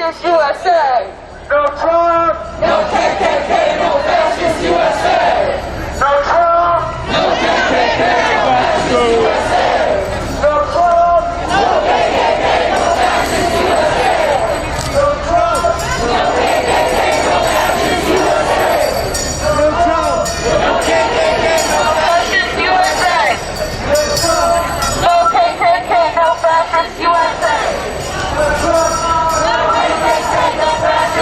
fascist USA! No Trump! No KKK, no fascist USA! No Trump! No KKK, no fascist USA! No Trump! No KKK, no fascist USA! No Trump! No KKK, no fascist USA! No Trump! No KKK, no Fascist USA! No Trump! No KKK, no fascist USA! No Trump! KKK, no fascist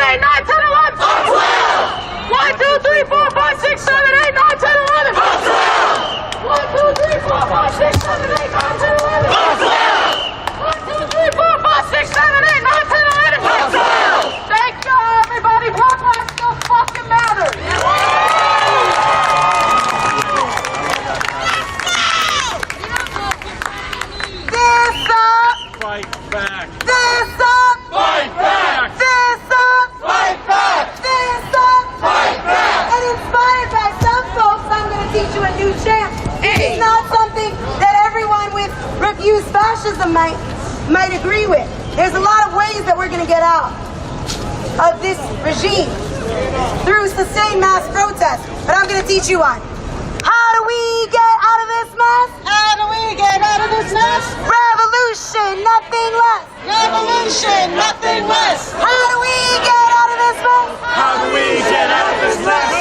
8, 9, 10, 11. 1, 2, 3, 4, 5, 6, 7, 8, 9, 10, 11. 1, 2, 3, 4, 5, 6, 7, 8, 9, 10, 11. 1, 2, 3, 4, 5, 6, 7, 8, 9, 10, 11. Thank you, everybody. Black lives still fucking matter. This up. Fight back. This up. Fight back! This up. Fight back! This up. Fight back! And inspired by some folks, I'm going to teach you a new chant. It's not something that everyone with refused fascism might agree with. There's a lot of ways that we're going to get out of this regime through sustained mass protest. But I'm going to teach you one. How do we get out of this mess? How do we get out of this mess? Revolution, nothing less. Revolution, nothing less. How do we get out of this mess? How do we get out of this mess?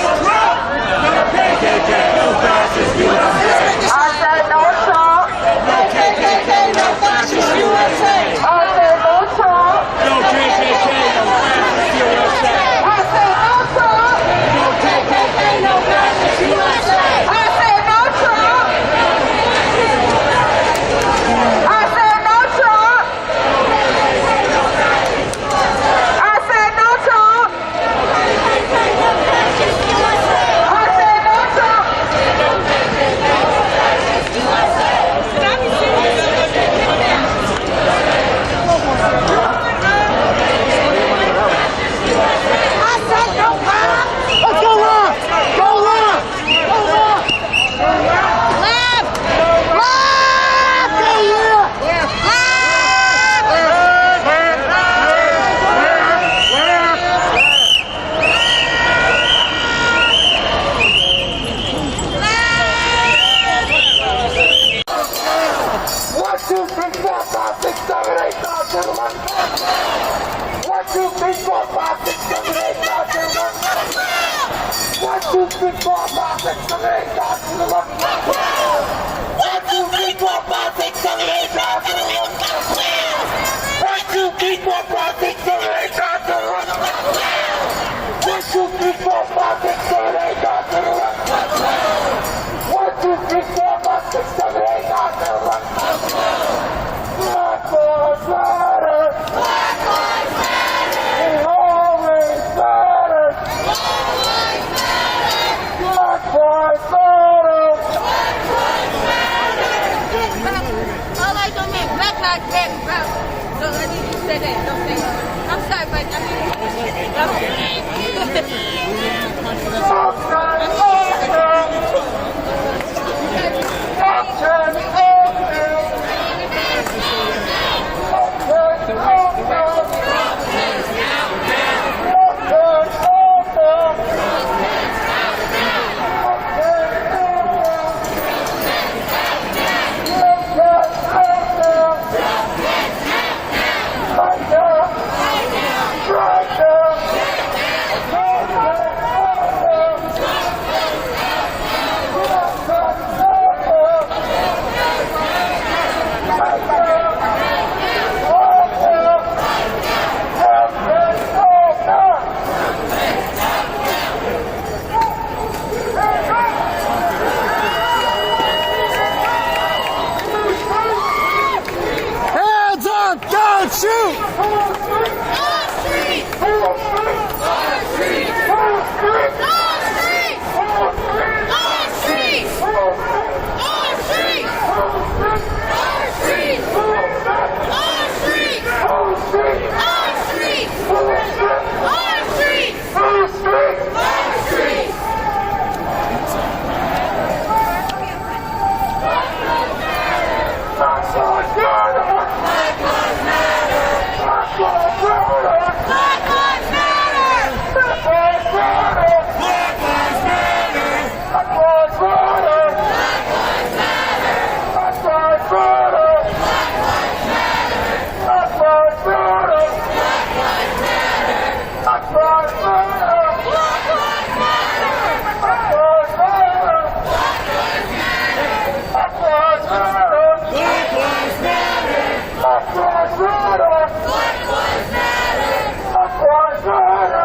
No KKK, no fascist USA. I said no Trump. No KKK, no fascist USA! I said no Trump. No KKK, no fascist USA. I said no Trump. No KKK, no fascist USA! I said no Trump. I said no Trump. I said no Trump. I said no Trump. I said no Trump. Let's go left! Go left! Go left! Left. Left. One, two, three, four, five, six, seven, eight, nine, 10, 11. 1, 2, 3, 4, 5, 6, 7, 8, 9, 10, 11. 1, 2, 3, 4, 5, 6, 7, 8, 9, 10, 11. 1, 2, 3, 4, 5, 6, 7, 8, 9, 10, 11. 1, 2, 3, 4, 5, 6, 7, 8, 9, 10, 11. 1, 2, 3, 4, 5, 6, 7, 8, 9, 10, 11. 1, 2, 3, 4, 5, 6, 7, 8, 9, 10, 11. Black lives matter. Black lives matter! It always matters. Black lives matter. All I don't mean black lives matter, bro. So I need to say that. Don't say that. I'm sorry, but I mean. Hands up, don't shoot! Black lives matter!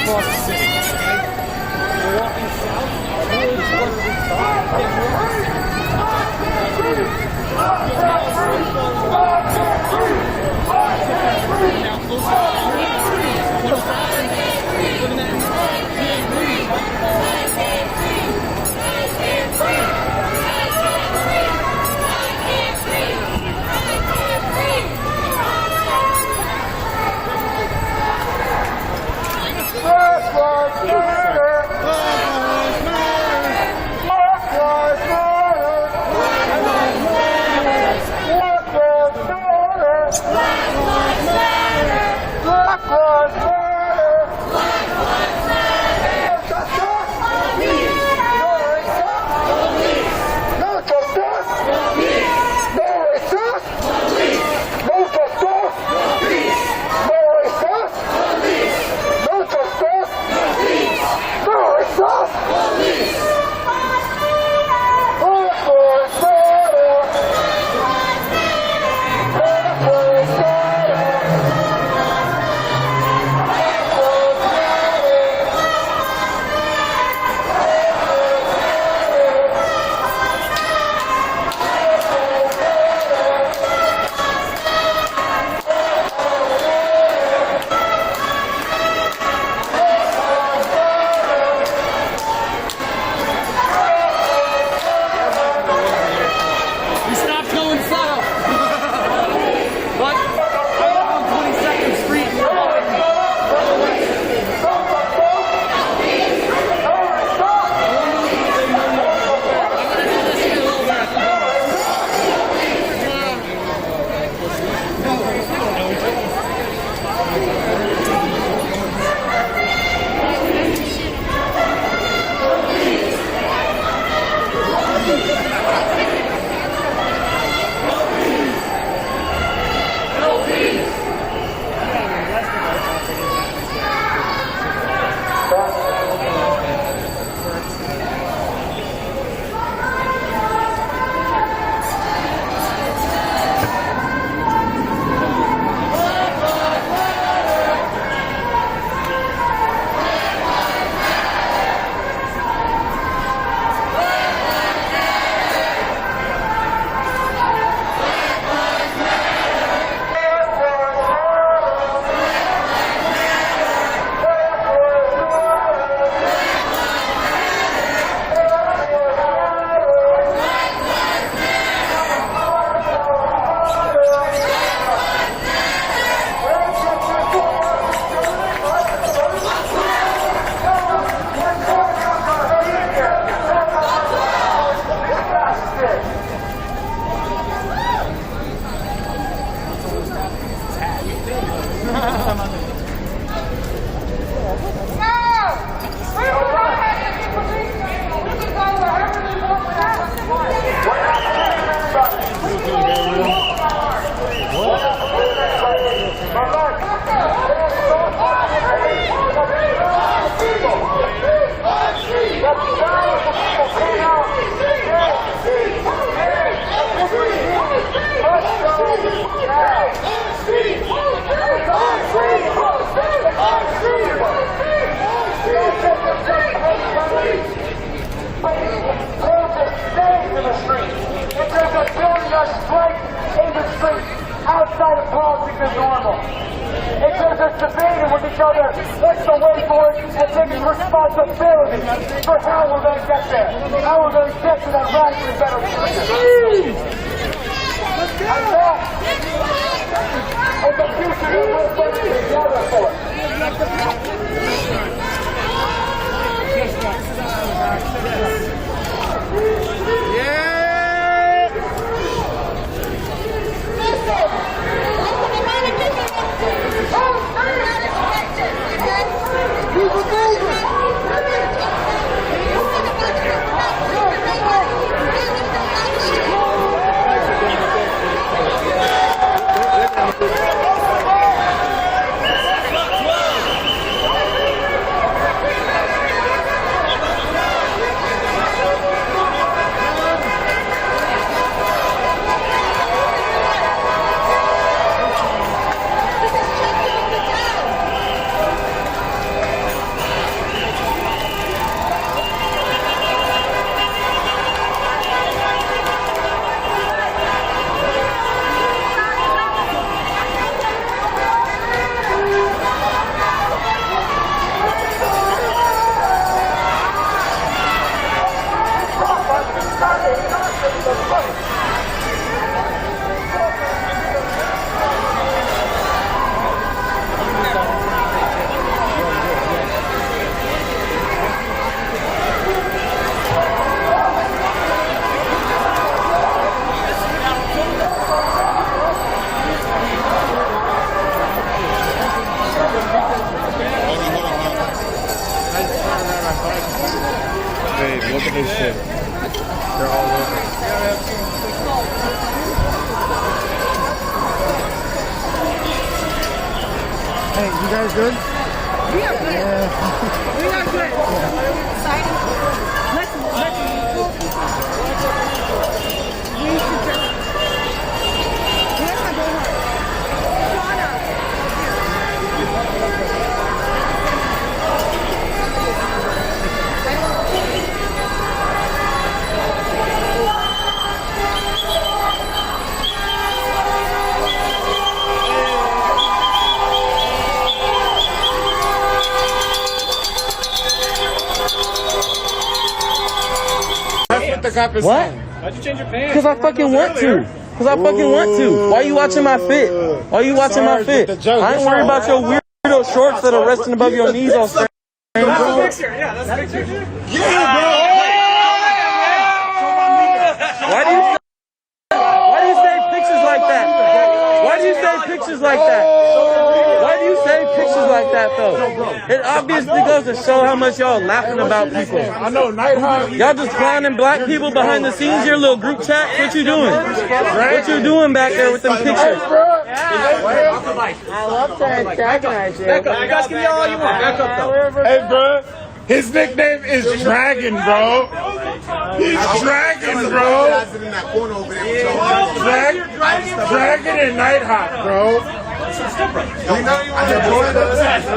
across the city. Okay? We're walking south towards where we thought it outside of politics is normal. It says us debating with each other what's the way forward and taking responsibility for how we're going to get there. How we're going to get to that radically better future. And that is the future that we're working together for. Look at this shit. They're all over. Hey, you guys good? We are good. We are good. Excited. Let's we should just. Where's my go-hard? What? Why'd you change your pants? Because I fucking want to. Because I fucking want to. Why you watching my fit? Why you watching my fit? I ain't worried about your weirdo shorts that are resting above your knees all strange. That's the picture. Yeah, that's the picture. Why do you say pictures like that? Why do you say pictures like that? Why do you say pictures like that though? It obviously goes to show how much y'all laughing about people. I know Nighthawk. Y'all just clowning black people behind the scenes. Your little group chat. What you doing? What you doing back there with them pictures? I love to antagonize you. Back up. You guys can yell all you want. Back up though. Hey, bro. His nickname is Dragon, bro. He's Dragon, bro. Dragon and Nighthawk, bro.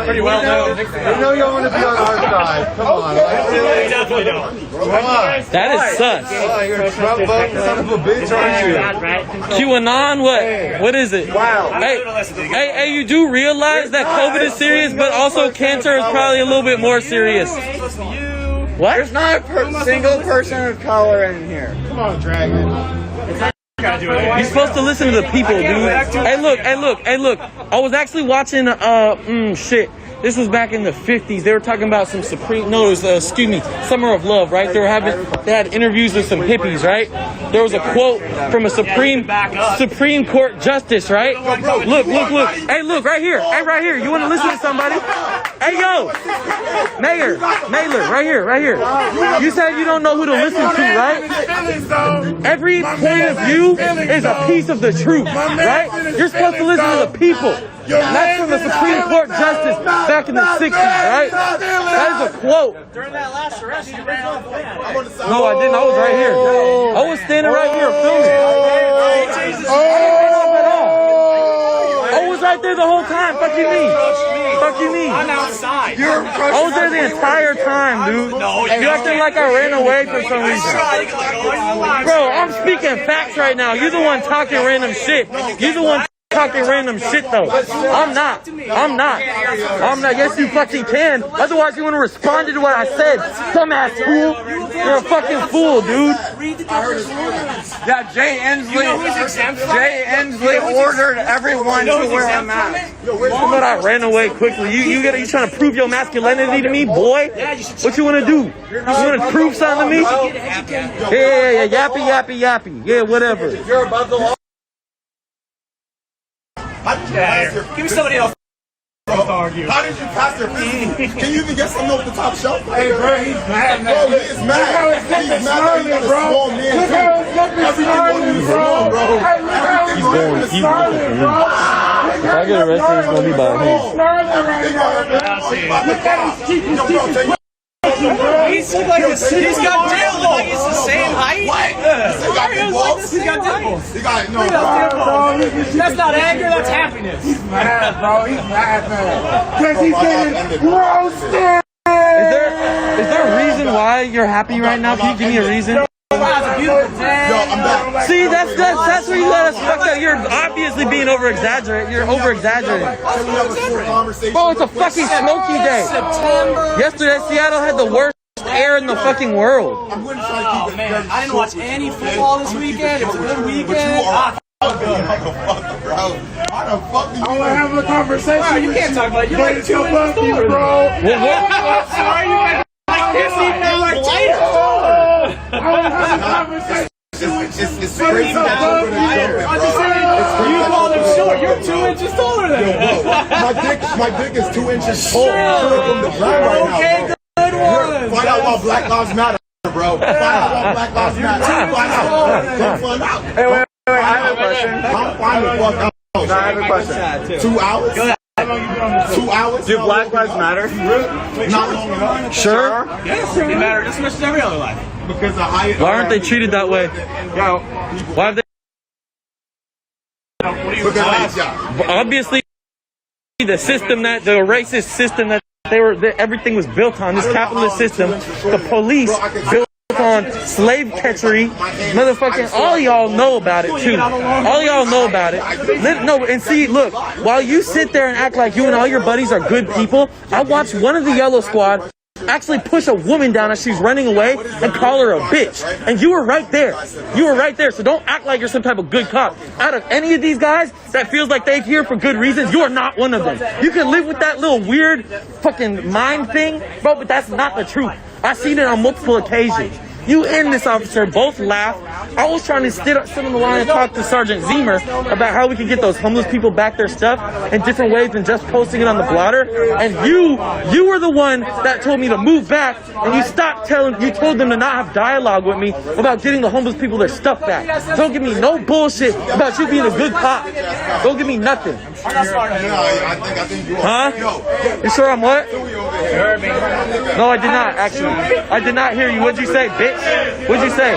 Pretty well known. We know you don't want to be on our side. Come on. Definitely don't. That is sus. Oh, you're a Trump voting son of a bitch, aren't you? QAnon, what? What is it? Wow. Hey, you do realize that COVID is serious, but also cancer is probably a little bit more serious. What? There's not a single person of color in here. Come on, Dragon. You're supposed to listen to the people, dude. Hey, look. I was actually watching, shit. This was back in the 50s. They were talking about some Summer of Love, right? They had interviews with some hippies, right? There was a quote from a Supreme Court justice, right? Look. Hey, look, right here. You want to listen to somebody? Hey, yo, Mayor, right here. You said you don't know who to listen to, right? Every point of view is a piece of the truth, right? You're supposed to listen to the people. That's from the Supreme Court justice back in the 60s, right? That is a quote. During that last arrest, you ran off plan. No, I didn't. I was right here. I was standing right here filming. I was right there the whole time. Fuck you mean? I'm outside. I was there the entire time, dude. You acting like I ran away for some reason. Bro, I'm speaking facts right now. You're the one talking random shit. You're the one talking random shit though. I'm not. Yes, you fucking can. Otherwise, you wouldn't have responded to what I said. Dumbass fool. You're a fucking fool, dude. Yeah, Jay Inslee ordered everyone to wear a mask. But I ran away quickly. You trying to prove your masculinity to me, boy? What you want to do? You want to prove something to me? Yeah, yappy. Yeah, whatever. You're above the law. Give me somebody else to argue. How did you pass your physical? Can you even get something off the top shelf? Hey, bro, he's mad. Bro, he is mad. He's mad that he got a small man. Everything on you is wrong, bro. He's going. If I get arrested, it's going to be by him. He's like he's got dimples. Like he's the same height. He's got dimples. He got no. That's not anger. That's happiness. He's mad, bro. He's mad. Because he's getting roasted. Is there a reason why you're happy right now? Can you give me a reason? See, that's where you let us fuck up. You're obviously being over-exaggerated. You're over-exaggerating. Bro, it's a fucking smoky day. Yesterday, Seattle had the worst air in the fucking world. Oh, man. I didn't watch any football this weekend. It was a good weekend. I want to have a conversation. Bro, you can't talk about it. You're like 2 inches taller, bro. Sorry, you like this even like lighter. I want to have a conversation. It's crazy that you called him short. You're 2 inches taller than him. My dick is 2 inches tall from the ground right now. Okay, good one. Find out why Black Lives Matter, bro. bro. Find out what Black Lives Matter. Find out. Don't find out. Hey, wait, I have a question. Don't find the fuck out. I have a question. 2 hours? Go ahead. 2 hours? Do Black Lives Matter? Not long enough. Sure. Yes, they matter just as much as every other life. Because the higher. Why aren't they treated that way? Yo, Why are they? what do you Because of Obviously, the racist system that everything was built on, this capitalist system, the police built on slave catchery, motherfucking, all y'all know about it too. All y'all know about it. No, and see, look, while you sit there and act like you and all your buddies are good people, I watched one of the Yellow Squad actually push a woman down as she's running away and call her a bitch. And you were right there. You were right there. So don't act like you're some type of good cop. Out of any of these guys that feels like they're here for good reasons, you are not one of them. You can live with that little weird fucking mind thing, bro, but that's not the truth. I've seen it on multiple occasions. You and this officer both laughed. I was trying to sit on the line and talk to Sergeant Zemer about how we can get those homeless people back their stuff in different ways than just posting it on the blotter. And you were the one that told me to move back, and you told them to not have dialogue with me about getting the homeless people their stuff back. Don't give me no bullshit about you being a good cop. Don't give me nothing. I think you are. Huh? You sure I'm what? No, I did not, actually. I did not hear you. What'd you say, bitch? What'd you say?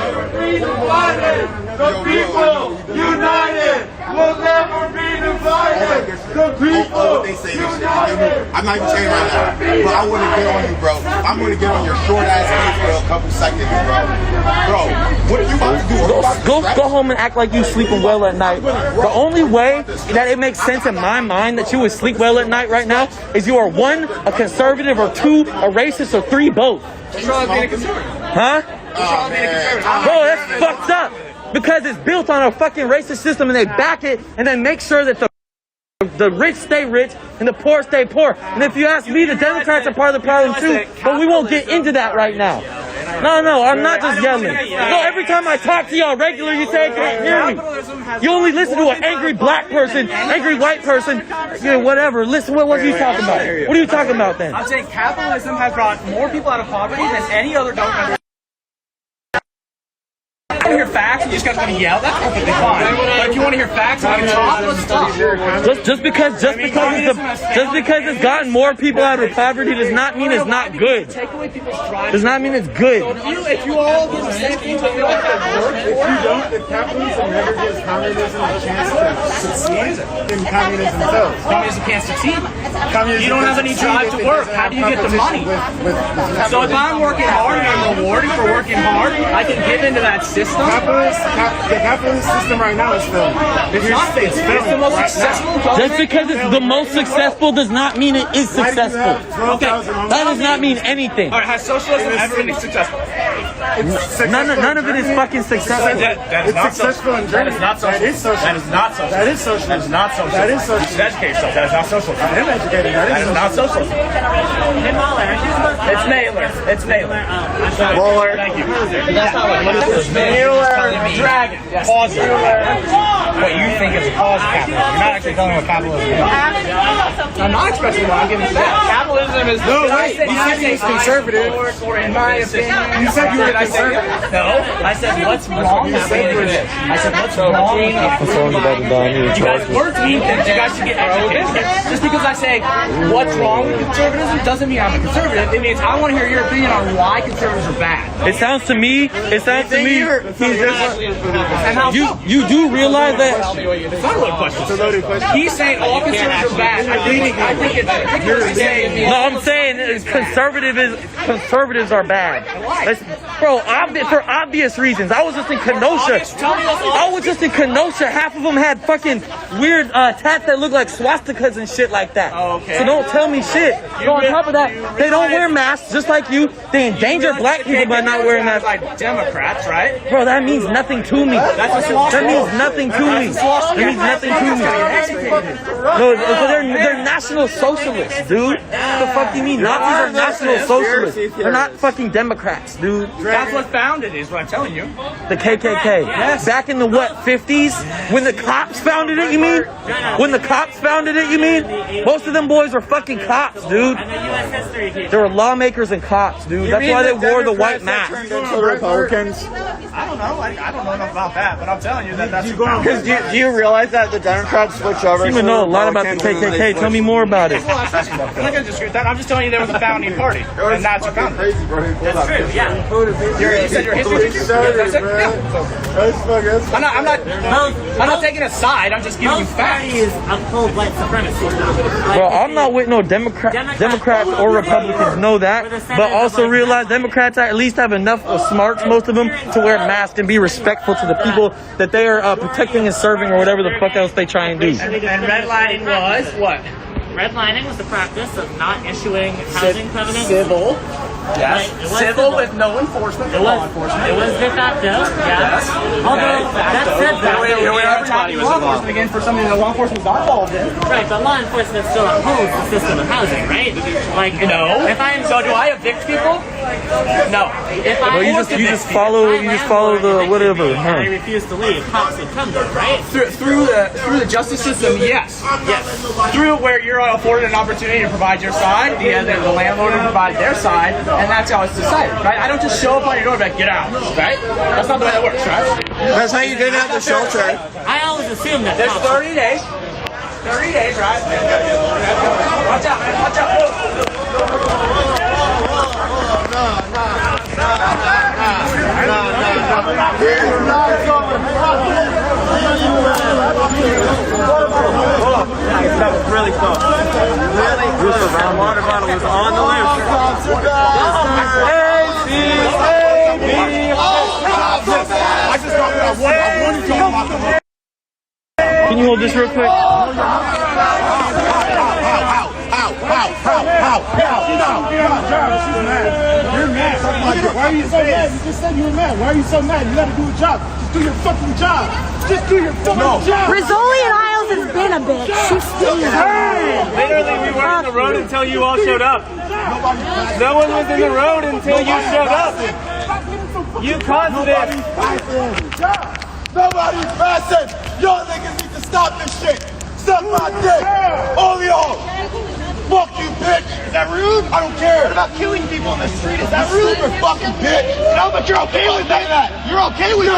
The people united will never be divided. The people united. I'm not even saying right now, but I want to get on you, bro. I'm going to get on your short ass case for a couple seconds, bro. Bro, what are you about to do? Go home and act like you sleeping well at night. The only way that it makes sense in my mind that you would sleep well at night right now is you are 1, a conservative, or 2, a racist, or 3, both. Huh? Bro, that's fucked up. Because it's built on a fucking racist system and they back it and then make sure that the rich stay rich and the poor stay poor. And if you ask me, the Democrats are part of the problem too, but we won't get into that right now. No, I'm not just yelling. No, every time I talk to y'all regular, you say I can't hear me. You only listen to an angry black person, angry white person, whatever. Listen, what are you talking about? What are you talking about then? I'm saying capitalism has brought more people out of poverty than any other government. If you want to hear facts, you just guys want to yell. That's perfectly fine. But if you want to hear facts, I can talk. Let's talk. Just because it's gotten more people out of poverty does not mean it's not good. Does not mean it's good. If you all do the same thing, but you don't have to work, If capitalism never gives communism a chance to succeed, then communism fails. communism can't succeed. You don't have any drive to work. How do you get the money? So if I'm working hard and I'm rewarded for working hard, I can give into that system. The capitalist system right now is failing. It's not failing. It's the most successful. Just because it's the most successful does not mean it is successful. Okay. That does not mean anything. All right, has socialism ever been successful? None of it is fucking successful. That is not successful in That is not social. That is social. That is not social. That is social. That is not social. That is social. You should educate yourself. That is not social. I am educated. That is not social. It's Naylor. It's Naylor. Roller. Thank you. That's not what it is. Naylor. Dragon. Pause it. What you think is a cause of capitalism. You're not actually telling me what capitalism is. I'm not expressing what I'm giving you. Capitalism is... No, wait. You said he was conservative. Or in my opinion... You said you were conservative. No. I said, what's wrong with this? I said, what's wrong with this? You guys work me that you guys should get educated. Just because I say, what's wrong with conservatism doesn't mean I'm a conservative. It means I want to hear your opinion on why conservatives are bad. It sounds to me. And how so? You do realize that. It's not a loaded question. It's a loaded question. He's saying all conservatives are bad. I think it's ridiculous to say. No, I'm saying conservatives are bad. Bro, for obvious reasons. I was just in Kenosha. Half of them had fucking weird tats that look like swastikas and shit like that. Okay. So don't tell me shit. On top of that, they don't wear masks just like you. They endanger black people by not wearing masks. Like Democrats, right? Bro, that means means nothing to me. That means nothing to me. That means nothing to me. No, so they're National Socialists, dude. What the fuck do you mean? Nazis are National Socialists. They're not fucking Democrats, dude. That's what founded is what I'm telling you. The KKK. Back in the what, 50s? When the cops founded it, you mean? When the cops founded it, you mean? Most of them boys were fucking cops, dude. They were lawmakers and cops, dude. That's why they wore the white mask. Republicans. I don't know. I don't know enough about that, but I'm telling you that's Because do you realize that the Democrats switch over? You even know a lot about the KKK. Tell me more about it. I'm not going to disagree with that. I'm just telling you there was a founding party, and that's what founded it. That's true. Yeah. You said your history teacher? That's it? Yeah. I'm not taking a side. I'm just giving you facts. Uphold white supremacy. Well, I'm not with no Democrats or Republicans know that, but also realize Democrats at least have enough smarts, most of them, to wear masks and be respectful to the people that they are protecting and serving or whatever the fuck else they try and do. And redlining was what? Redlining was the practice of not issuing housing covenants. Civil. Yes. Right, Civil with no enforcement for law enforcement. It was de facto, yes. Although, that said that. Everybody was law enforcement again for something that law enforcement was not involved in. Right, but law enforcement still upholds the system of housing, right? Like, No. If I'm So do I evict people? No. If I Well, you just follow the whatever. I refuse to leave, cops would come there, right? Through the justice system, yes. Yes. Through where you're afforded an opportunity to provide your side, the landlord will provide their side, and that's how it's decided, right? I don't just show up on your door and be like, get out, right? That's not the way that works, right? That's how you get out the shelter. I always assume that. There's 30 days. 30 days, right? Watch out, man. Watch out. That was really close. Really close. That water bottle was on the loose. Can you hold this real quick? You're mad. Why are you so mad? You just said you were mad. Why are you so mad? You gotta do a job. Just do your fucking job. Just do your fucking job. Rizzoli and Isles has been a bitch. She's still Literally, we were in the road until you all showed up. No one was in the road until you showed up. You caused this. Nobody's passing. Y'all niggas need to stop this shit. Suck my dick. All y'all. Fuck you, bitch. Is that rude? I don't care. What about killing people on the street? Is that rude? You're fucking bitch. No, but you're okay with that. You're okay with it.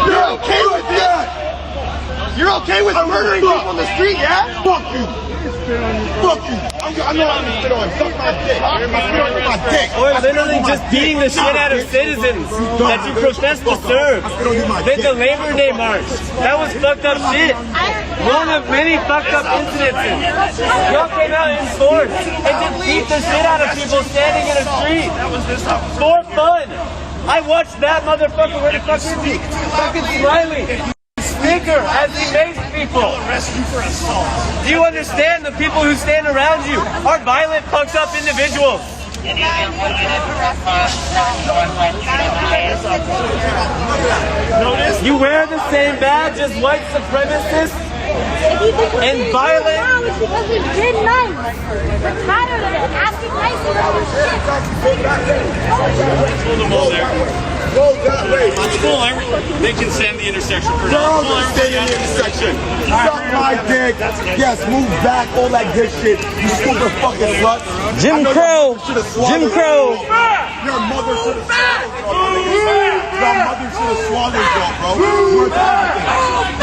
You're okay with it. You're okay with murdering people on the street, yeah? Fuck you. Fuck you. I know I'm gonna spit on. Suck my dick. I'm gonna spit on my dick. Or literally just beating the shit out of citizens that you profess to serve. Then the Labor Day March. That was fucked up shit. One of many fucked up incidences. Y'all came out in force and just beat the shit out of people standing in a street. For fun. I watched that motherfucker. Where the fuck is he? Fucking Smiley. Speaker as he makes people. Do you understand the people who stand around you are violent, fucked up individuals? You wear the same badge as white supremacists and violent. Now it's because we've been nice. We're tired of it. Asking nice They can send the intersection for now. Don't stay in the intersection. Suck my dick. Yes, move back. All that good shit. You stupid fucking slut. Jim Crow. Jim Crow. Your mother should have swallowed. Your mother should have swallowed y'all, bro. You're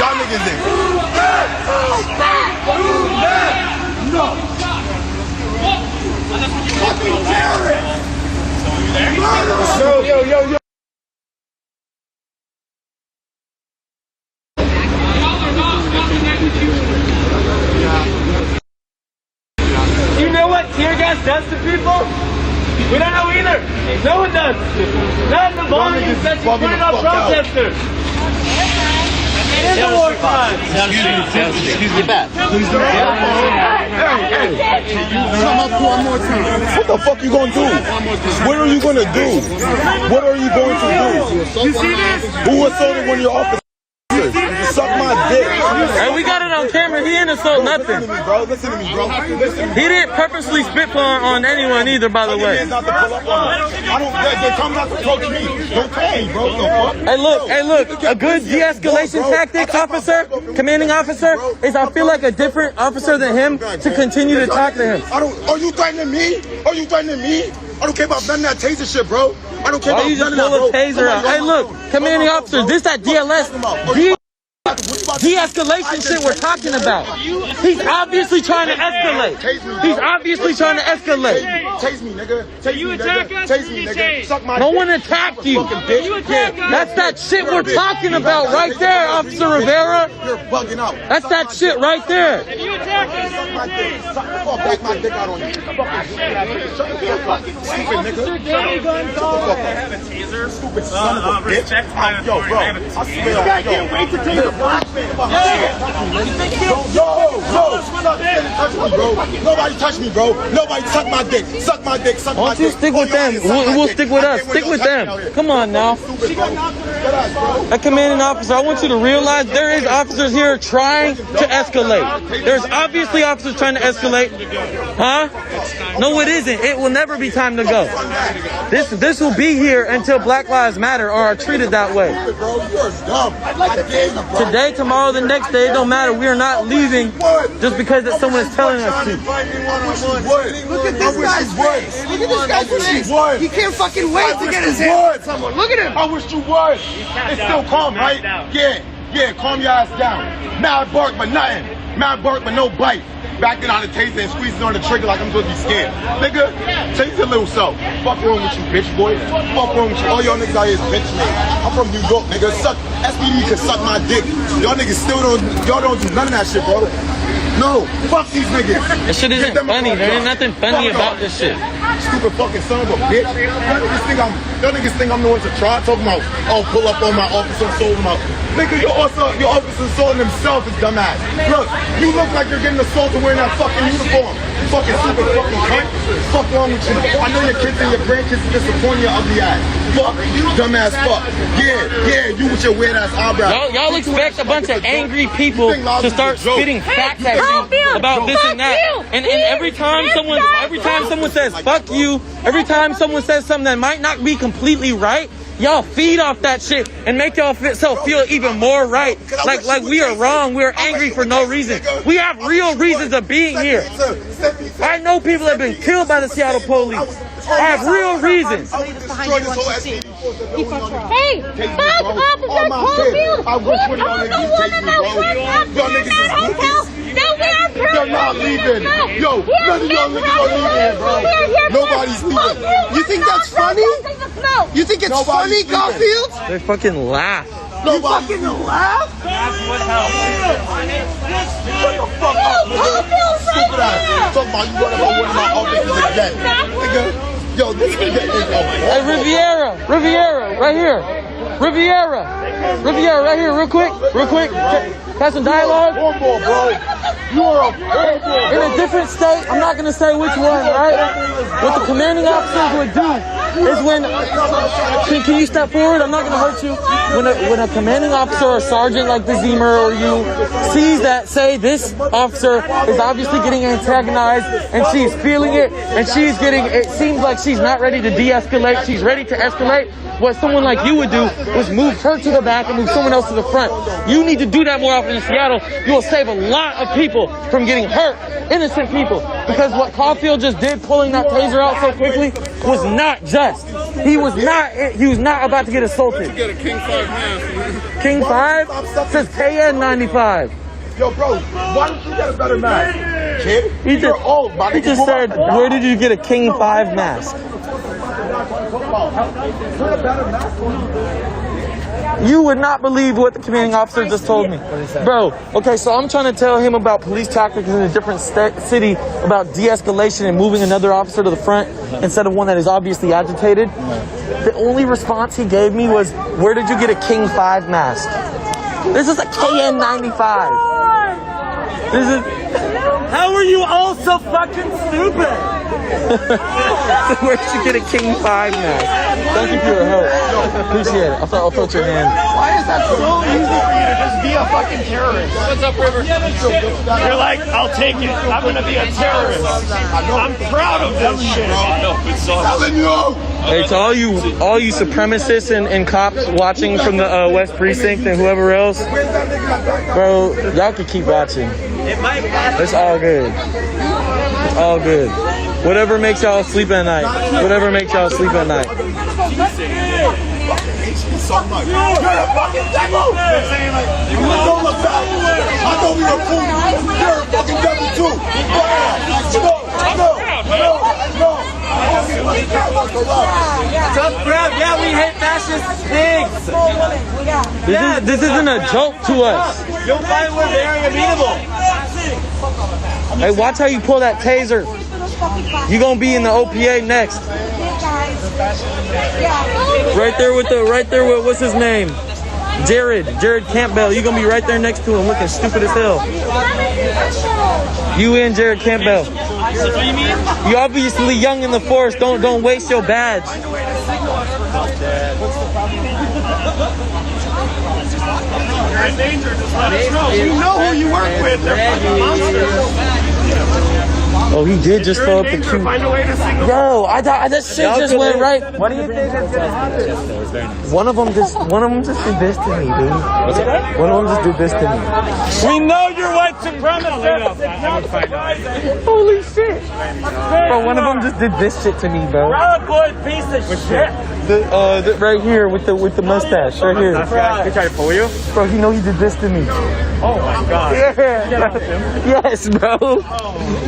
y'all niggas in. No. Fucking terrorists. Yo. Do you know what tear gas does to people? We don't know either. No one does. Not in the volumes that you put it on protesters. Get back. Come up to one more time. What the fuck you gonna do? What are you gonna do? What are you going to do? You see this? Who assaulted one of your officers? Suck my dick. Hey, we got it on camera. He didn't assault nothing. Listen to me, bro. Listen to me, bro. Listen to me. He didn't purposely spit on anyone either, by the way. Not to pull up on me. They come not to approach me. Don't pay, bro. The fuck? Hey, look. A good de-escalation tactic, officer, commanding officer, is I feel like a different officer than him to continue to talk to him. Are you threatening me? Are you threatening me? I don't care about none of that taser shit, bro. I don't care Why about you just none of pull that, a taser out? Hey, look, commanding officer, this that DLS. De-escalation shit we're talking about. He's obviously trying to escalate. He's obviously trying to escalate. Tase me, nigga. Tase You me, attack nigga. us, Tase we me, nigga. chase. Suck my No dick. one attacked you. Fucking bitch. You attack us. That's that shit we're talking about right there, Officer Rivera. You're bugging out. That's that shit right there. If you attack us, Suck we my dick. chase. Suck the fuck back my dick out on you. Fucking stupid ass nigga. Shut the fuck up. Stupid nigga. Shut the fuck up. Stupid son of a bitch. Yo, bro. I swear. Yo, wait to take a black man. Yo, touch me, bro. Nobody touch me, bro. Nobody suck my dick. Suck my dick. Suck my dick. Why don't you stick with them? We'll stick with us. Stick with them. Come on now. That commanding officer, I want you to realize there is officers here trying to escalate. There's obviously officers trying to escalate. Huh? No, it isn't. It will never be time to go. This will be here until Black Lives Matter or are treated that way. Today, tomorrow, the next day, it don't matter. We are not leaving just because that someone is telling us to. Look at this guy's face. Look at this guy's face. He can't fucking wait to get his hands on someone. Look at him. I wish you would. It's still calm, right? Yeah, calm your ass down. Mad bark, but nothing. Mad bark, but no bite. Backing on the taser and squeezing on the trigger like I'm supposed to be scared. Nigga, take your little self. Fuck wrong with you, bitch boy. Fuck wrong with you. All y'all niggas out here is bitch niggas. I'm from New York, nigga. SPD can suck my dick. Y'all niggas y'all don't do none of that shit, bro. No, fuck these niggas. This shit isn't funny. There ain't nothing funny about this shit. Stupid fucking son of a bitch. Y'all niggas think I'm the one to try talking about, oh, pull up on my officer and sold him up. Nigga, your officer assaulting himself is dumbass. Look, you look like you're getting assaulted wearing that fucking uniform. Fucking stupid fucking cunt. Fuck wrong with you? I know your kids and your grandkids are disappointing your ugly ass. Fuck, dumbass fuck. Yeah, you with your weird ass eyebrows. Y'all expect a bunch of angry people to start spitting facts at you about this and that. And every time someone says fuck you, every time someone says something that might not be completely right, y'all feed off that shit and make y'all feel even more right. Like we are wrong. We are angry for no reason. We have real reasons of being here. I know people have been killed by the Seattle police. I have real reasons. Hey, fuck Officer Caulfield! I'm the one in that went up there in that hotel that we are You're not leaving. Yo, none of y'all niggas are leaving, bro. Nobody's leaving. You think that's funny? You think it's funny, Caulfield? They fucking laugh. You fucking laugh? Shut the fuck up, nigga. Stupid ass. Talking about you running about one of my offices again. Nigga, yo, this nigga is a Hey, Riviera, right here. Riviera, right here, real quick. Have some dialogue. horrible, bro. You are a horrible. In a different state, I'm not gonna say which one, right? What the commanding officers would do is when, can you step forward? I'm not gonna hurt you. When a commanding officer or sergeant like the Zemer or you sees that, say this officer is obviously getting antagonized and she's feeling it and it seems like she's not ready to de-escalate, she's ready to escalate. What someone like you would do was move her to the back and move someone else to the front. You need to do that more often in Seattle. You will save a lot of people from getting hurt, innocent people. Because what Caulfield just did, pulling that taser out so quickly, was not just. He was not about to get assaulted. You get a King 5 mask. King 5 says KN95. Yo, bro, why don't you get a better mask? Kid, you're old, buddy. He just said, where did you get a King 5 mask? You would not believe what the commanding officer just told me. Bro, okay, so I'm trying to tell him about police tactics in a different city, about de-escalation and moving another officer to the front instead of one that is obviously agitated. The only response he gave me was, where did you get a King 5 mask? This is a KN95. This is. How are you all so fucking stupid? Where'd you get a King 5 mask? Thank you for your help. Appreciate it. I'll throw your hand. Why is that so easy for you to just be a fucking terrorist? What's up, River? You're like, I'll take it. I'm gonna be a terrorist. I'm proud of this shit. Telling you. Hey, to all you supremacists and cops watching from the West Precinct and whoever else, bro, y'all can keep watching. It's all good. It's all good. Whatever makes y'all sleep at night. Whatever makes y'all sleep at night. So much. You're a fucking devil! Don't look back. I know we were cool. You're a fucking devil too. No. Tough crap. Yeah, we hate fascist pigs. This isn't a joke to us. You'll find we're very amenable. Hey, watch how you pull that taser. You gonna be in the OPA next. Right there with what's his name? Jared Campbell. You gonna be right there next to him, looking stupid as hell. You and Jared Campbell. You obviously young in the force. Don't waste your badge. You're in danger. Just let us know. You know who you work with. They're fucking monsters. Oh, he did just throw up the cue. Find a way to signal. Yo, I thought that shit just went right. What do you think is gonna happen? One of them just did this to me, dude. One of them just did this to me. We know you're white supremacist. Holy shit. Bro, one of them just did this shit to me, bro. Proud boy piece of shit. The right here with the mustache, right here. He tried to pull you? Bro, you know he did this to me. Oh my god. Yeah. Yes, bro.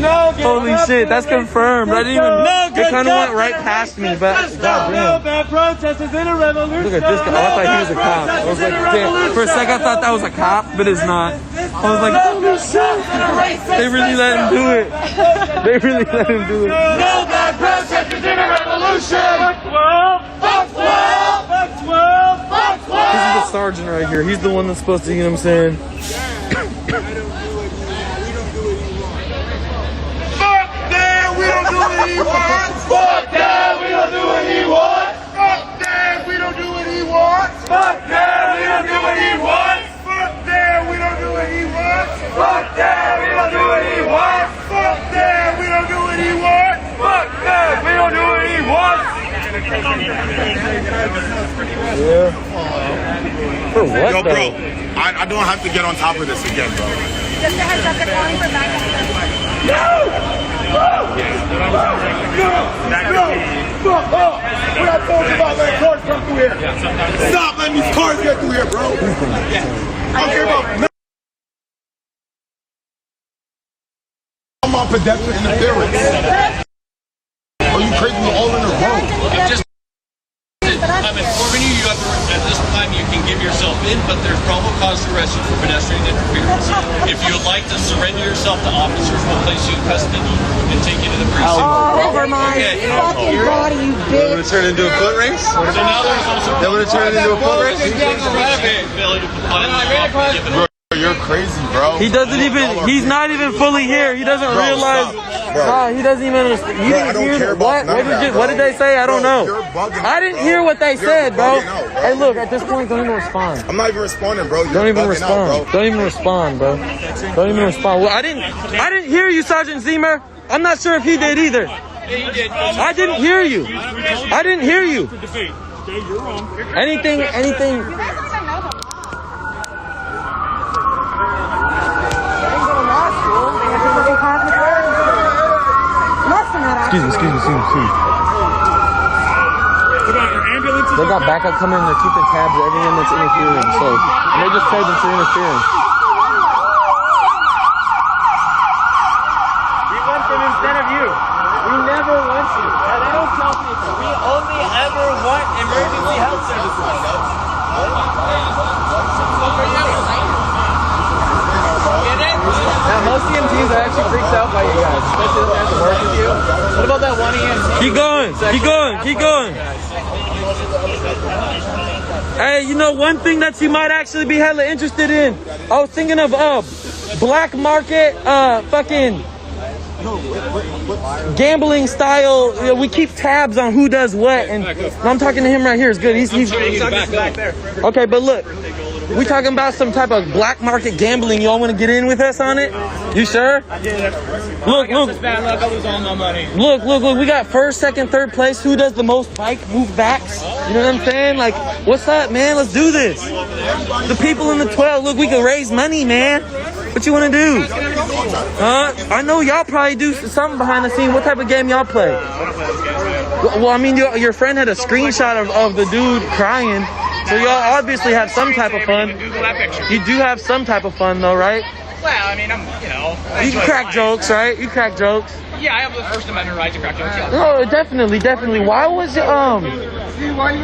No, holy shit, that's confirmed. I didn't even. It kind of went right past me, but no bad protesters in a revolution. look at this guy. I thought he was a cop. I was like, damn. For a second, I thought that was a cop, but it's not. I was like, holy shit. They really let him do it. They really let him do it. No bad protesters in a revolution. Fuck 12. Fuck 12. Fuck 12. This is the sergeant right here. He's the one that's supposed to, you know what I'm saying? We don't do what he wants. Fuck that, we don't do what he wants. Fuck that, we don't do what he wants. Fuck that, we don't do what he wants. Fuck that, we don't do what he wants. Fuck that, we don't do what he wants. Fuck that, we don't do what he wants. Fuck that, we don't do what he wants. Yeah. For what, Yo, though? bro, I don't have to get on top of this again, bro. Just a heads up, they're calling for backup. Fuck up! What I told you about letting cars come through here. Stop letting these cars get through here, bro. I don't care about I'm on pedestrian interference. Are you crazy? We're all in the road. I'm informing you, you have to, at this time you can give yourself in, but there's probable cause to arrest you for pedestrian interference. If you would like to surrender yourself to officers, we'll place you in custody and take you to the precinct. Oh, over my fucking body, you bitch. Would it turn into a foot race? So now there's also That would have turned into a foot race? failure to comply with the law. You're crazy, bro. He doesn't even, he's not even fully here. He doesn't realize. Nah, he doesn't even understand. You didn't hear what? What did they say? I don't know. I didn't hear what they said, bro. Hey, look, at this point, don't even respond. I'm not even responding, bro. Don't even respond. Don't even respond, bro. Don't even respond. Well, I didn't hear you, Sergeant Zemer. I'm not sure if he did either. I didn't hear you. I didn't hear you. Anything. Excuse me. They got backup coming and they're keeping tabs of everyone that's interfering. So they just told them for interference. We want them instead of you. We never want you. And I don't tell people. We only ever want emergency health services. Now, most EMTs are actually freaked out by you guys, especially if they have to work with you. What about that one EMT? Keep going. Hey, you know one thing that you might actually be hella interested in? I was thinking of black market fucking gambling style. We keep tabs on who does what, and I'm talking to him right here. It's good. He's back there. Okay, but look, we talking about some type of black market gambling. Y'all want to get in with us on it? You sure? Look. Bad luck. I lose all my money. Look. We got first, second, third place. Who does the most bike move backs? You know what I'm saying? Like, what's up, man? Let's do this. The people in the 12. Look, we can raise money, man. What you want to do? I know y'all probably do something behind the scene. What type of game y'all play? Well, I mean, your friend had a screenshot of the dude crying. So y'all obviously have some type of fun. You do have some type of fun, though, right? Well, I mean, you crack jokes, right? You crack jokes. Yeah, I have the First Amendment right to crack jokes. Yeah. No, definitely. Why was it,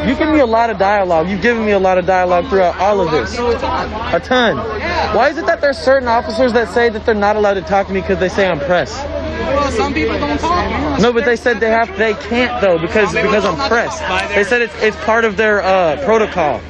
you give me a lot of dialogue. You've given me a lot of dialogue throughout all of this. A ton. Why is it that there's certain officers that say that they're not allowed to talk to me because they say I'm press? Well, some people don't talk. No, but they said they can't though because I'm press. They said it's part of their protocol.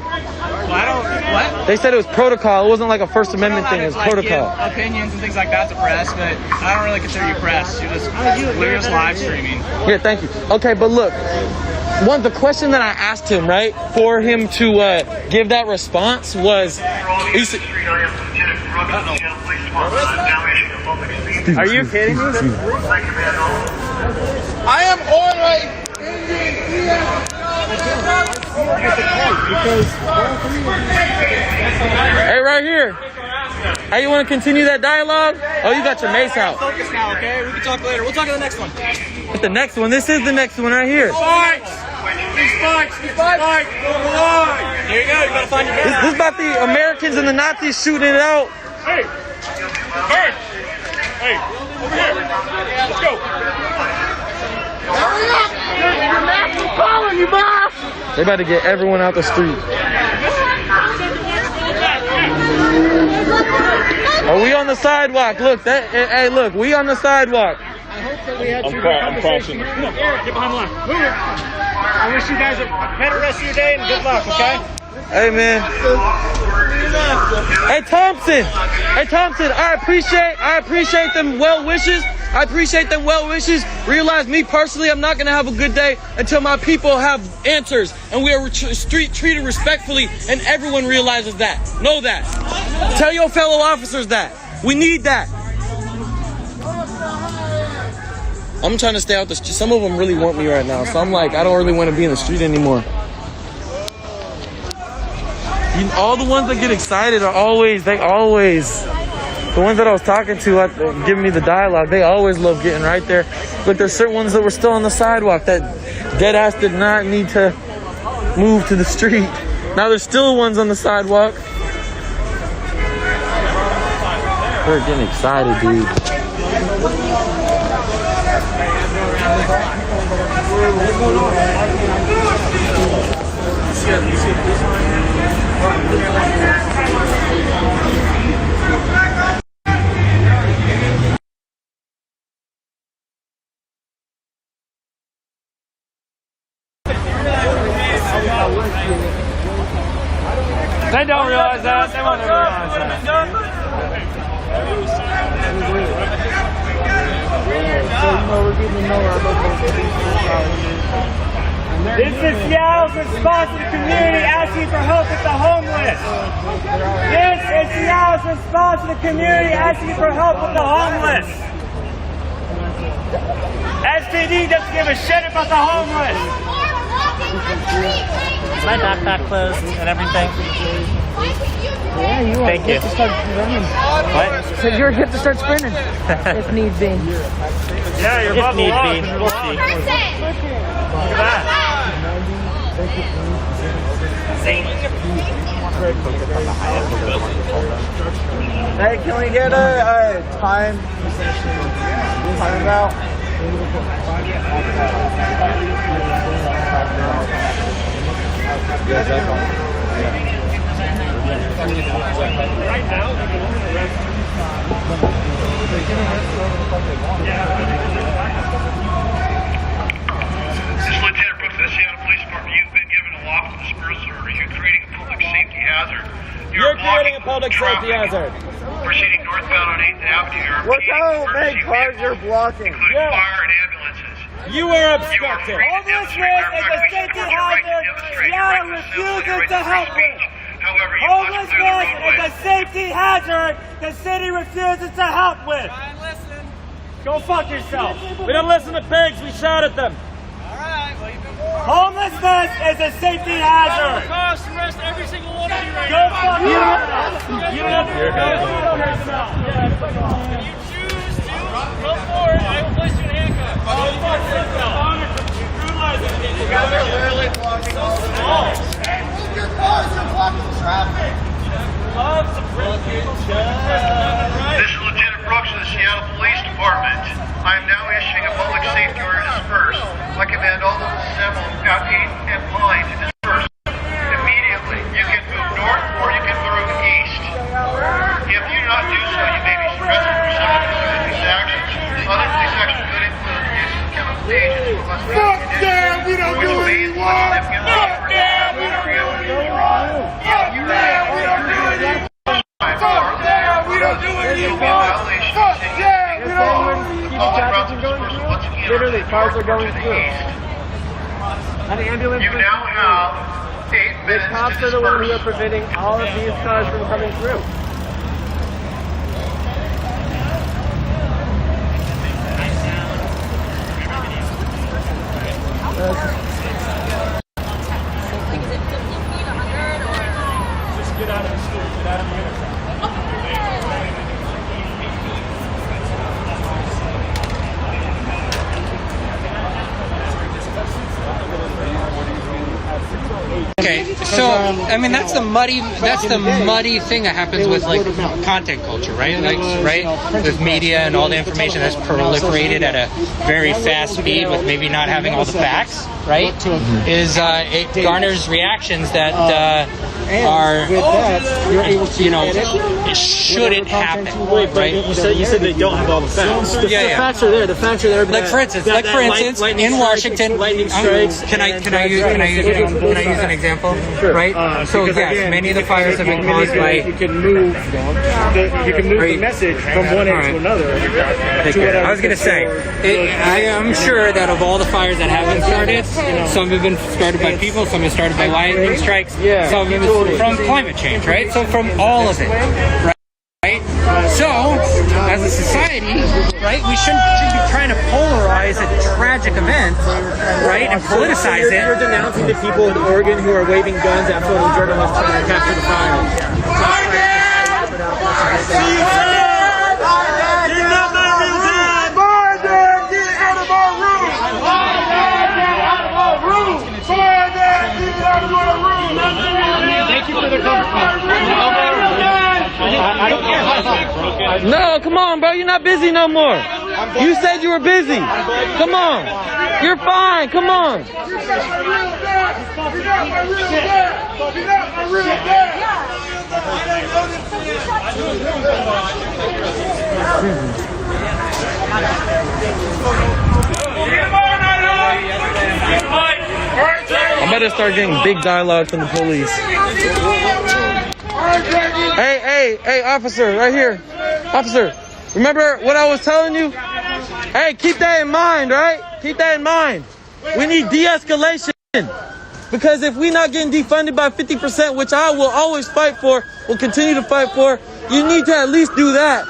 What? They said it was protocol. It wasn't like a First Amendment thing. It was protocol. Opinions and things like that to press, but I don't really consider you press. We're just live streaming. Yeah, thank you. Okay, but look, the question that I asked him, right, for him to give that response was, he said, are you kidding me? I am ordering hey, right here. Hey, you want to continue that dialogue? Oh, you got your mace out. Focus now, okay? We can talk later. We'll talk in the next one. What's the next one? This is the next one right here. spikes. These spikes. These spikes. Here you go. You gotta find your This is about the Americans and the Nazis shooting it out. Hey. Hey. Over here. Let's go. Hurry up. Your master's calling you, boss. They about to get everyone out the street. Are we on the sidewalk? Look, hey, look, we on the sidewalk. I hope that we had some good conversation. Get behind the line. I wish you guys a better rest of your day and good luck, okay? Hey, man. Hey, Thompson. I appreciate them well wishes. Realize me personally, I'm not going to have a good day until my people have answers and we are treated respectfully, and everyone realizes that. Know that. Tell your fellow officers that. We need that. I'm trying to stay out the street. Some of them really want me right now, so I'm like, I don't really want to be in the street anymore. All the ones that get excited are always, the ones that I was talking to, giving me the dialogue, they always love getting right there. But there's certain ones that were still on the sidewalk that dead ass did not need to move to the street. Now there's still ones on the sidewalk. They're getting excited, dude. They don't realize that. They won't realize that. This is Seattle's response to the community asking for help with the homeless. This is Seattle's response to the community asking for help with the homeless. SPD doesn't give a shit about the homeless. Is my backpack closed and everything? Yeah, you are. Thank you. To start running. What? So you're hip to start sprinting, if need be. Yeah, you're If need be. We'll see. Look at that. Hey, can we get a time out? Right now, they're going to arrest you. This is Lieutenant Brooks of the Seattle Police Department. You've been given a lawful dispersal. Are you creating a public safety hazard. Proceeding northbound on 8th Avenue. Look how many cars you're blocking. Including fire and ambulances. You are obstructing. Homelessness is a safety hazard. Seattle refuses to help with. Homelessness is a safety hazard the city refuses to help with. Go fuck yourself. We don't listen to pigs, we shout at them. Homelessness is a safety hazard. Cost arrest every single one of you right Go now. fuck yourself. You don't have to go fuck yourself. If you choose to, go for it. I will place you in handcuffs. Go fuck yourself. You guys are literally blocking all the laws. Your cars are blocking traffic. This is Lieutenant Brooks of the Seattle Police Department. I am now issuing a public safety order to disperse. I command all those assembled at 8th and Pine to disperse immediately. You can move north or you can move east. If you do not do so, you may be arrested for some of these actions. Other police actions could include the use of chemical agents. Fuck yeah, we don't do what we want. Fuck yeah, we don't do what we want. Fuck yeah, we don't do what we want. Fuck yeah, we don't do what we want. Fuck yeah, we don't. Literally, cars are going through. An ambulance. You now have 8 minutes. The cops are the ones who are preventing all of these cars from coming through. Just get out of the street, get out of the intersection. Okay, so I mean that's the muddy thing that happens with like content culture, right? Like right with media and all the information that's proliferated at a very fast speed with maybe not having all the facts, right? Is it garners reactions that are it shouldn't happen, right? You said they don't have all the facts. The facts are there. The facts are there. Like for instance, in Washington, can I use an example? Sure. Right. So yes, many of the fires have been caused by. You can move the message from one end to another. I was going to say, I am sure that of all the fires that have been started, some have been started by people, some have started by lightning strikes, some have been from climate change, right? So from all of it, right? So, as a society, right, we shouldn't be trying to polarize a tragic event, right, and politicize it. You're denouncing the people in Oregon who are waving guns at photojournalists trying to capture the fire. Thank you for the No, come on, bro. You're not busy no more. You said you were busy. Come on. You're fine. Come on. I better start getting big dialogue from the police. Hey, officer, right here. Officer, remember what I was telling you? Hey, keep that in mind, right? Keep that in mind. We need de-escalation. Because if we're not getting defunded by 50%, which I will always fight for, will continue to fight for, you need to at least do that.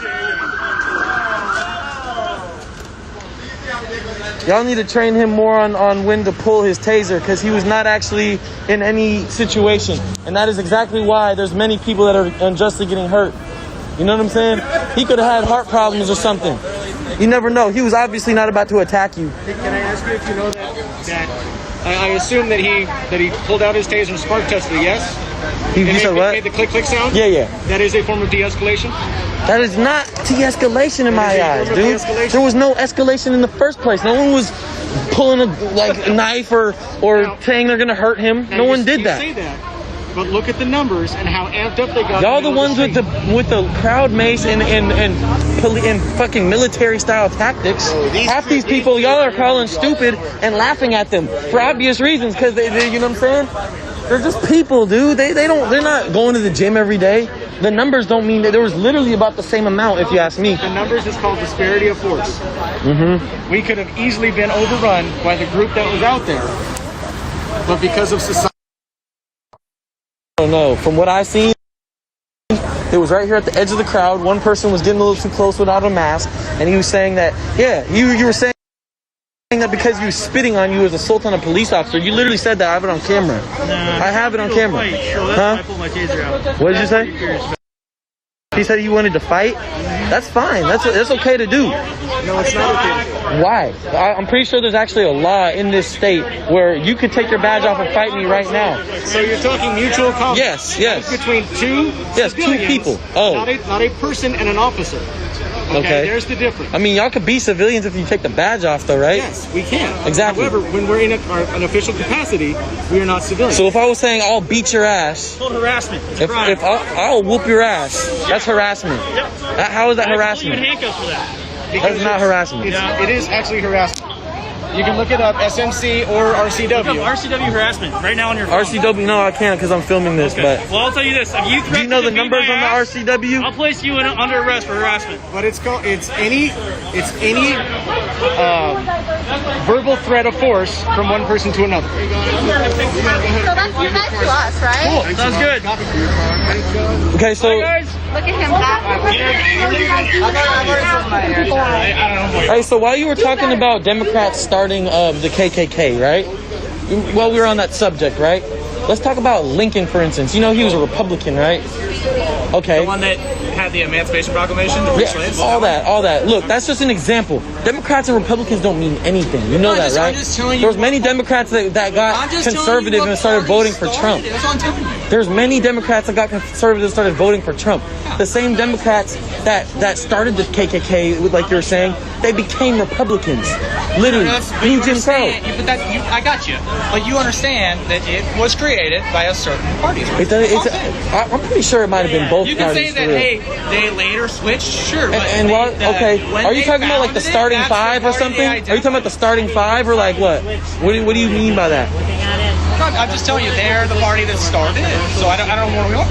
Y'all need to train him more on when to pull his taser, because he was not actually in any situation. And that is exactly why there's many people that are unjustly getting hurt. You know what I'm saying? He could have had heart problems or something. You never know. He was obviously not about to attack you. Can I ask you if you know that I assume that he pulled out his taser and spark tested it, yes? You said what? Made the click sound? Yeah. That is a form of de-escalation? That is not de-escalation in my eyes, dude. There was no escalation in the first place. No one was pulling a knife or saying they're gonna hurt him. No one did that. You say that, but look at the numbers and how amped up they got. Y'all the ones with the crowd mace and fucking military style tactics. Half these people y'all are calling stupid and laughing at them for obvious reasons, because they you know what I'm saying? They're just people, dude. They're not going to the gym every day. The numbers don't mean that. There was literally about the same amount, if you ask me. The numbers is called disparity of force. Mm-hmm. We could have easily been overrun by the group that was out there, but because of society. I don't know. From what I seen, it was right here at the edge of the crowd. One person was getting a little too close without a mask, and he was saying that, yeah, you were saying that because he was spitting on you as assault on a police officer. You literally said that. I have it on camera. I have it on camera. Huh? What did you say? He said you wanted to fight? That's fine. That's okay to do. No, it's not okay. Why? I'm pretty sure there's actually a law in this state where you could take your badge off and fight me right now. So you're talking mutual combat? Yes. Between two civilians, two people. Oh. Not a person and an officer. Okay, there's the difference. I mean, y'all could be civilians if you take the badge off, though, right? Yes, we can. Exactly. However, when we're in an official capacity, we are not civilians. So if I was saying I'll beat your ass, It's called harassment. It's if I'll whoop your ass, that's harassment. Yep. How is that I harassment? pull you in handcuffs for that. That's not harassment. It is actually harassment. You can look it up, SMC or RCW. Look up RCW harassment right now on your phone. RCW, no, I can't because I'm filming this. Okay. But well, I'll tell you this: if you do you know the numbers on the RCW? I'll place you under arrest for harassment. But it's any verbal threat of force from one person to another. So that's you guys to us, right? Cool. Sounds good. Okay, so Look at him back. hey, so while you were talking about Democrats starting the KKK, right? Well, we were on that subject, right? Let's talk about Lincoln, for instance. You know, he was a Republican, right? Okay. The one that had the Emancipation Proclamation to free slaves? All that. Look, that's just an example. Democrats and Republicans don't mean anything. You know that, right? I'm just telling you. There was many Democrats that got conservative and started voting for Trump. There's many Democrats that got conservative and started voting for Trump. The same Democrats that started the KKK, like you were saying, they became Republicans. Literally. Jim Crow. I got you. But you understand that it was created by a certain party. I'm pretty sure it might have been both parties. You can say that, they later switched, sure. But are you talking about like the starting five or something? Are you talking about the starting five or like what? What do you mean by that? I'm just telling you, they're the party that started it. So I don't know where we are.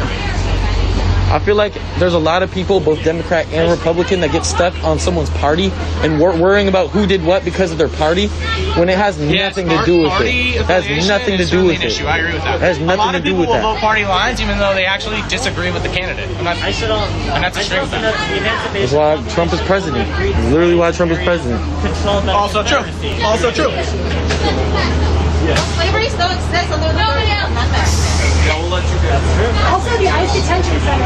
I feel like there's a lot of people, both Democrat and Republican, that get stuck on someone's party and worrying about who did what because of their party when it has nothing to do with it. It has nothing to do with it. I agree with that. It has nothing to do with that. A lot of people will vote party lines even though they actually disagree with the candidate. And that's a straight fact. That's why Trump is president. It's literally why Trump is president. Also true. Slavery still exists under the amendment. We'll let you go. Also, the ICE detention center.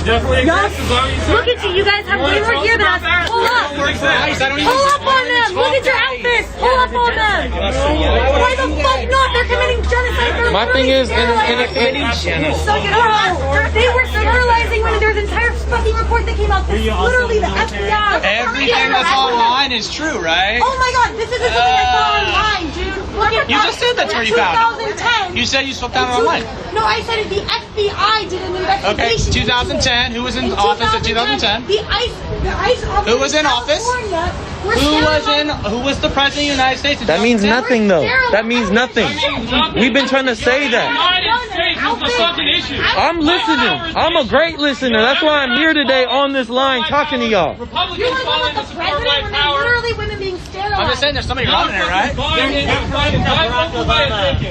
Look at you. You guys have way more gear than us. Pull up. Pull up on them. Look at your outfits. Pull up on them. Why the fuck not? They're committing genocide. My thing is, they were sterilizing women. There's an entire fucking report that came out. This is literally the FBI. Everything that's online is true, right? Oh my god, this isn't something I saw online, dude. Look at You just said that's where you found it. 2010. You said you spoke down online. No, I said the FBI did an investigation. Okay, 2010. Who was in office in 2010? The ICE officer. Who was in office? Who was the president of the United States? That means nothing, though. That means nothing. We've been trying to say that. I'm listening. I'm a great listener. That's why I'm here today on this line talking to y'all. Republicans follow the support by power. Literally women being sterilized. I'm just saying there's somebody running it, right?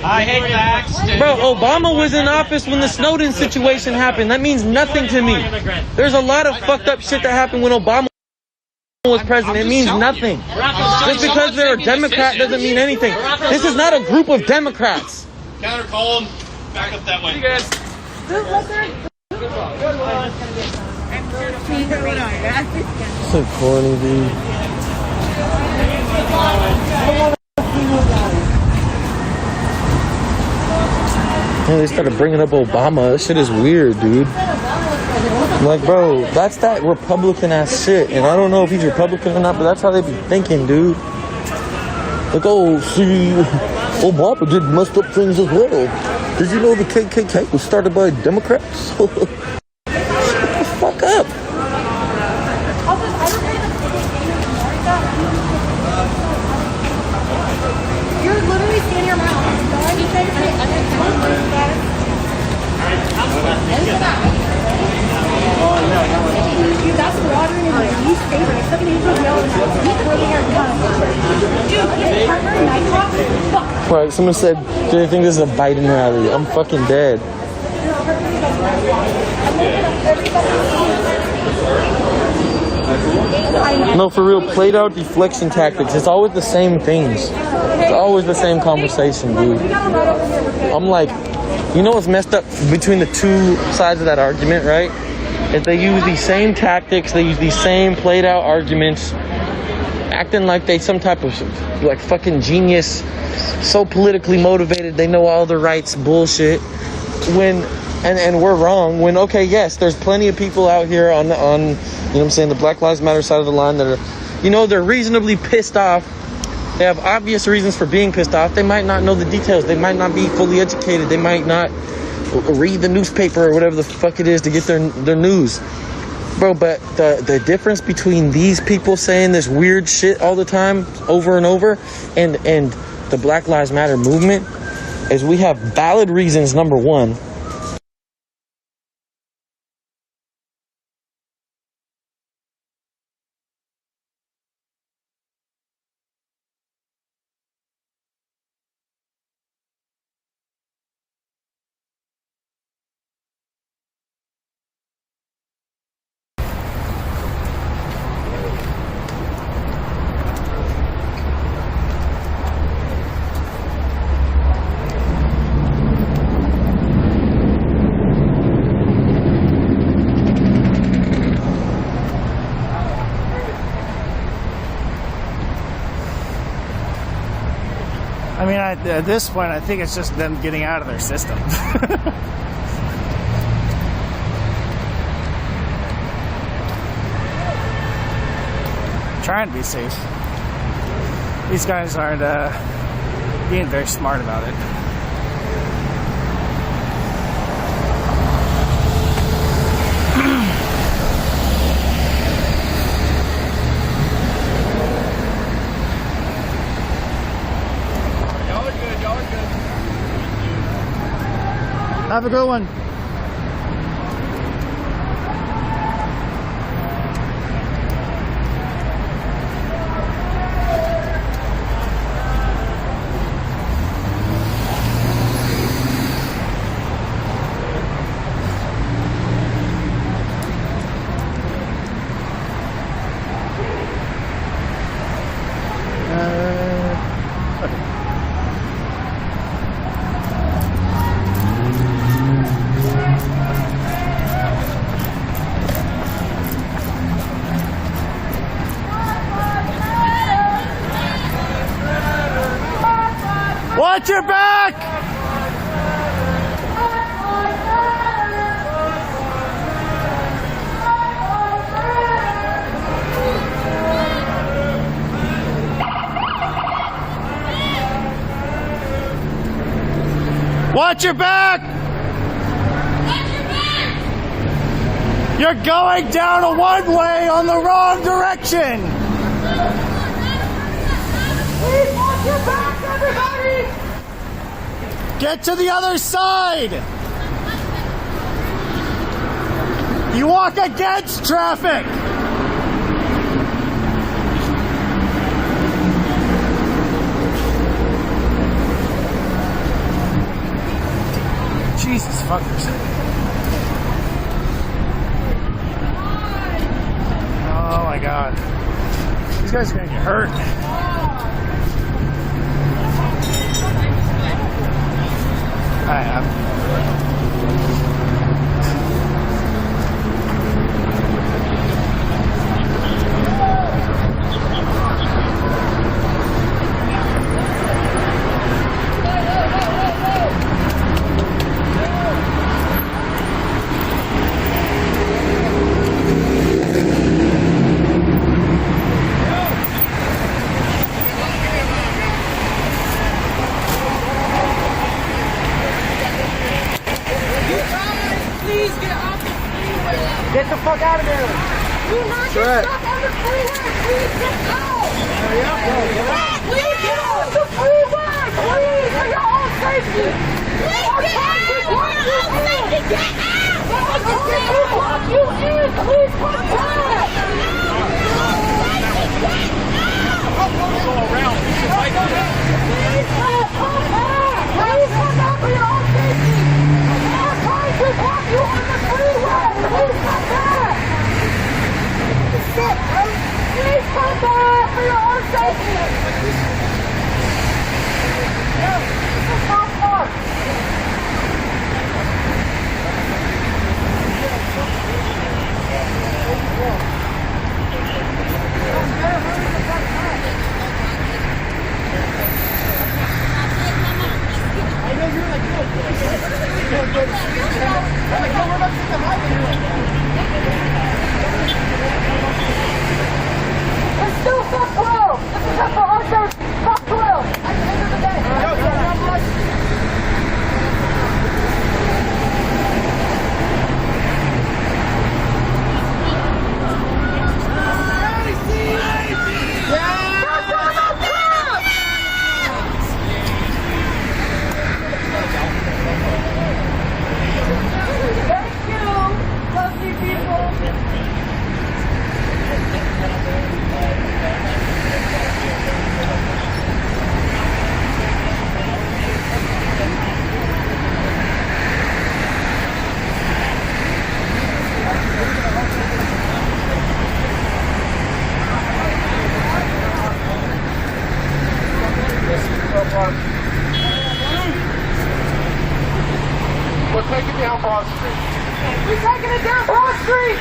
I hate facts. Bro, Obama was in office when the Snowden situation happened. That means nothing to me. There's a lot of fucked up shit that happened when Obama was president. It means nothing. Just because they're a Democrat doesn't mean anything. This is not a group of Democrats. Counter, call them. Back up that way. You guys. So corny, dude. Man, they started bringing up Obama. That shit is weird, dude. I'm like, bro, that's that Republican ass shit. And I don't know if he's Republican or not, but that's how they be thinking, dude. Like, oh, see, Obama did messed up things as well. Did you know the KKK was started by Democrats? Shut the fuck up. You're literally standing your mouth. Right, someone said, do they think this is a Biden rally? I'm fucking dead. No, for real, played out deflection tactics. It's always the same things. It's always the same conversation, dude. I'm like, you know what's messed up between the two sides of that argument, right? Is they use these same tactics, they use these same played out arguments, acting like they some type of like fucking genius, so politically motivated, they know all the rights bullshit. When and we're wrong. When okay, yes, there's plenty of people out here on you know what I'm saying, the Black Lives Matter side of the line that are, you know, they're reasonably pissed off. They have obvious reasons for being pissed off. They might not know the details. They might not be fully educated. They might not read the newspaper or whatever the fuck it is to get their news. Bro, but the difference between these people saying this weird shit all the time, over and over, and the Black Lives Matter movement is we have valid reasons, number one. I mean, at this point, I think it's just them getting out of their system. Trying to be safe. These guys aren't being very smart about it. Have a good one. Watch your back! Watch your back! Watch your back! You're going down a one-way on the wrong direction! Please watch your back, everybody! Get to the other side! You walk against traffic! Jesus fuckers. Oh my god. These guys are gonna get hurt. I am. Get the fuck out of there! Do not get stuck on the freeway! Please get out! Hurry up, please get off the freeway! Please, for your own safety! Please get out! For your own safety, get out! I'm trying to lock you in! Please come back! Go around. Please Please come back for your own safety. We're trying to block you on the freeway. Please come back. Please come back for your own safety. This is not fun. It's still fuck through. This is just for our safety. Fuck through. At the end of the day. Thank you, lovely people. We're taking down Broad Street. We're taking it down Broad Street.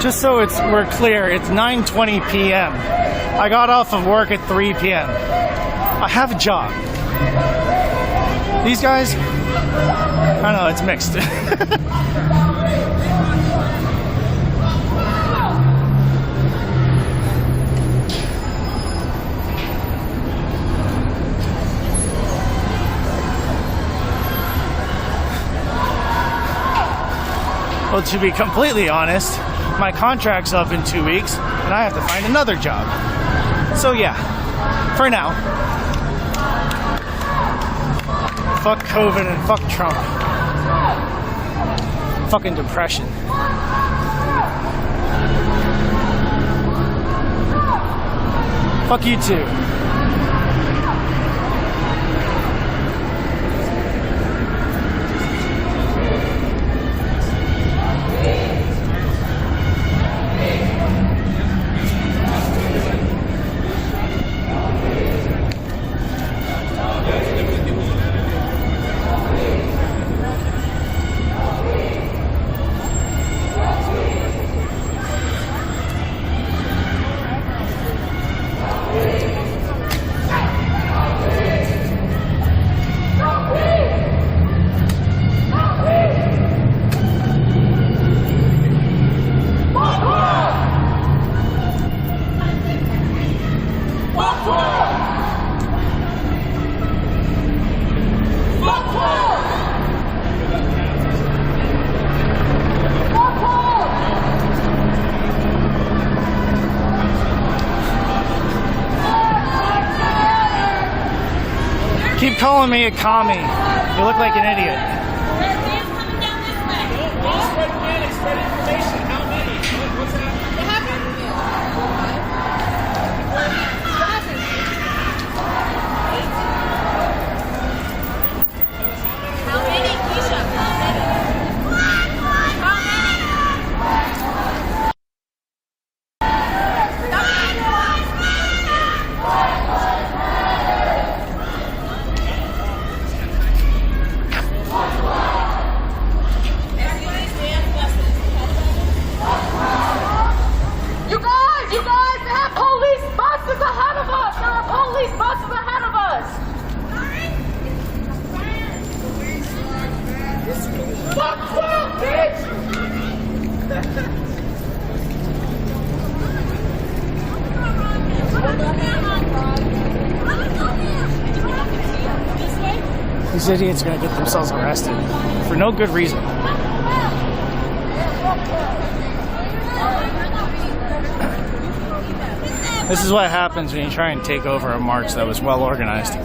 Just so we're clear, it's 9:20 p.m. I got off of work at 3 p.m. I have a job. These guys, I don't know, it's mixed. to be completely honest, my contract's up in 2 weeks, and I have to find another job. So yeah, for now. Fuck COVID and fuck Trump. Fucking depression. Fuck you too. Keep calling me a commie. You look like an idiot. Spread information. How many? What's happening? What happened? How many, Keisha? How many? You guys, they have police buses ahead of us. There are police buses ahead of us. Fuck 12, bitch! These idiots are gonna get themselves arrested for no good reason. This is what happens when you try and take over a march that was well organized.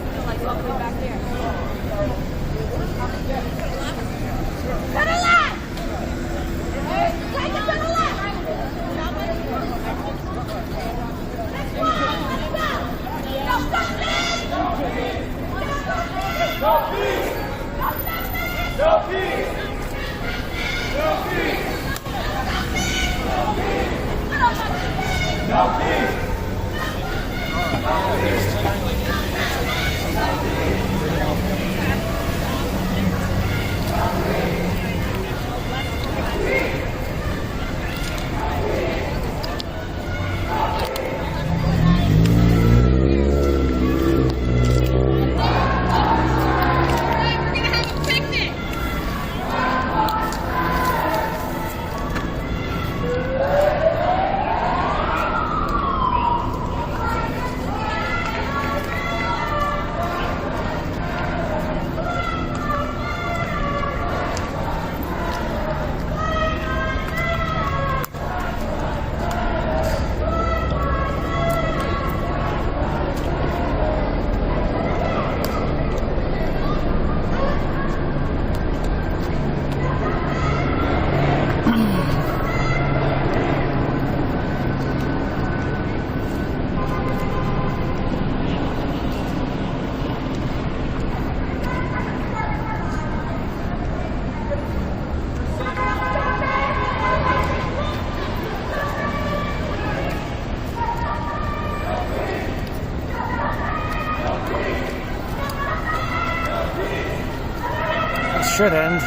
Should end.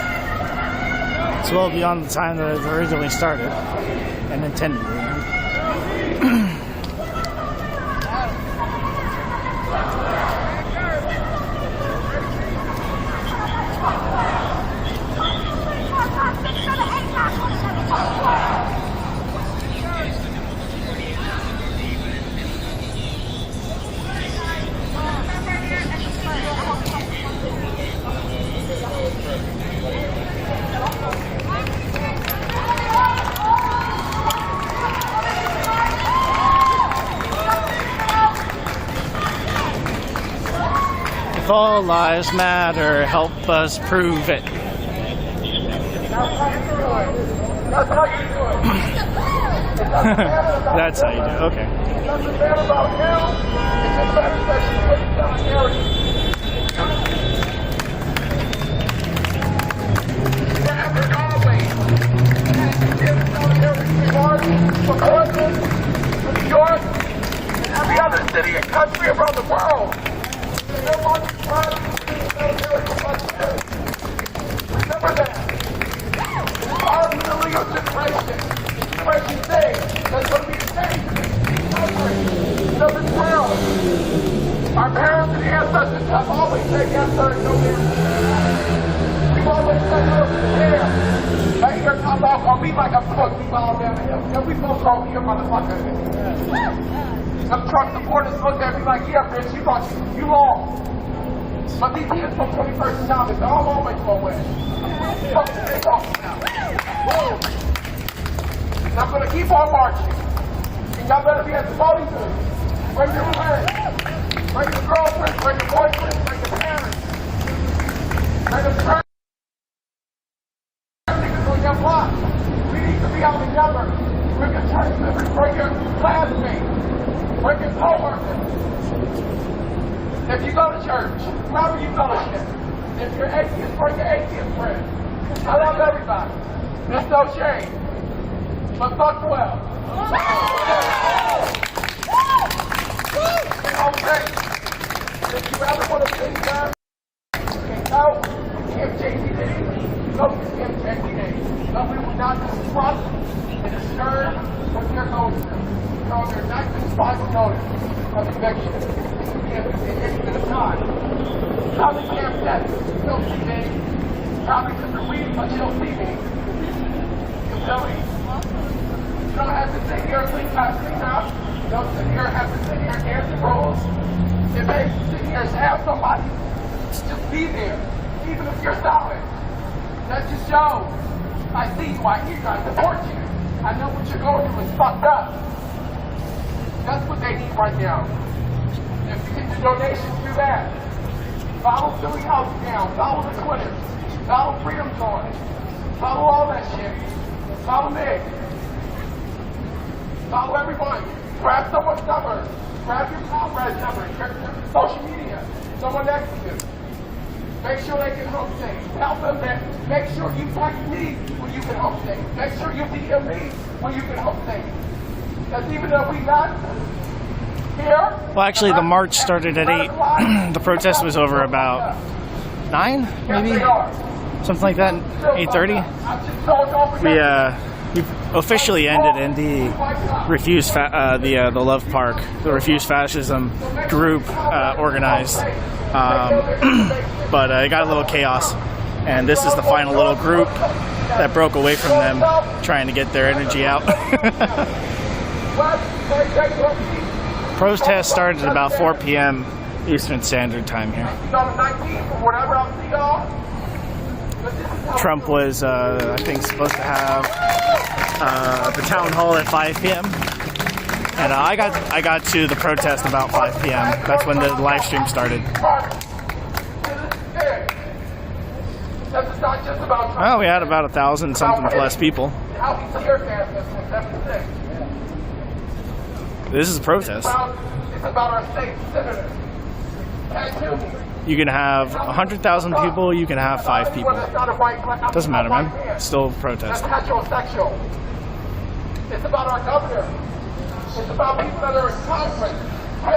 It's well beyond the time that it originally started and intended to end. all lives matter. Help us prove it. That's how you do it. That's how you do it. Okay. It doesn't matter about you. It just matters that you put down narrative. Forever and always. From Portland to New York and every other city and country around the world. Remember that. Our millennial generation, generation Z, that's going to be the same of this world. Our parents and ancestors have always said yes, sir, no, ma'am. We've always said no, yeah. Like here come off on me like a book, we all down the hill. And we both go here, motherfucker. Some truck supporters look at me like, yeah, bitch, you lost. But these kids from 21st now, they're all always going with it. Fuck the big off now. And I'm going to keep on marching. And y'all better be at the voting booth. Bring your friends. Bring your girlfriends. Bring your boyfriends. Bring your parents. Bring your friends. Niggas on your block. We need to be out together. Bring your church members. Bring your classmates. Bring your co-workers. If you go to church, wherever you fellowship, if you're atheist, bring your atheist friends. I love everybody. There's no shame. But fuck well. Okay. If you ever want to think that, go to MJTD. Go to MJTD. But we will not disrupt and disturb what they're going through. So there's not this Bible notice of eviction. In any bit of time. Probably can't get it. You don't see me. Probably took the weed, but you don't see me. You silly. You don't have to sit here and clean out. You don't sit here and have to sit here and answer rules. It makes you sit here and have somebody just be there, even if you're solid. That just shows. I see you, I hear you, I support you. I know what you're going through is fucked up. That's what they need right now. If you get the donations, do that. Follow Philly House down. Follow the Twitter. Follow Freedom Joy. Follow all that shit. Follow me. Follow everyone. Grab someone's number. Grab your comrade's number. Your social media. Someone next to you. Make sure they get home safe. Tell them that. Make sure you text me when you get home safe. Make sure you DM me when you get home safe. Because even though we not here. Well, actually, the march started at 8. The protest was over about 9, maybe? Something like that, 8:30. We officially ended in the the Love Park, the Refuse Fascism group organized. But it got a little chaos. And this is the final little group that broke away from them, trying to get their energy out. Protest started at about 4 p.m. Eastern Standard Time here. Trump was, I think, supposed to have the town hall at 5 p.m. And I got to the protest about 5 p.m. That's when the live stream started. Well, we had about 1,000 something plus people. This is a protest. You can have 100,000 people, you can have 5 people. Doesn't matter, man. It's still a protest. It's about our governor. It's about people that are in Congress.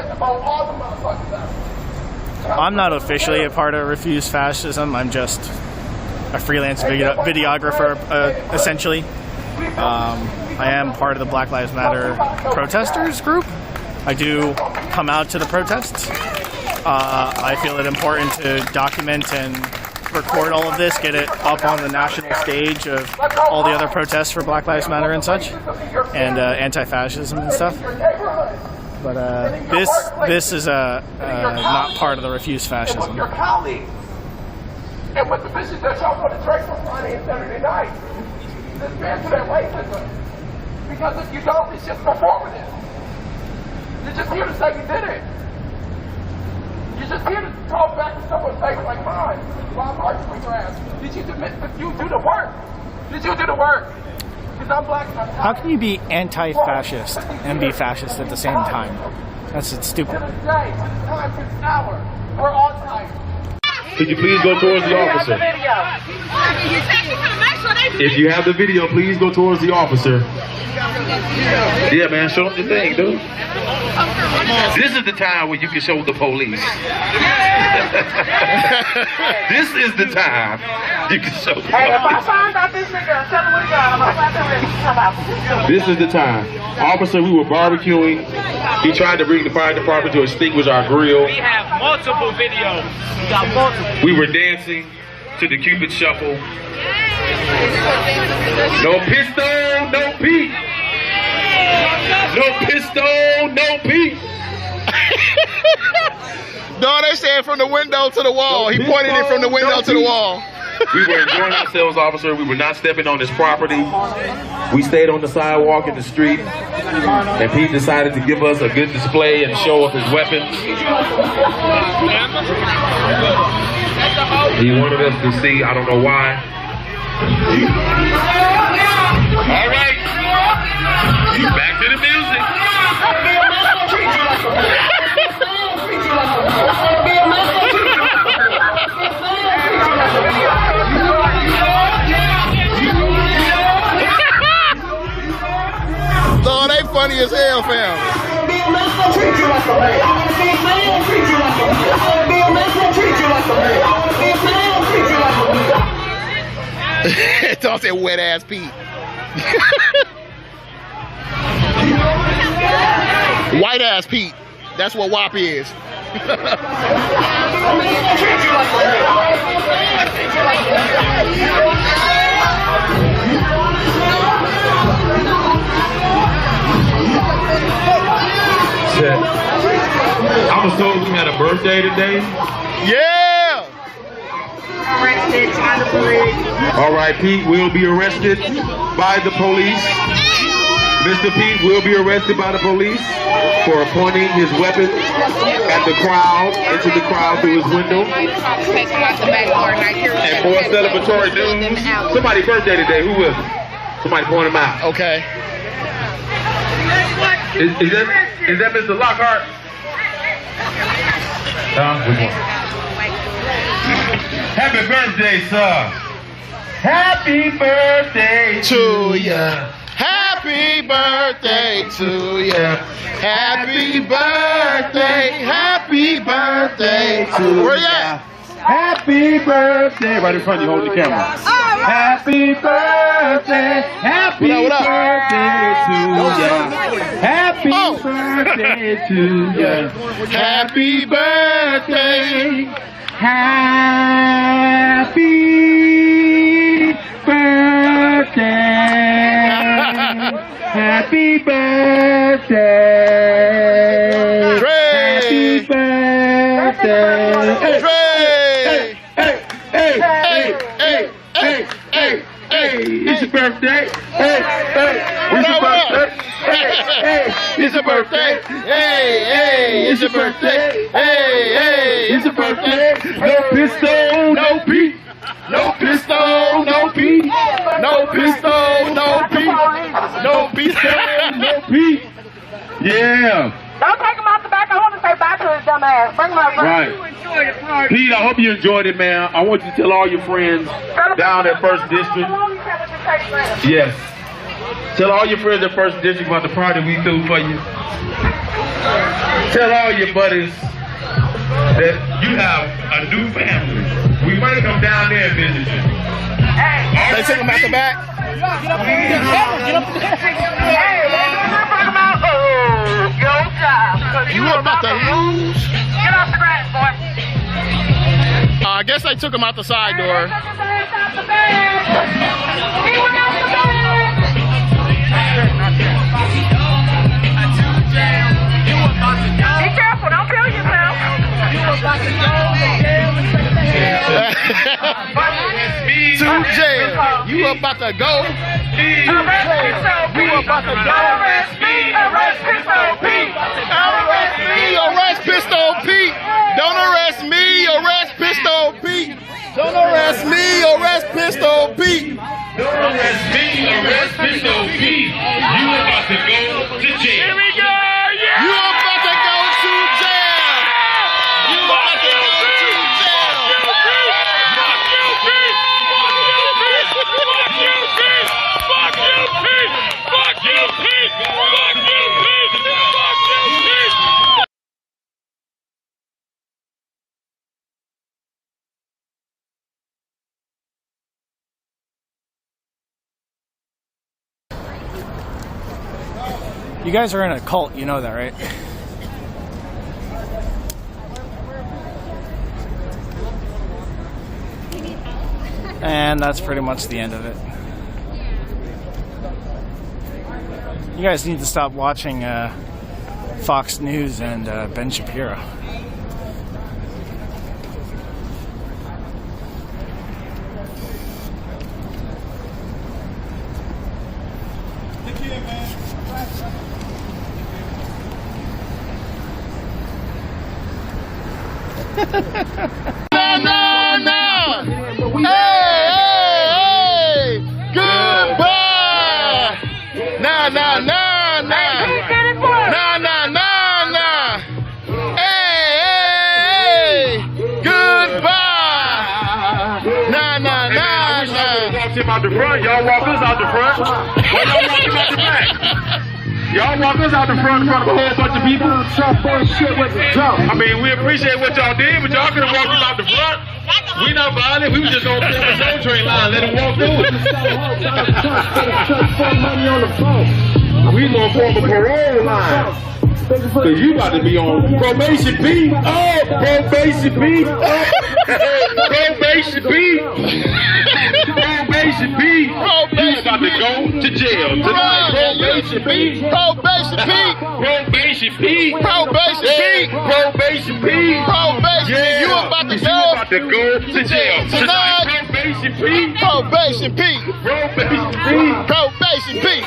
It's about all the motherfuckers out. I'm not officially a part of Refuse Fascism. I'm just a freelance videographer, essentially. I am part of the Black Lives Matter protesters group. I do come out to the protests. I feel it important to document and record all of this, get it up on the national stage of all the other protests for Black Lives Matter and such, and anti-fascism and stuff. But this is not part of the Refuse Fascism. Your colleagues, and with the vision that y'all put a drink on Friday and Saturday night, dismantle that racism. Because if you don't, it's just performative. You're just here to say you did it. You're just here to talk back and Did you do the work? Did you do the work? Because I'm black. How can you be anti-fascist and be fascist at the same time? That's stupid. We're all tired. Could you please go towards the officer? If you have the video, please go towards the officer. Yeah, man, show them the thing, dude. This is the time where you can show the police. This is the time you can show the police. Hey, if I find out this nigga, tell him what he got. I'm gonna come out. This is the time. Officer, we were barbecuing. He tried to bring the fire department to extinguish our grill. We have multiple videos. We got multiple. We were dancing to the Cupid Shuffle. No pistol, no Pete. No pistol, no Pete. No, they said from the window to the wall. He pointed it from the window to the wall. We were enjoying ourselves, officer. We were not stepping on his property. We stayed on the sidewalk in the street. And Pete decided to give us a good display and show off his weapons. He wanted us to see, I don't know why. All right. Back to the music. So they funny as hell, fam. Don't say wet ass Pete. White ass Pete. That's what WAP is. I was told we had a birthday today. Yeah! All right, Pete will be arrested by the police. Mr. Pete will be arrested by the police for pointing his weapon at the crowd, into the crowd through his window. And more celebratory news. Somebody's birthday today. Who is it? Somebody point him out. Okay. Is that Mr. Lockhart? Which one? Happy birthday, sir. Happy birthday to ya. Happy birthday to ya. Happy birthday. Happy birthday to ya. Where you at? Happy birthday. Right in front of you, holding the camera. Happy birthday. Happy birthday to ya. Happy birthday to ya. Happy birthday. Happy birthday. Happy birthday. Happy birthday. It's your birthday. Hey, it's your birthday. Hey, it's your birthday. Hey, it's your birthday. Hey, it's your birthday. No pistol, no Pete. No pistol, no Pete. No pistol, no Pete. No pistol, no Pete. Yeah. Don't take him out the back. I want to say bye to his dumb ass. Bring him out. Right. Pete, I hope you enjoyed it, man. I want you to tell all your friends down at First District. Yes. Tell all your friends at First District about the party we threw for you. Tell all your buddies that you have a new family. We might come down there and visit you. They took him out the back. Get up there. You about to lose. Get off the grass, boy. I guess they took him out the side door. He went out the bed. Be careful, don't kill yourself. To jail. You about to go. Arrest Pistol Pete. Arrest me, arrest Pistol Pete. Don't arrest me, arrest Pistol Pete. Don't arrest me, You guys are in a cult, you know that, right? And that's pretty much the end of it. You guys need to stop watching Fox News and Ben Shapiro. Goodbye. Nah. Hey. Goodbye. Nah. Walk him out the front. Y'all walk us out the front. Why y'all walk him out the back? Y'all walk us out the front in front of a whole bunch of people. I mean, we appreciate what y'all did, but y'all could have walked him out the front. We not violent. We was just on the soul train line. Let him walk through it. We gonna form a parole line. Cause you about to be on probation B. Oh, probation B. Probation B. Probation B. You about to go to jail tonight. Probation B. Probation B. Probation B. Probation B. Probation B. Probation. Yeah. You about to You about to go to jail tonight. Probation B. Probation B. Probation B. Probation B.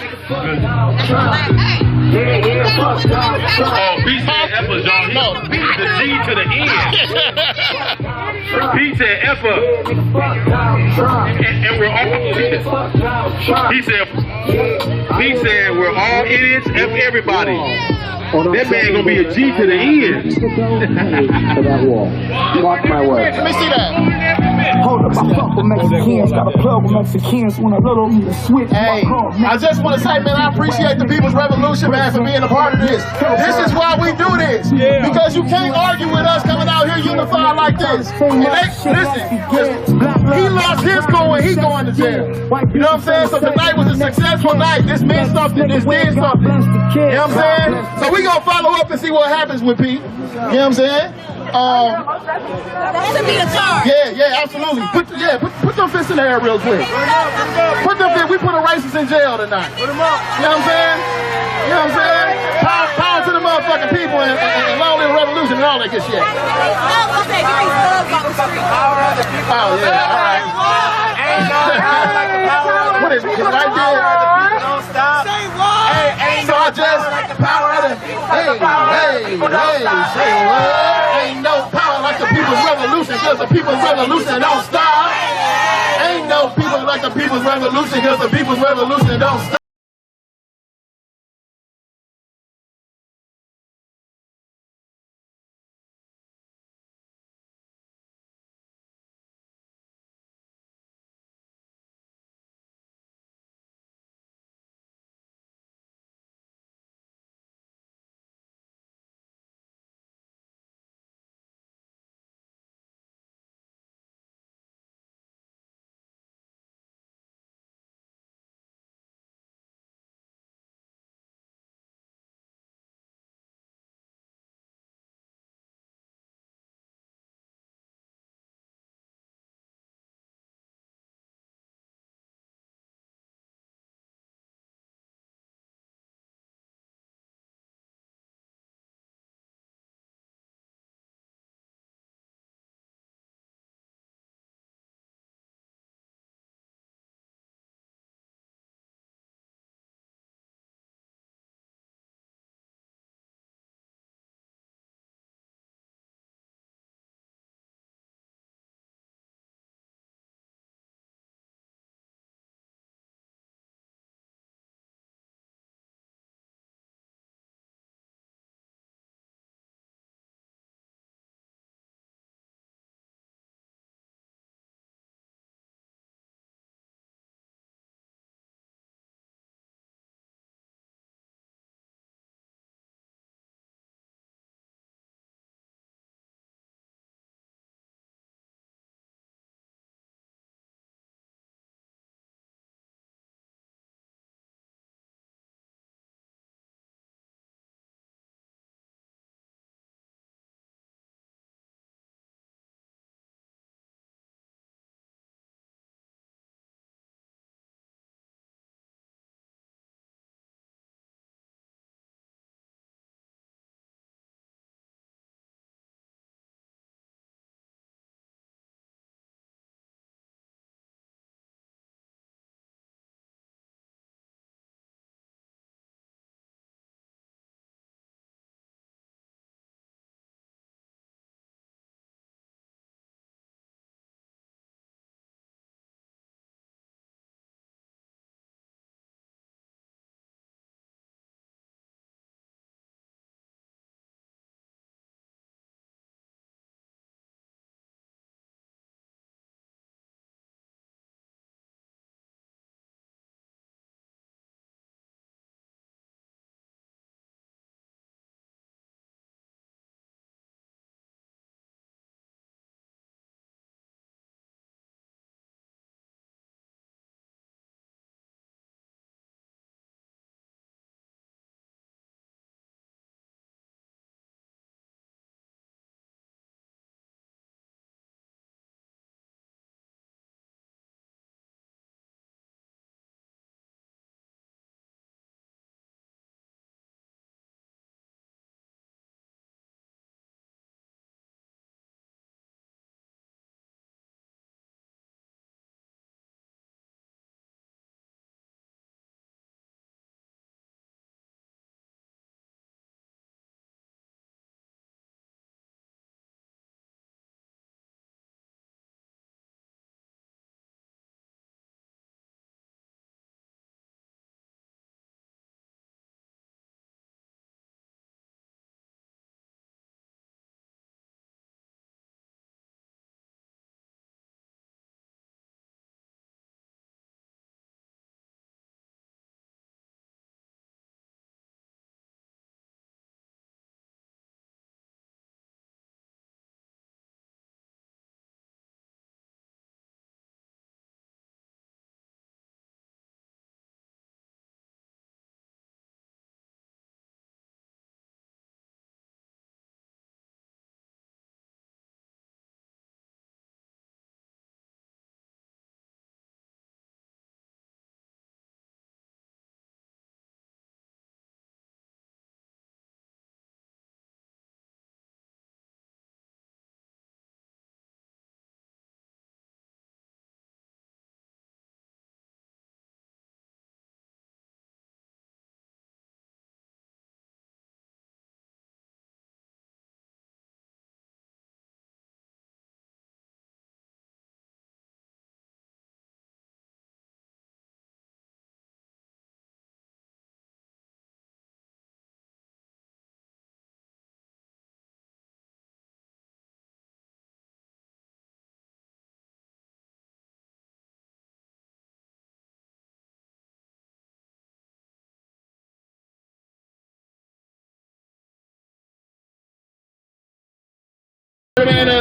Oh, B said Effa, y'all. B is the G to the N. B said Effa. And we're all idiots. He said we're all idiots. F everybody. That man gonna be a G to the N. Watch my words. Let me see that. Hold up, I fuck with Mexicans, got a plug with Mexicans when a little me to switch. Hey, I just want to say, man, I appreciate the People's Revolution, man, for being a part of this. This is why we do this. Because you can't argue with us coming out here unified like this. And listen, he lost his cool and he going to jail. You know what I'm saying? So tonight was a successful night. This meant something. This did something. You know what I'm saying? So we gonna follow up and see what happens with Pete. You know what I'm saying? Yeah, absolutely. Put them fists in the air real quick. Put them fists. We put a racist in jail tonight. Put them up. You know what I'm saying? You know what I'm saying? Power to the motherfucking people and long live revolution and all that good shit. Oh yeah, all right. What is it? Right there. Don't stop. Say what? Hey, so I just power of the hey, say what? Ain't no power like the People's Revolution, cause the People's Revolution don't stop. Ain't no people like the People's Revolution, cause the People's Revolution don't stop.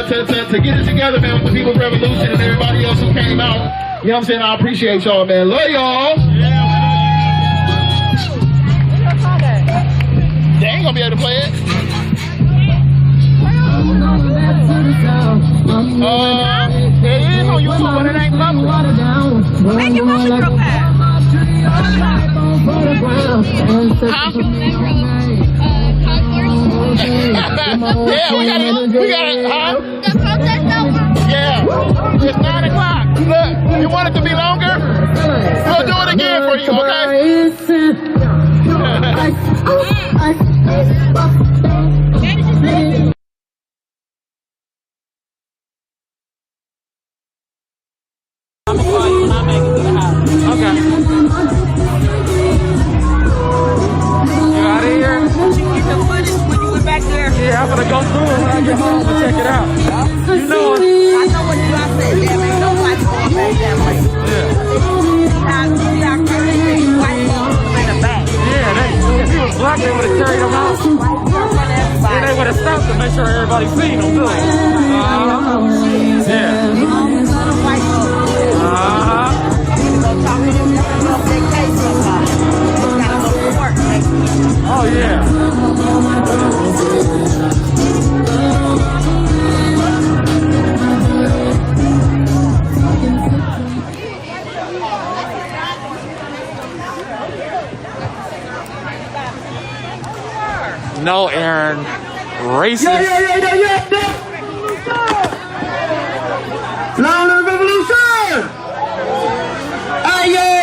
to get it together, man, with the People's Revolution and everybody else who came out. You know what I'm saying? I appreciate y'all, man. Love y'all. They ain't gonna be able to play it. It is on YouTube, but it ain't public. Make your public profile. Yeah, we got it, huh? Yeah, it's 9 o'clock. Look, you want it to be longer? We'll do it again for you, okay? Yeah, I'm gonna go through it when I get home and check it out. You know it. I know what you are saying. There ain't nobody going back that way. Yeah, if he was black, they would have carried him out. And they would have stopped to make sure everybody seen him, too. Oh, yeah. No, Aaron. Racist. Yeah. Louder revolution!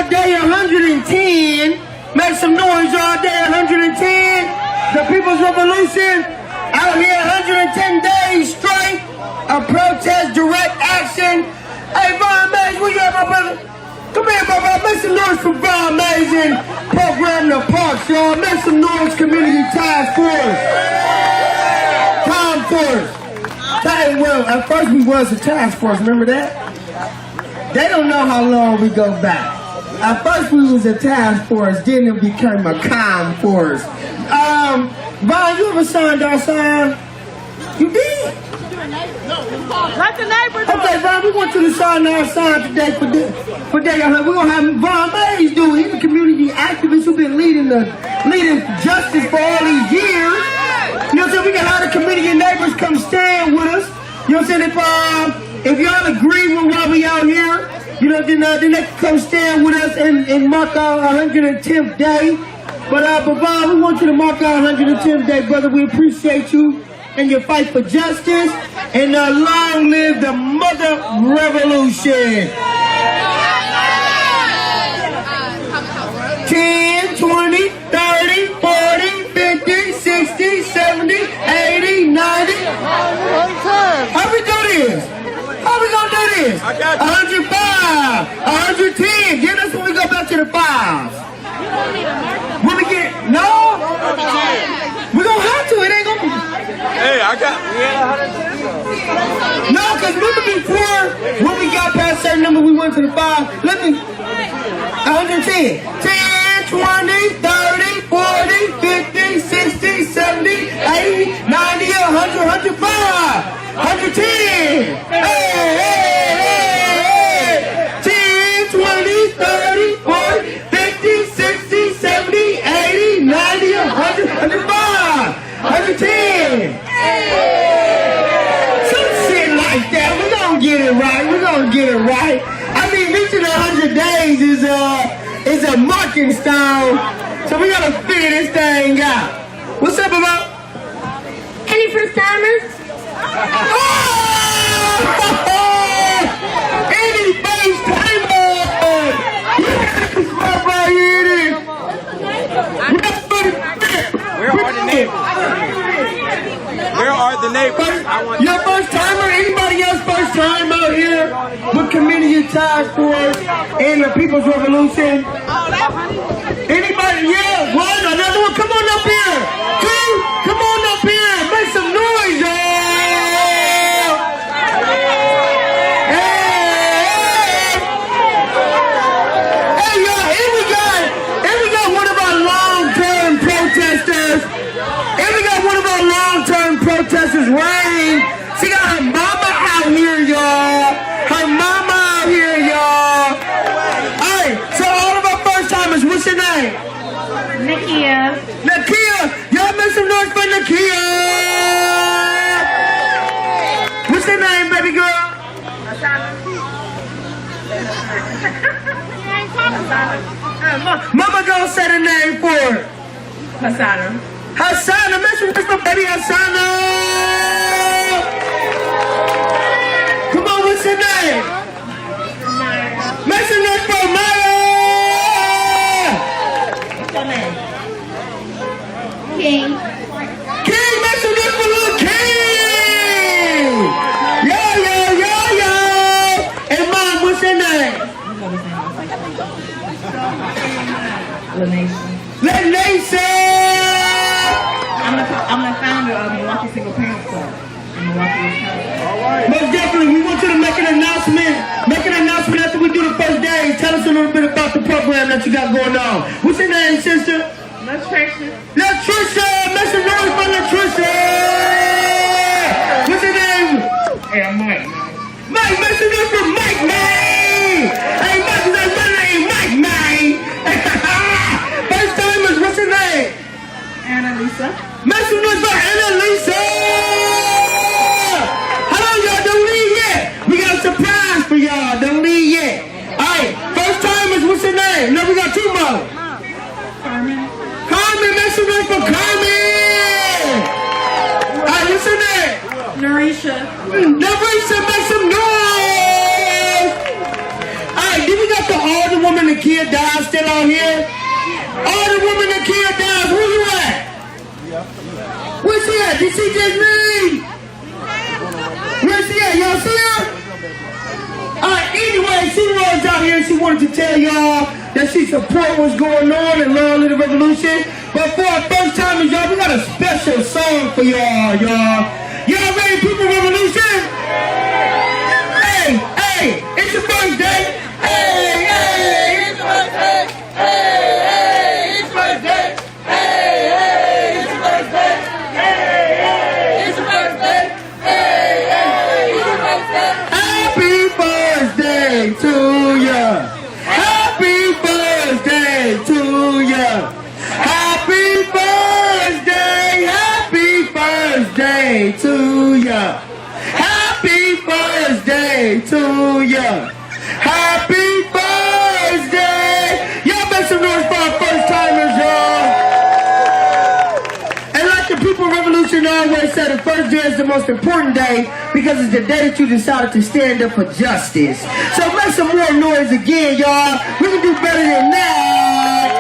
Day 110. Make some noise all day, 110. The People's Revolution out here, 110 days straight of protest, direct action. Hey, Von Mays, where you at, my brother? Come here, my brother. Make some noise for Von Mays and Program the Parks, y'all. Make some noise, Community Task Force. Time Force. Well, at first we was a task force, remember that? They don't know how long we go back. At first we was a task force, then it became a com force. Von, you ever signed our sign? You did? Let the neighbors do Okay, Von, we want you to sign our sign today for day. We're gonna have Von Mays do it. He's a community activist who's been leading justice for all these years. You know what I'm saying? We got a lot of community and neighbors come stand with us. You know what I'm saying? If y'all agree with why we out here, you know, then they can come stand with us and mark our 110th day. But Von, we want you to mark our 110th day, brother. We appreciate you and your fight for justice. And long live the Mother Revolution. 10, 20, 30, 40, 50, 60, 70, 80, 90. How we do this? How we gonna do this? 105, 110. Yeah, that's when we go back to the fives. When we get, no? We gonna have to, it ain't gonna be. Hey, No, because remember before, when we got past certain number, we went to the 5. 110. 10, 20, 30, 40, 50, 60, 70, 80, 90, 100, 105, 110. Hey. 10, 20, 30, 40, 50, 60, 70, 80, 90, 100, 105, 110. Some shit like that. We're gonna get it right. I mean, reaching 100 days is a marking stone. So we gotta figure this thing out. What's up about? Any first timers? Any first timers? Right here. Where are the neighbors? Your first timer? Anybody else first time out here with Community Task Force and the People's Revolution? Anybody? Yeah, one, another one. Come on up here. Two, come on up here. Make some noise, y'all. Hey, y'all, here we got one of our long-term protesters. Rain. She got her mama Mama gonna say the name for it. Hasana. Hasana, Mr. Mr. Baby Hasana. Come on, what's your name? Mr. Mr. Maya. What's your name? King. King, Mr. Mr. Little King. Yo, yo, yo, yo. And Mom, what's your name? Lanesha. I'm the founder of Milwaukee Single Parents Club in Milwaukee, Wisconsin. Most definitely, we want you to make an announcement. Make an announcement after we do the first day. Tell us a little bit about the program that you got going on. What's your name, sister? Latricia. Latricia! Make some noise for Latricia! What's your name? Hey, I'm Mike. Mike, make some noise for Mike, man! Hey, Mike, that's my name, Mike, man! First timers, what's your name? Annalisa. Make some noise for Annalisa! Hello, y'all, don't leave yet. We got a surprise for y'all, don't leave yet. All right, first timers, what's your name? No, we got two more. Carmen. Carmen, make some noise for Carmen! All right, what's your name? Narisha. Narisha, make some noise! All right, then we got the older woman and kid dies still out here. Older woman and kid dies, where you at? Where's she at? Did she just leave? Where's she at? Y'all see her? Alright, anyway, she was out here and she wanted to tell y'all that she support what's going on in Long Live the Revolution. But for our first timers, y'all, we got a special song for y'all, y'all. Y'all ready, People Revolution? Hey, hey, it's your birthday. Hey, hey, it's your birthday. Hey, hey, it's your birthday. Hey, hey, it's your birthday. Hey, hey, it's your birthday. Hey, hey, it's your birthday. Happy birthday to ya. Happy birthday to ya. Happy birthday. Happy birthday to ya. Happy birthday to ya. Happy birthday. Y'all make some noise for our first timers, y'all. And like the People Revolution always said, the first day is the most important day because it's the day that you decided to stand up for justice. So make some more noise again, y'all. We can do better than that.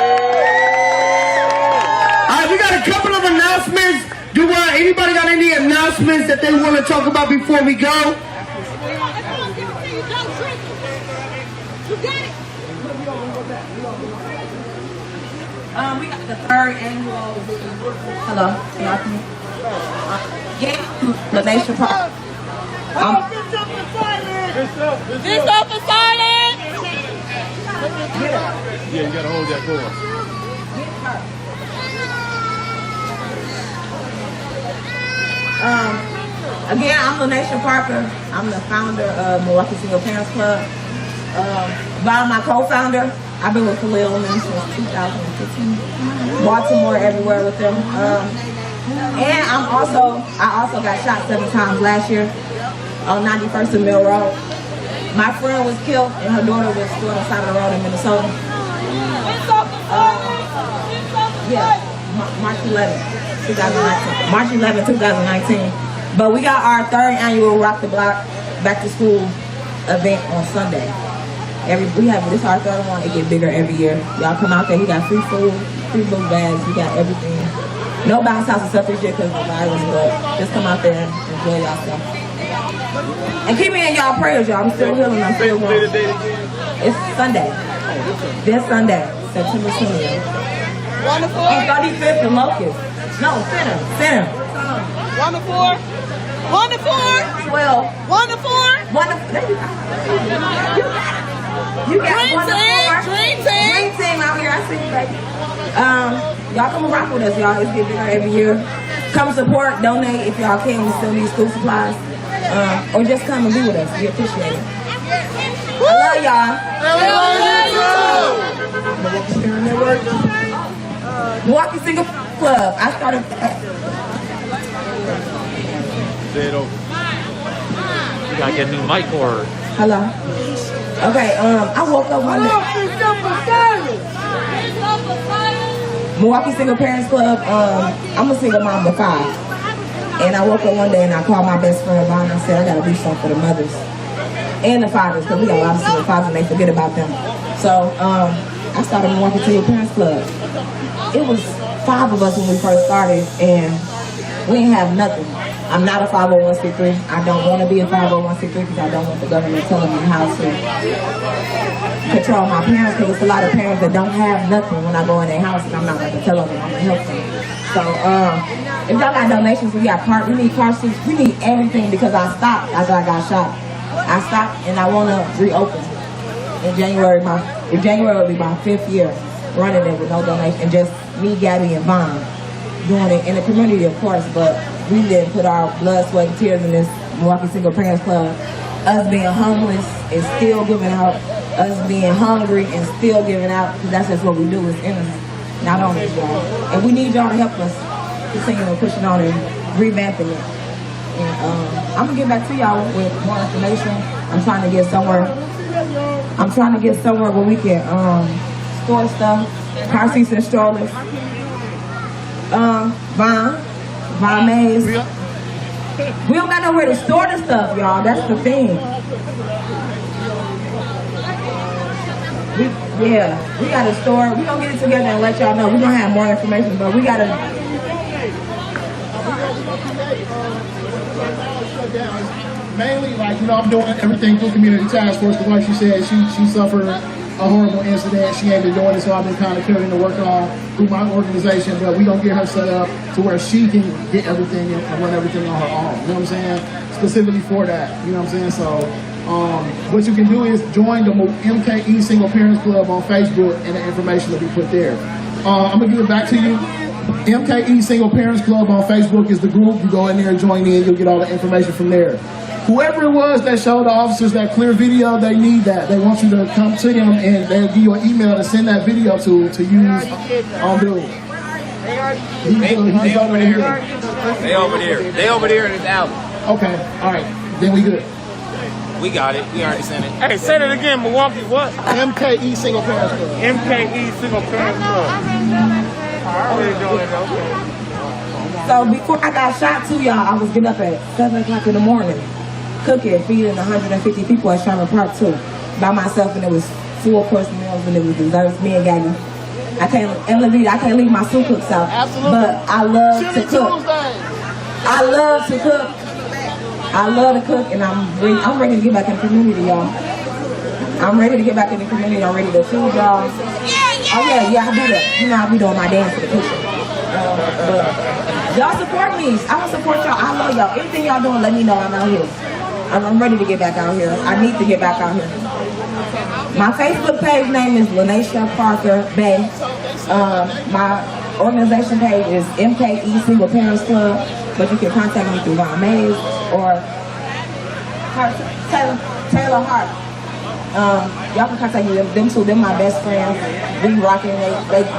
All right, we got a couple of announcements. Do anybody got any announcements that they want to talk about before we go? We got the third annual. Hello, y'all can. The Nation Park. This up for silence. Yeah, you gotta hold that for us. Again, I'm Lanesha Parker. I'm the founder of Milwaukee Single Parents Club. By my co-founder, I've been with Khalil and them since 2015. Baltimore, everywhere with them. And I also got shot 7 times last year on 91st and Mill Road. My friend was killed and her daughter was still on the side of the road in Minnesota. March 11, 2019. March 11, 2019. But we got our 3rd annual Rock the Block Back to School event on Sunday. This is our 3rd one. It get bigger every year. Y'all come out there. We got free food, free book bags. We got everything. No bounce house except this year because of the virus, but just come out there and enjoy yourself. And keep me in y'all prayers, y'all. I'm still healing. I'm still going. It's Sunday. This Sunday, September 20th. 35th and Locust. No, Center. 1 to 4. 1 to 4. 12. 1 to 4. 1 to 4. You got Dream 1 to 4. Dream team. Dream team out here. I see you, baby. Y'all come and rock with us, y'all. It's getting bigger every year. Come support, donate if y'all can. We still need school supplies. Or just come and be with us. We appreciate it. I love y'all. Milwaukee Single Network. Milwaukee Single Club. I started. Say it over. You gotta get a new mic or. Hello. Okay. I woke up one day. simple service. Milwaukee Single Parents Club, I'm a single mom of 5. And I woke up one day and I called my best friend Vaughn and I said, I gotta do something for the mothers and the fathers, because we got a lot of single fathers and they forget about them. So I started Milwaukee Single Parents Club. It was 5 of us when we first started and we didn't have nothing. I'm not a 501c3. I don't want to be a 501c3 because I don't want the government telling me how to control my parents, because there's a lot of parents that don't have nothing when I go in their house and I'm not going to tell them I'm going to help them. So if y'all got donations, we need car seats, we need everything, because I stopped after I got shot. I stopped and I want to reopen. In January will be my 5th year running it with no donation, and just me, Gabby, and Vaughn doing it in the community, of course, but we didn't put our blood, sweat, and tears in this Milwaukee Single Parents Club. Us being homeless and still giving out, us being hungry and still giving out, because that's just what we do, is in us, not on us, y'all. And we need y'all to help us continue pushing on and revamping it. And I'm gonna get back to y'all with more information. I'm trying to get somewhere where we can store stuff, car seats and strollers. Von Mays. We don't got nowhere to store the stuff, y'all. That's the thing. We got to store. We're going to get it together and let y'all know. We're going to have more information, but we got to... Mainly, like, you know, I'm doing everything through community task force, because like she said, she suffered a horrible incident. She ain't been doing it, so I've been kind of carrying the work on through my organization, but we don't get her set up to where she can get everything and run everything on her own. You know what I'm saying? Specifically for that. You know what I'm saying? So what you can do is join the MKE Single Parents Club on Facebook, and the information will be put there. I'm going to give it back to you. MKE Single Parents Club on Facebook is the group. You go in there and join in. You'll get all the information from there. Whoever it was that showed the officers that clear video, they need that. They want you to come to them, and they'll give you an email to send that video to use on Bill. They over there. They over there in this album. Okay, all right. Then we good. We got it. We already sent it. Hey, say that again. Milwaukee what? MKE Single Parents Club. MKE Single Parents Club. So before I got shot too, y'all, I was getting up at 7 o'clock in the morning, cooking, feeding 150 people at Sherman Park too, by myself, and it was 4-course meals and it was desserts, me and Gabby. I can't leave my soup cooks out. Absolutely. But I love to cook. I love to cook. I love to cook, and I'm ready to get back in the community, y'all. I'm ready to get back in the community. I'm ready to feed y'all. Oh yeah, I do that. You know, I be doing my dance in the kitchen. But y'all support me. I will support y'all. I love y'all. Anything y'all doing, let me know. I'm out here. I'm ready to get back out here. I need to get back out here. My Facebook page name is Lanisha Parker Bay. My organization page is MKE Single Parents Club, but you can contact me through Von Mays or Taylor Hart. Y'all can contact me. Them two, they're my best friends. We rocking.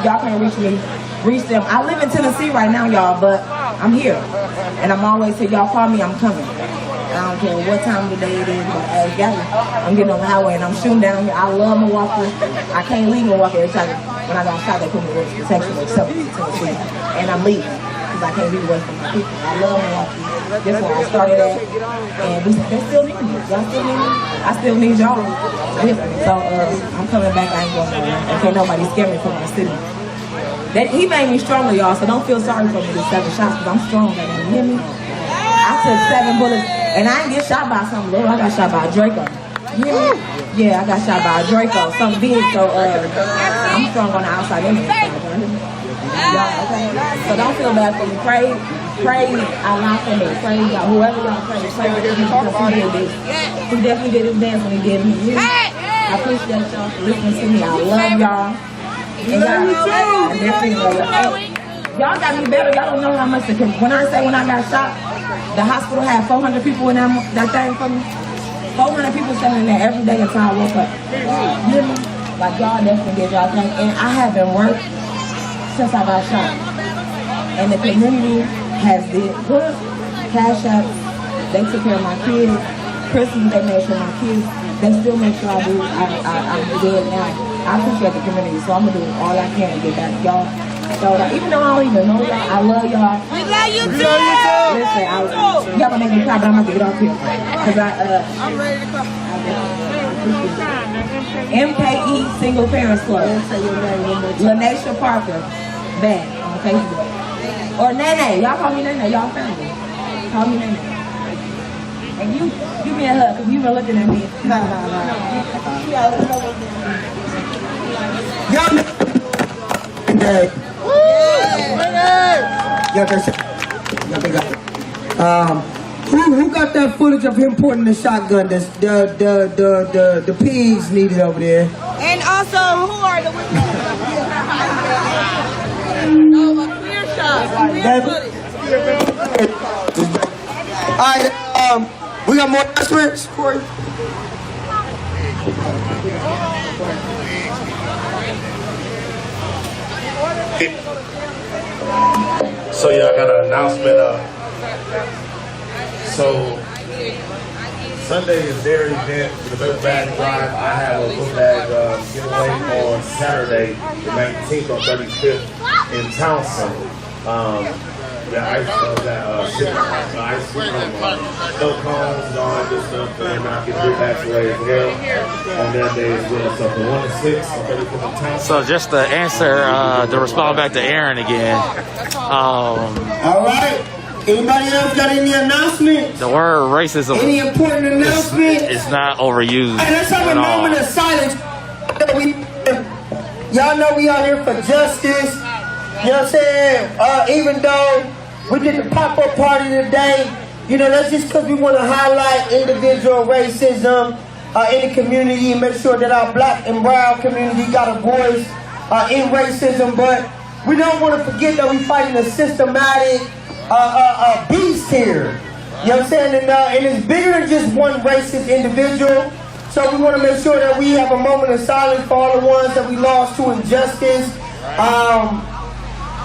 Y'all can reach them. I live in Tennessee right now, y'all, but I'm here, and I'm always here. Y'all call me, I'm coming. I don't care what time of the day it is, but I'm getting on the highway and I'm shooting down here. I love Milwaukee. I can't leave Milwaukee every time. When I got shot, they put me with protection or something, Tennessee, and I'm leaving because I can't be away from my people. I love Milwaukee. That's where I started at, and they still need me. Y'all still need me. I still need y'all. So I'm coming back. I ain't going nowhere. And can't nobody scare me from my city. He made me stronger, y'all. So don't feel sorry for me with 7 shots because I'm strong. You hear me? I took 7 bullets, and I didn't get shot by something little. I got shot by a Draco. You hear me? Yeah, I got shot by a Draco, something big. So I'm strong on the outside. Okay? So don't feel bad for me. Pray Allah for me. Pray y'all. Whoever y'all pray for me because he did this. He definitely did his dance when he did me. I appreciate y'all for listening to me. I love y'all. And I definitely love y'all. Y'all got me better. Y'all don't know how much when I got shot, the hospital had 400 people in that thing for me. 400 people sitting in there every day until I woke up. Like y'all definitely did y'all thing. And I haven't worked since I got shot. And the community has did good. Cash App, they took care of my kids. Christmas, they made sure my kids, they still make sure I'm good now. I appreciate the community, so I'm gonna do all I can to get back to y'all. So even though I don't even know y'all, I love y'all. We love you too. Listen, y'all gonna make me cry, but I'm gonna get it off here. Cause I'm ready to come. MKE Single Parents Club. Lanesha Parker, bad on Facebook. Or Nene, y'all call me Nene, y'all family. Call me Nene. And you give me a hug, cause you been looking at me. Who got that footage of him pointing the shotgun? The pigs needed over there. And also, who are the women? Oh, a clear shot. Clear footage. All right, we got more announcements, Corey. So yeah, I got an announcement. So Sunday is their event for the book bag drive. I have a book bag giveaway on Saturday, the 19th or 35th in Townsend. Ice cream, snow cones and all that good stuff, and I get book bags away as well. On that day as well, so from 1 to 6, I'm ready for the Townsend. So just to answer, to respond back to Aaron again. All right. Anybody else got any announcements? The word racism. Any important announcements? It's not overused. Hey, let's have a moment of silence. Y'all know we out here for justice. You know what I'm saying? Even though we did the pop-up party today, you know, that's just because we want to highlight individual racism in the community and make sure that our black and brown community got a voice in racism. But we don't want to forget that we're fighting a systematic beast here. You know what I'm saying? And it's bigger than just one racist individual. So we want to make sure that we have a moment of silence for all the ones that we lost to injustice.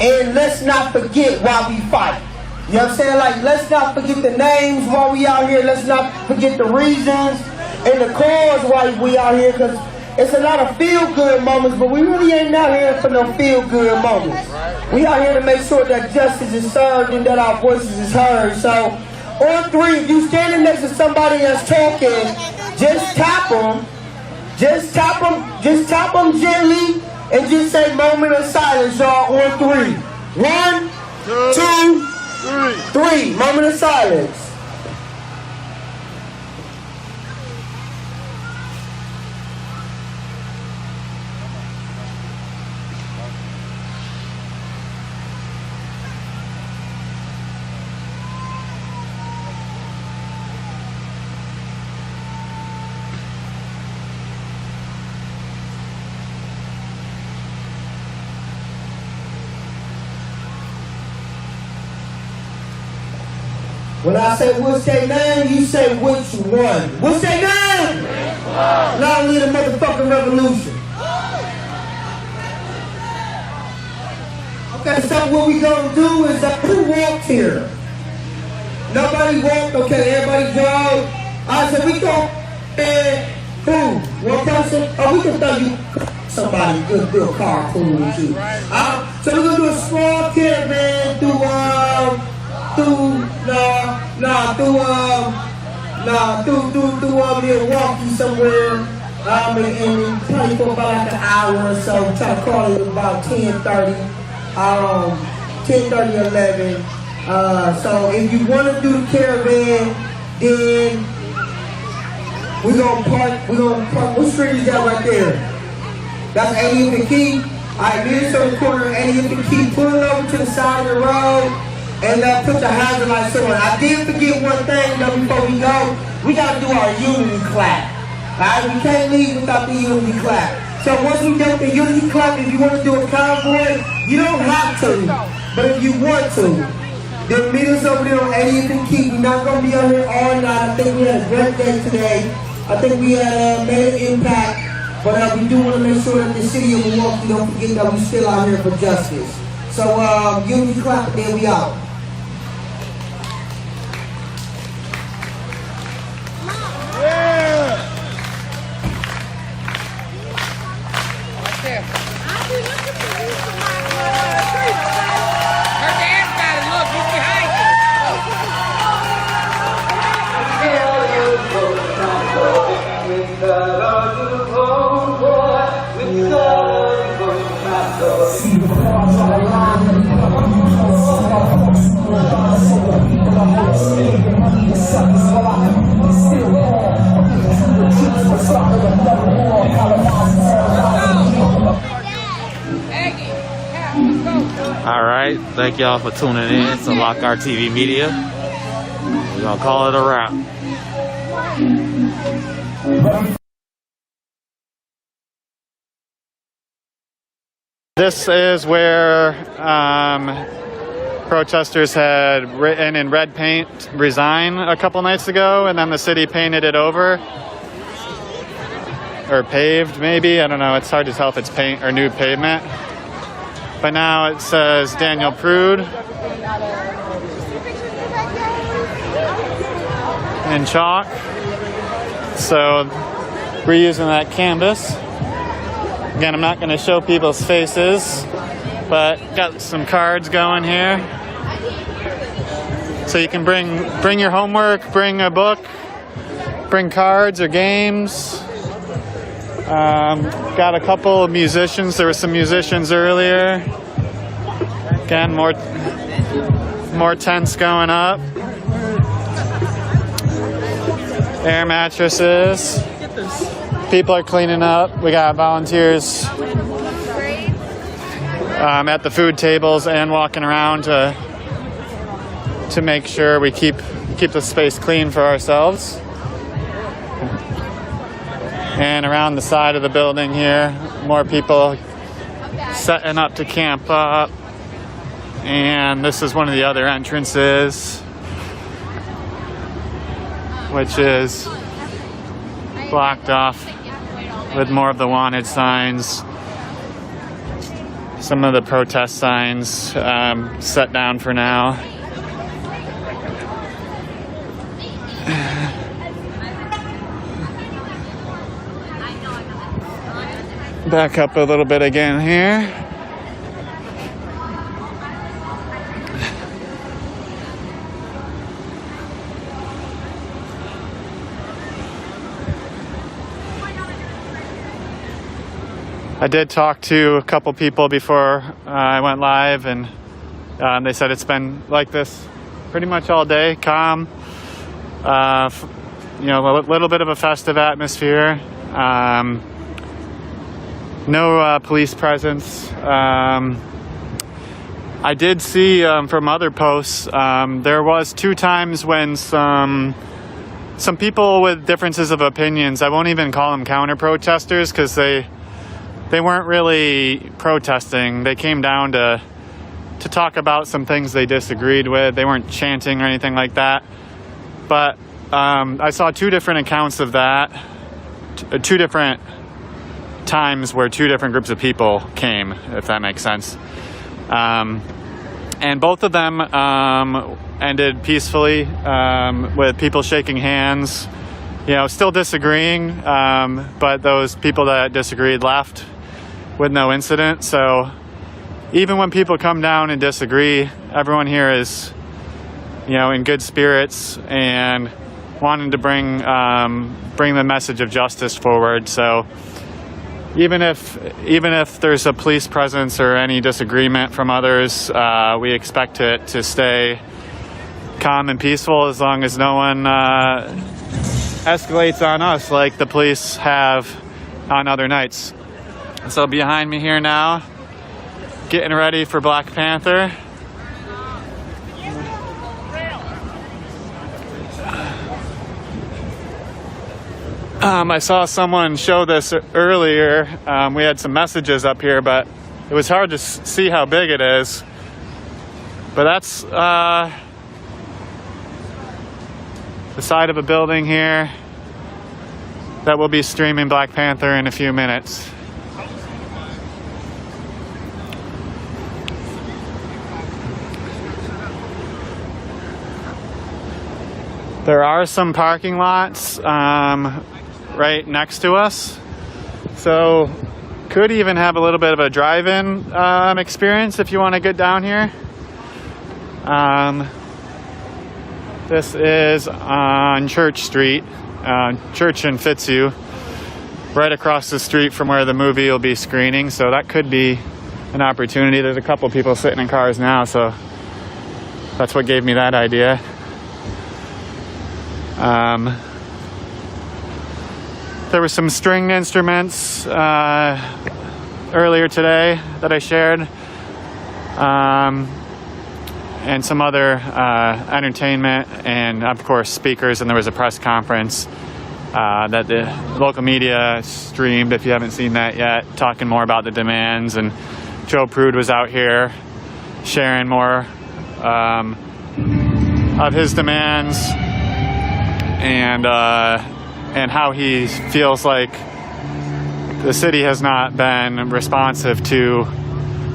And let's not forget why we fight. You know what I'm saying? Like, let's not forget the names while we out here. Let's not forget the reasons and the cause why we out here. Because it's a lot of feel-good moments, but we really ain't out here for no feel-good moments. We out here to make sure that justice is served and that our voices is heard. So, on 3, if you standing next to somebody that's talking, just tap them. Just tap them gently. And just say moment of silence, y'all, on 3. 1, 2, 3. Moment of silence. When I say what's their name, you say which one. What's their name? Not only the motherfucking revolution. Okay, so what we gonna do is who walked here? Nobody walked, okay, everybody drove. I said we go who? One person? Oh, we can throw you somebody good, do a carpool with you. So we're gonna do a small caravan through Milwaukee somewhere. And probably for about like an hour or so. Try to call it about 10:30, 11. So if you want to do the caravan, then we're gonna park. What street is that right there? That's 80th and Key. Alright, near the corner of 80th and Key. Pull it over to the side of the road. And put the hazard lights on. I did forget one thing though before we go. We gotta do our unity clap. Alright, we can't leave without the unity clap. So once we do the unity clap, if you want to do a convoy, you don't have to. But if you want to, then meet us over there on 80th and Key. We're not gonna be out here all night. I think we had a great day today. I think we had made an impact. But we do want to make sure that the city of Milwaukee don't forget that we're still out here for justice. So unity clap and then we out. All right, thank y'all for tuning in to Lockhart TV Media. We're gonna call it a wrap. This is where protesters had written in red paint, "Resign," a couple nights ago, and then the city painted it over. Or paved, maybe. I don't know. It's hard to tell if it's paint or new pavement. But now it says Daniel Prude in chalk. So we're using that canvas. Again, I'm not going to show people's faces, but got some cards going here. So you can bring your homework, bring a book, bring cards or games. Got a couple of musicians. There were some musicians earlier. Again, more tents going up. Air mattresses. People are cleaning up. We got volunteers at the food tables and walking around to make sure we keep the space clean for ourselves. And around the side of the building here, more people setting up to camp up. And this is one of the other entrances, which is blocked off with more of the wanted signs. Some of the protest signs set down for now. Back up a little bit again here. I did talk to a couple people before I went live, and they said it's been like this pretty much all day, calm. You know, a little bit of a festive atmosphere. No police presence. I did see from other posts, there was 2 times when some people with differences of opinions, I won't even call them counter-protesters because they weren't really protesting. They came down to talk about some things they disagreed with. They weren't chanting or anything like that. But I saw 2 different accounts of that, 2 different times where 2 different groups of people came, if that makes sense. And both of them ended peacefully with people shaking hands, you know, still disagreeing, but those people that disagreed left with no incident. So even when people come down and disagree, everyone here is, you know, in good spirits and wanting to bring the message of justice forward. So even if there's a police presence or any disagreement from others, we expect it to stay calm and peaceful as long as no one escalates on us like the police have on other nights. So behind me here now, getting ready for Black Panther. I saw someone show this earlier. We had some messages up here, but it was hard to see how big it is. But that's the side of a building here that will be streaming Black Panther in a few minutes. There are some parking lots right next to us, so could even have a little bit of a drive-in experience if you want to get down here. This is on Church Street, Church and Fitzhugh, right across the street from where the movie will be screening, so that could be an opportunity. There's a couple people sitting in cars now, so that's what gave me that idea. There were some stringed instruments earlier today that I shared, and some other entertainment, and of course speakers, and there was a press conference that the local media streamed, if you haven't seen that yet, talking more about the demands, and Joe Prude was out here sharing more of his demands and how he feels like the city has not been responsive to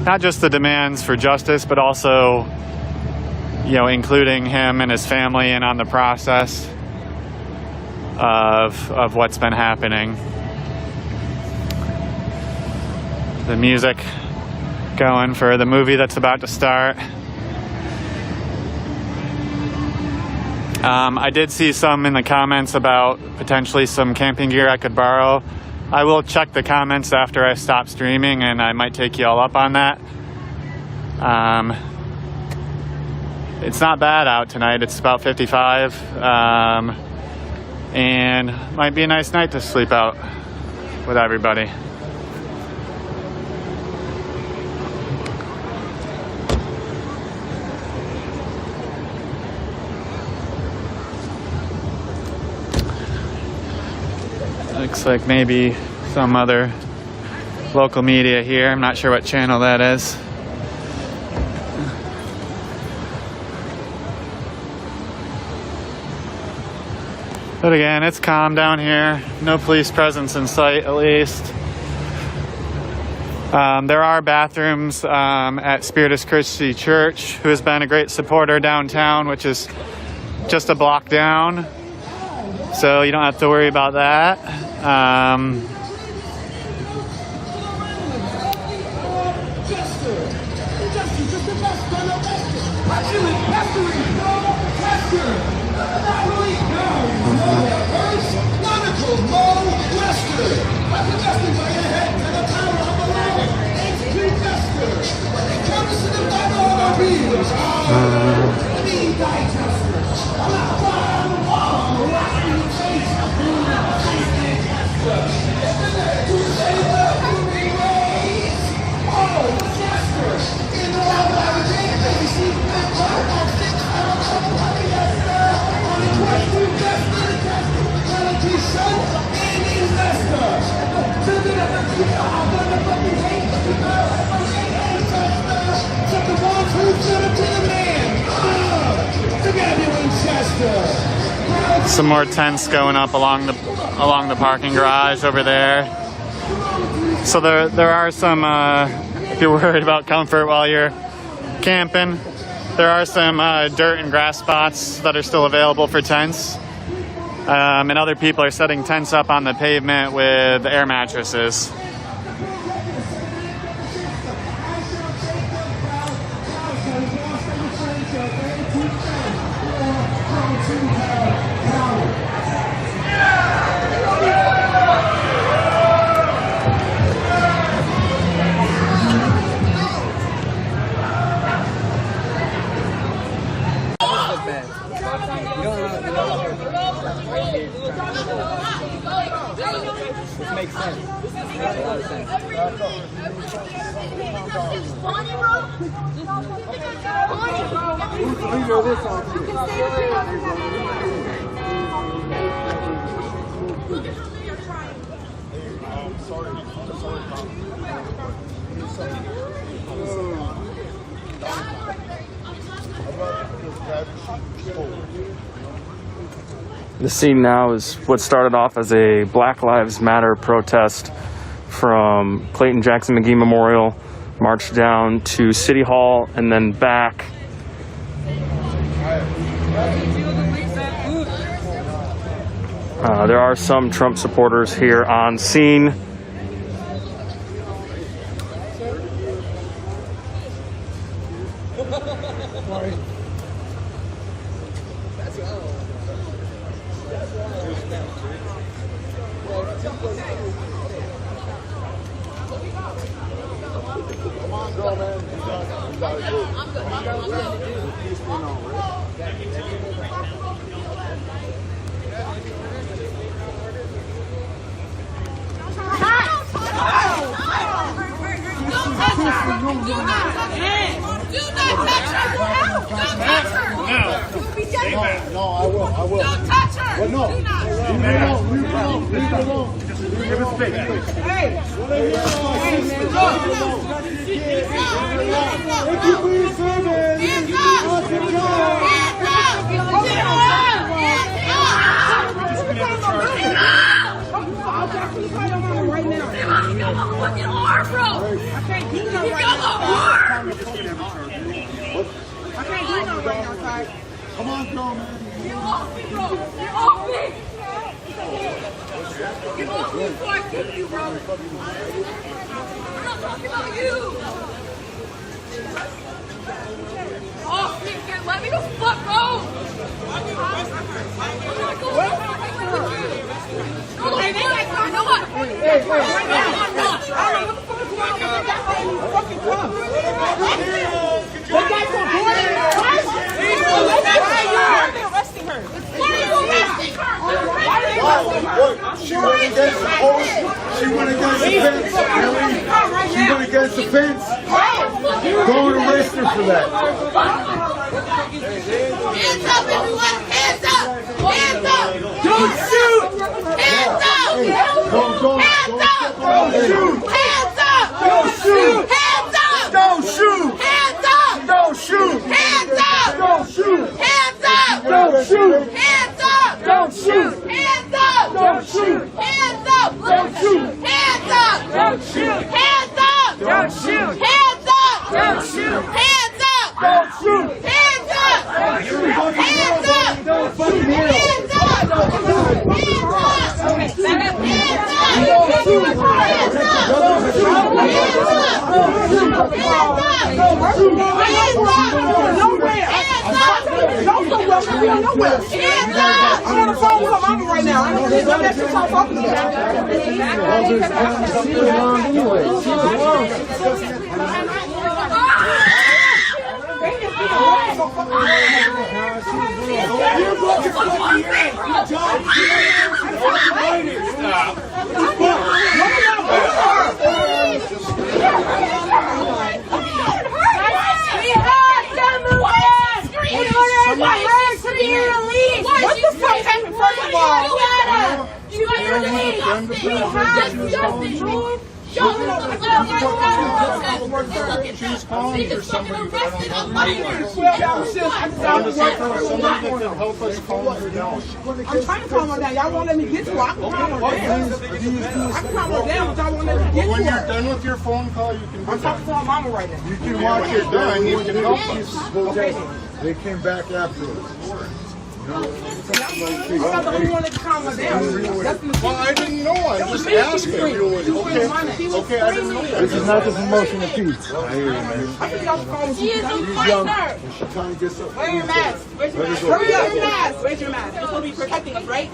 not just the demands for justice, but also, you know, including him and his family in on the process of what's been happening. The music going for the movie that's about to start. I did see some in the comments about potentially some camping gear I could borrow. I will check the comments after I stop streaming, and I might take you all up on that. It's not bad out tonight. It's about 55, and might be a nice night to sleep out with everybody. Looks like maybe some other local media here. I'm not sure what channel that is. But again, it's calm down here. No police presence in sight, at least. There are bathrooms at Spiritus Christi Church, who has been a great supporter downtown, which is just a block down. So you don't have to worry about that. Some more tents going up along the parking garage over there. So there are some, if you're worried about comfort while you're camping, there are some dirt and grass spots that are still available for tents. And other people are setting tents up on the pavement with air mattresses. Makes sense. Makes a lot of sense. The scene now is what started off as a Black Lives Matter protest from Clayton Jackson McGee Memorial, marched down to City Hall, and then back. There are some Trump supporters here on scene. No, I will. Don't touch her. Well, no. Leave her alone. Just give us space. Hey, come on, girl, man. Get off me, bro. Get off me. Get off me before I kick you, bro. I'm not talking about you. Off me. Let me the fuck go. I'm not going. Hey, they got time. No what? Hey, I'm not. I don't know what the fuck is wrong with that. That's why you fucking come. What guys for boarding? Arresting her. Why are you arresting her? She went against the post. She went against the fence. She went against the fence. Don't arrest her for that. Hands up, everyone! Hands up! Hands up! Don't shoot! Hands up! Hands up! Don't shoot! Hands up! Don't shoot! Hands up! Don't shoot! Hands up! Don't shoot! Hands up! Don't shoot! Hands up! Don't shoot! Hands up! Don't shoot! Hands up! Don't shoot! Hands up! Don't shoot! Hands up! Don't shoot! Hands up! Don't shoot! Hands up! Don't shoot! Hands up! Don't shoot! Hands up! Don't shoot! Hands up! Don't fucking hear Hands up! Hands I'm on the phone with her mama right now. I don't know that she's talking What the fuck happened, first of all? She's calling for somebody. I'm trying to calm her down. Y'all won't let me get to her. I can calm her down. I can calm her down, but y'all won't let me get to her. When you're done with your phone call, you can. I'm talking to her mama right now. You can watch it done. You can help us. Okay. They came back afterwards. I'm not the only one that can calm her down. Well, I didn't know. I just asked her. Okay, I didn't know that. This is not the promotion of peace. I hear you, man. I think y'all should call her. She's young. She's trying to get something. Wear your mask. Where's your mask? Where's your mask? Where's your mask? You're supposed to be protecting us, right?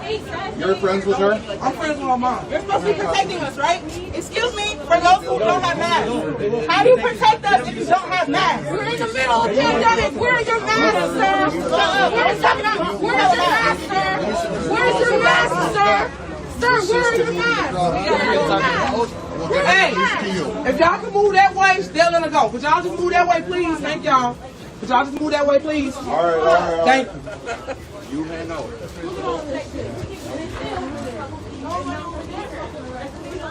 You're friends with her? I'm friends with her mom. You're supposed to be protecting us, right? Excuse me, for those who don't have masks. How do you protect us if you don't have masks? We're in the middle of the pandemic. Where are your masks, sir? Where's your mask, sir? Where's your mask, sir? Sir, where are your masks? Hey, if y'all can move that way, they'll let her go. Could y'all just move that way, please? Thank y'all. Could y'all just move that way, please? All right. Thank you. You hang out.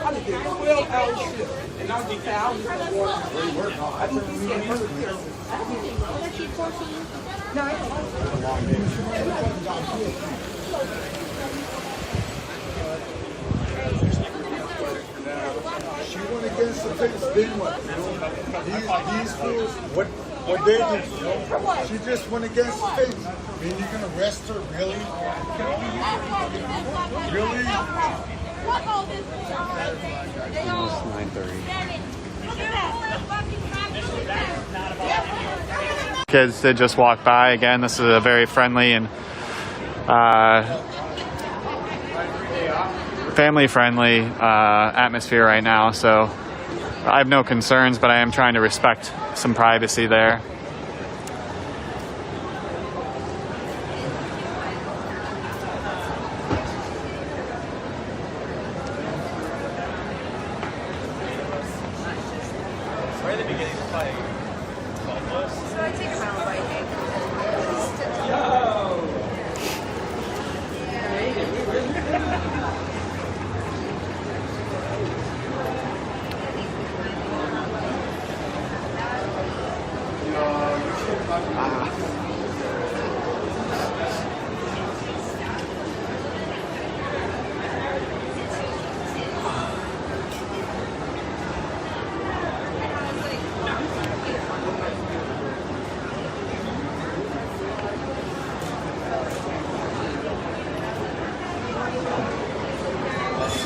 I just did 12-hour shift, and I'm just saying, I was just working. I think he's getting hurt here. She went against the fence, didn't what? These fools, what they do? She just went against the fence. And you're gonna arrest her, really? Really? Almost 9:30. Kids did just walk by. Again, this is a very friendly and family-friendly atmosphere right now, so I have no concerns, but I am trying to respect some privacy there. Right at the beginning of the fight. So I take him out right here.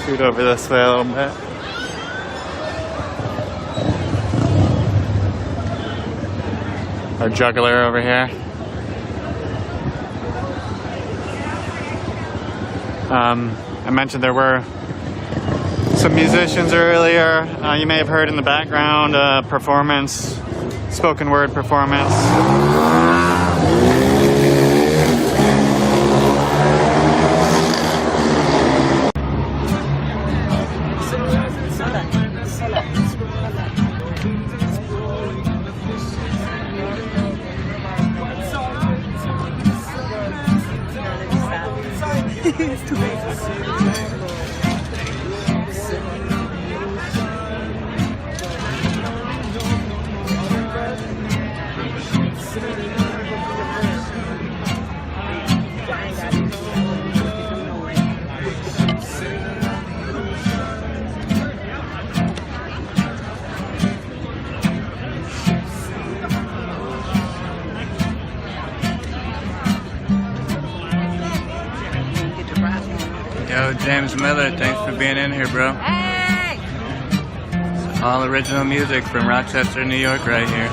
Scoot over this way a little bit. Our juggler over here. I mentioned there were some musicians earlier. You may have heard in the background performance, spoken word performance. Yo, James Miller, thanks for being in here, bro. Hey! All original music from Rochester, New York, right here.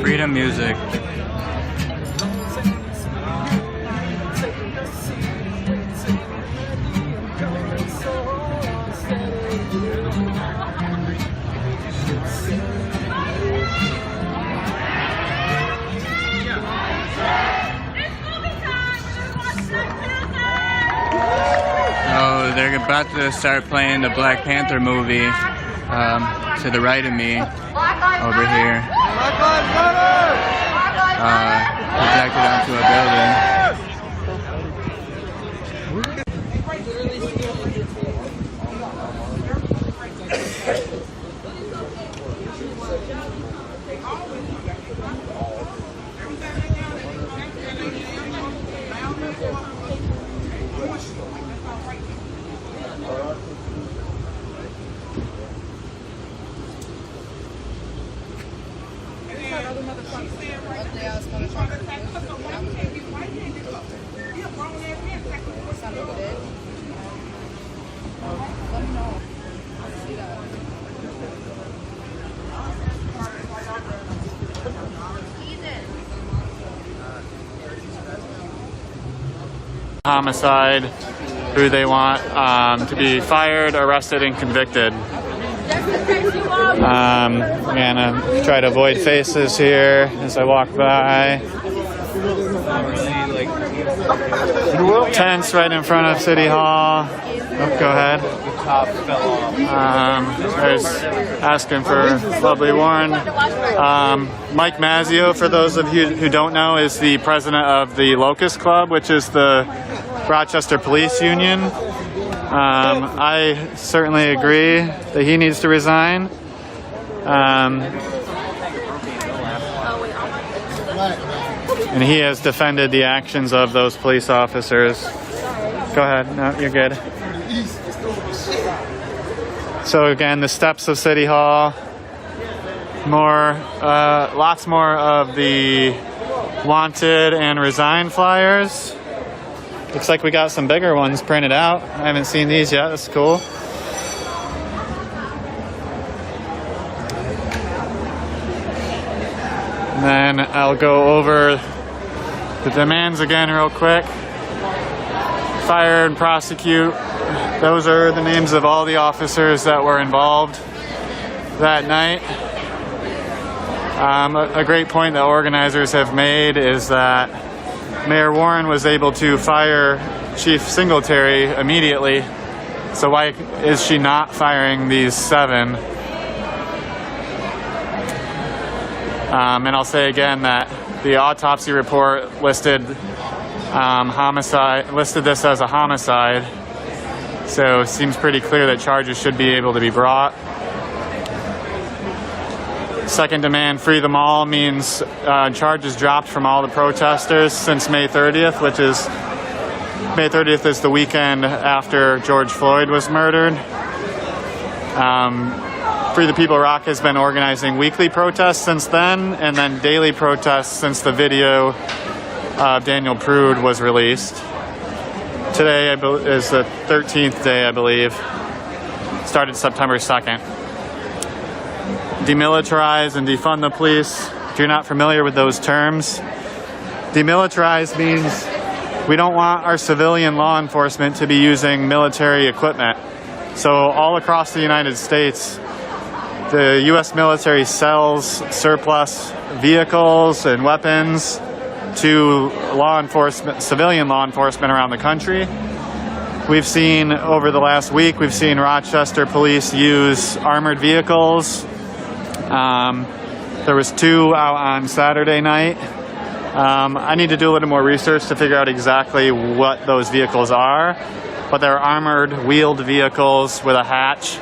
Freedom music. Oh, they're about to start playing the Black Panther movie to the right of me over here. Projected onto a building. Homicide, who they want to be fired, arrested, and convicted. I'm gonna try to avoid faces here as I walk by. Tents right in front of City Hall. Oh, go ahead. There's asking for lovely Warren. Mike Mazzio, for those of you who don't know, is the president of the Locust Club, which is the Rochester Police Union. I certainly agree that he needs to resign. And he has defended the actions of those police officers. Go ahead. No, you're good. So again, the steps of City Hall. Lots more of the wanted and resign flyers. Looks like we got some bigger ones printed out. I haven't seen these yet. That's cool. And then I'll go over the demands again real quick. Fire and prosecute Those are the names of all the officers that were involved that night. A great point that organizers have made is that Mayor Warren was able to fire Chief Singletary immediately. So why is she not firing these 7? And I'll say again that the autopsy report listed this as a homicide. So it seems pretty clear that charges should be able to be brought. Second demand, free them all, means charges dropped from all the protesters since May 30th, which is May 30th is the weekend after George Floyd was murdered. Free the People Rock has been organizing weekly protests since then, and then daily protests since the video of Daniel Prude was released. Today is the 13th day, I believe. Started September 2nd. Demilitarize and defund the police. If you're not familiar with those terms, demilitarize means we don't want our civilian law enforcement to be using military equipment. So all across the United States, the U.S. military sells surplus vehicles and weapons to law enforcement, civilian law enforcement around the country. We've seen over the last week, we've seen Rochester police use armored vehicles. There was 2 out on Saturday night. I need to do a little more research to figure out exactly what those vehicles are, but they're armored wheeled vehicles with a hatch,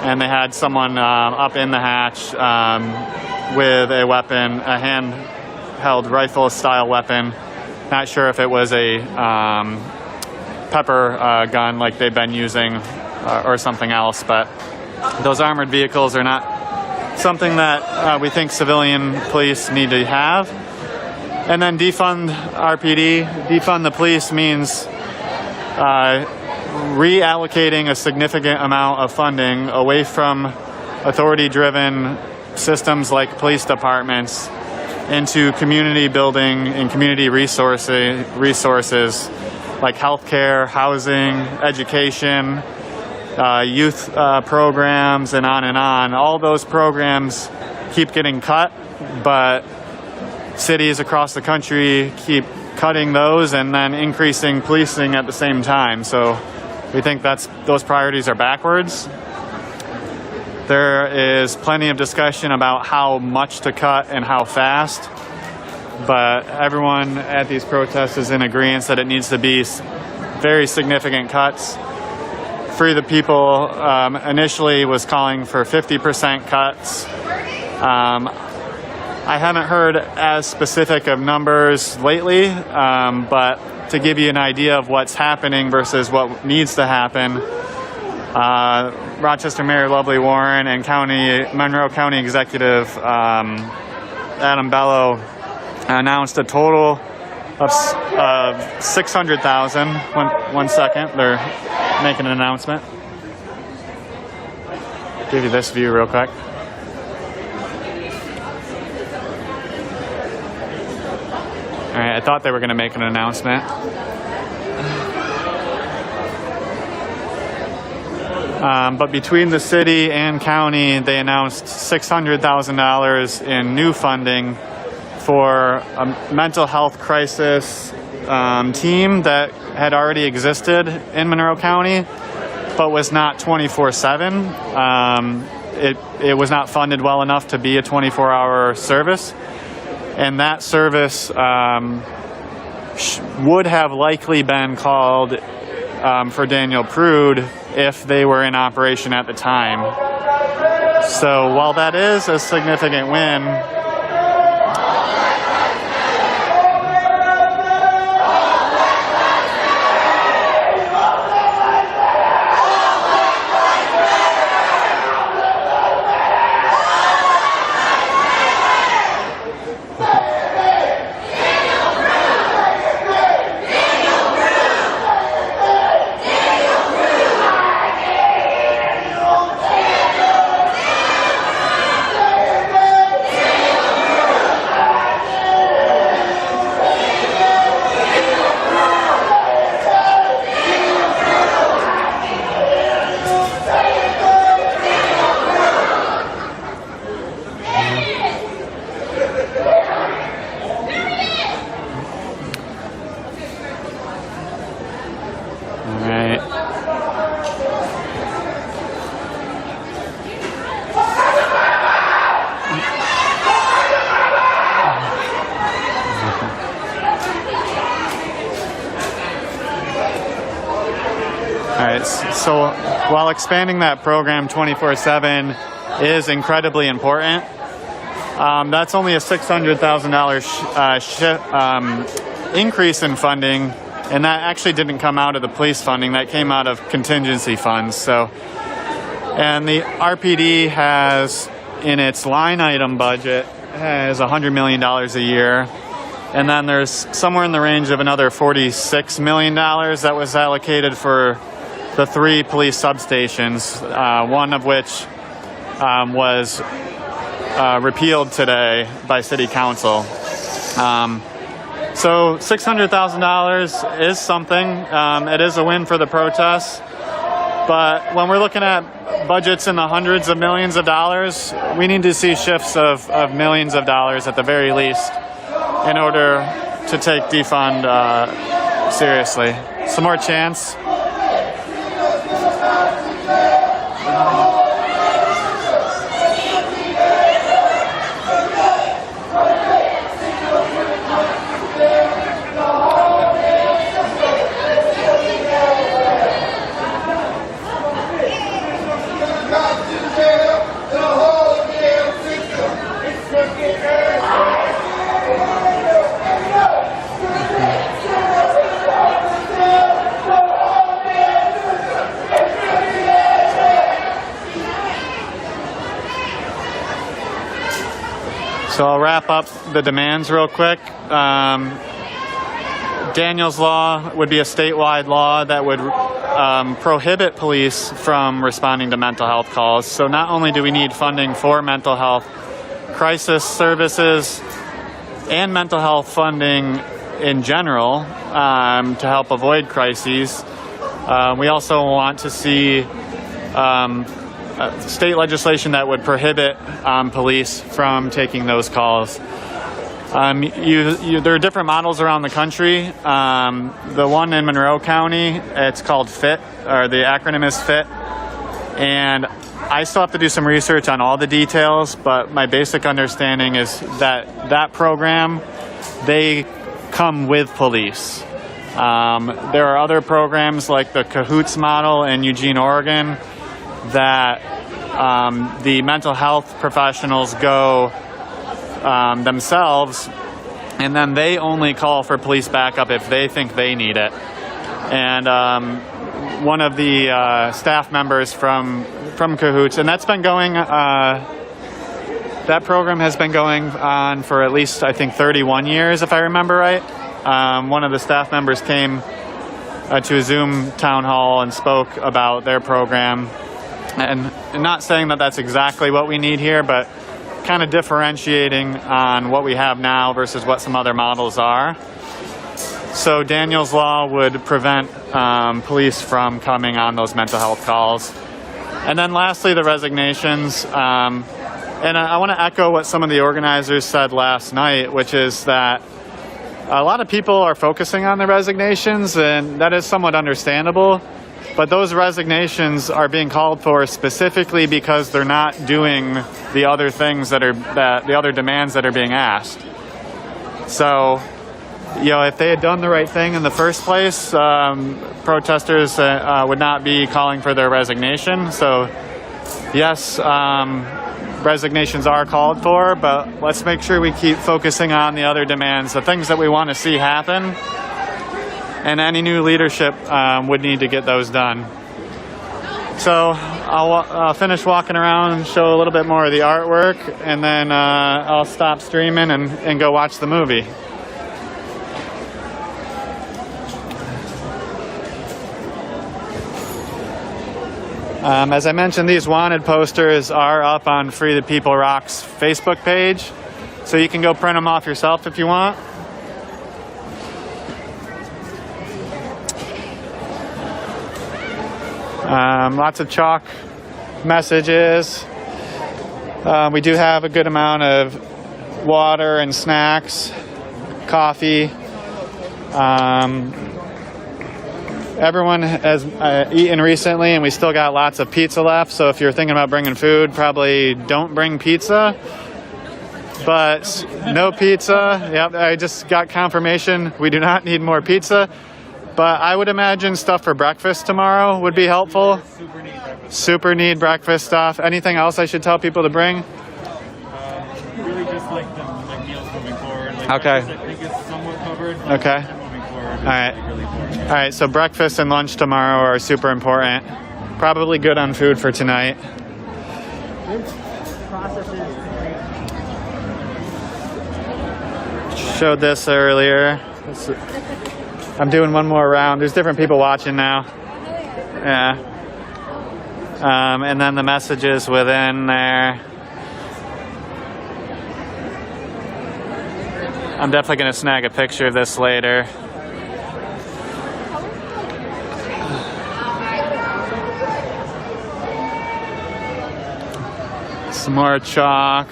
and they had someone up in the hatch with a weapon, a handheld rifle-style weapon. Not sure if it was a pepper gun like they've been using or something else, but those armored vehicles are not something that we think civilian police need to have. And then defund RPD. Defund the police means reallocating a significant amount of funding away from authority-driven systems like police departments into community building and community resources like healthcare, housing, education, youth programs, and on and on. All those programs keep getting cut, but cities across the country keep cutting those and then increasing policing at the same time. So we think those priorities are backwards. There is plenty of discussion about how much to cut and how fast, but everyone at these protests is in agreement that it needs to be very significant cuts. Free the People initially was calling for 50% cuts. I haven't heard as specific of numbers lately, but to give you an idea of what's happening versus what needs to happen, Rochester Mayor Lovely Warren and Monroe County Executive Adam Bello announced a total of 600,000. One second, they're making an announcement. Give you this view real quick. All right, I thought they were going to make an announcement. But between the city and county, they announced $600,000 in new funding for a mental health crisis team that had already existed in Monroe County, but was not 24/7. It was not funded well enough to be a 24-hour service. And that service would have likely been called for Daniel Prude if they were in operation at the time. So while that is a significant win, So while expanding that program 24/7 is incredibly important, that's only a $600,000 increase in funding, and that actually didn't come out of the police funding. That came out of contingency funds. So, and the RPD has in its line item budget has $100 million a year. And then there's somewhere in the range of another $46 million that was allocated for the 3 police substations, one of which was repealed today by City Council. So $600,000 is something. It is a win for the protests. But when we're looking at budgets in the hundreds of millions of dollars, we need to see shifts of millions of dollars at the very least in order to take defund seriously. Some more chance. So I'll wrap up the demands real quick. Daniel's Law would be a statewide law that would prohibit police from responding to mental health calls. So not only do we need funding for mental health crisis services and mental health funding in general to help avoid crises, we also want to see state legislation that would prohibit police from taking those calls. There are different models around the country. The one in Monroe County, it's called FIT, or the acronym is FIT. And I still have to do some research on all the details, but my basic understanding is that that program, they come with police. There are other programs like the Cahoots model in Eugene, Oregon, that the mental health professionals go themselves, and then they only call for police backup if they think they need it. And one of the staff members from Cahoots, and that's been going, that program has been going on for at least, I think, 31 years, if I remember right. One of the staff members came to a Zoom town hall and spoke about their program. And not saying that that's exactly what we need here, but kind of differentiating on what we have now versus what some other models are. So Daniel's Law would prevent police from coming on those mental health calls. And then lastly, the resignations. And I want to echo what some of the organizers said last night, which is that a lot of people are focusing on the resignations, and that is somewhat understandable. But those resignations are being called for specifically because they're not doing the other things the other demands that are being asked. So, if they had done the right thing in the first place, protesters would not be calling for their resignation. So, yes, resignations are called for, but let's make sure we keep focusing on the other demands, the things that we want to see happen. And any new leadership would need to get those done. So I'll finish walking around and show a little bit more of the artwork, and then I'll stop streaming and go watch the movie. As I mentioned, these wanted posters are up on Free the People Rock's Facebook page, so you can go print them off yourself if you want. Lots of chalk messages. We do have a good amount of water and snacks, coffee. Everyone has eaten recently, and we still got lots of pizza left. So if you're thinking about bringing food, probably don't bring pizza. But no pizza. Yep, I just got confirmation. We do not need more pizza. But I would imagine stuff for breakfast tomorrow would be helpful. Super need breakfast stuff. Anything else I should tell people to bring? Really just like the meals moving forward. Like Okay. I think it's somewhat covered. Okay. Moving forward. All right. All right. So breakfast and lunch tomorrow are super important. Probably good on food for tonight. Showed this earlier. I'm doing one more round. There's different people watching now. Yeah. And then the messages within there. I'm definitely going to snag a picture of this later. Some more chalk.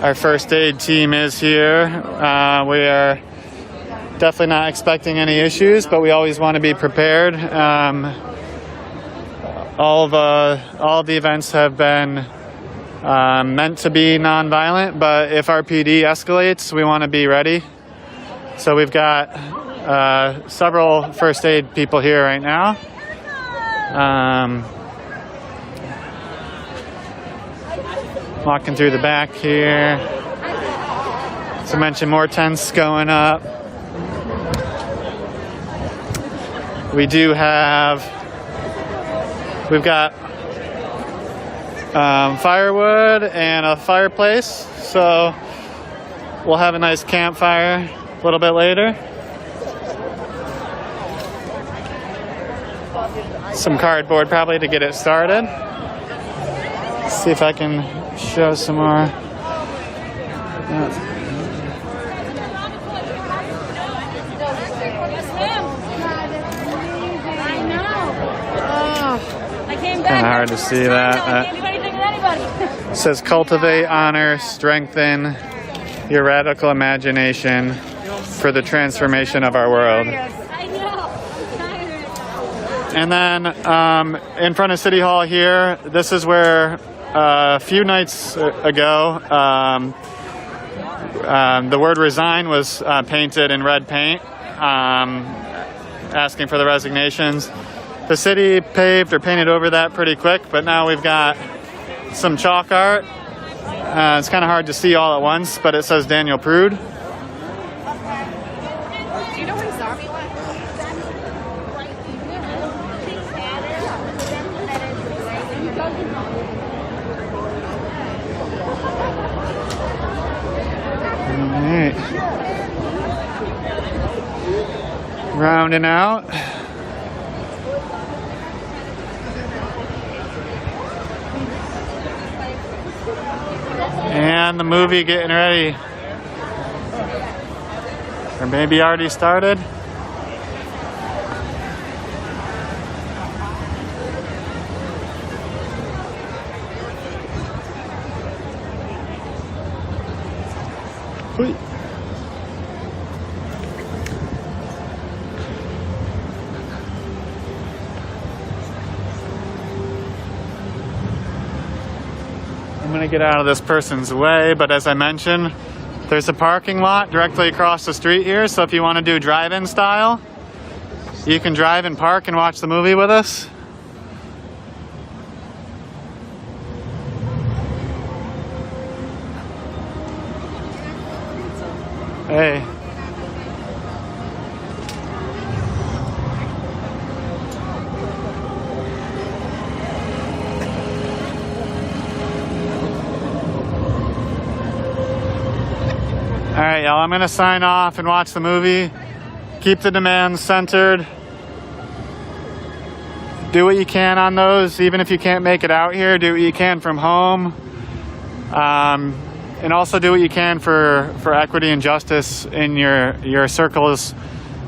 Our first aid team is here. We are definitely not expecting any issues, but we always want to be prepared. All of the events have been meant to be nonviolent, but if our PD escalates, we want to be ready. So we've got several first aid people here right now. Walking through the back here. To mention more tents going up. We've got firewood and a fireplace, so we'll have a nice campfire a little bit later. Some cardboard probably to get it started. See if I can show some more. Kind of hard to see that. It says cultivate, honor, strengthen your radical imagination for the transformation of our world. And then in front of City Hall here, this is where a few nights ago the word resign was painted in red paint, asking for the resignations. The city paved or painted over that pretty quick, but now we've got some chalk art. It's kind of hard to see all at once, but it says Daniel Prude. Do you know when Zombie went? All right. Rounding out. And the movie getting ready. Or maybe already started. Hui. I'm going to get out of this person's way, but as I mentioned, there's a parking lot directly across the street here, so if you want to do drive-in style, you can drive and park and watch the movie with us. Hey. All right, y'all, I'm going to sign off and watch the movie. Keep the demands centered. Do what you can on those, even if you can't make it out here. Do what you can from home. And also do what you can for equity and justice in your circles,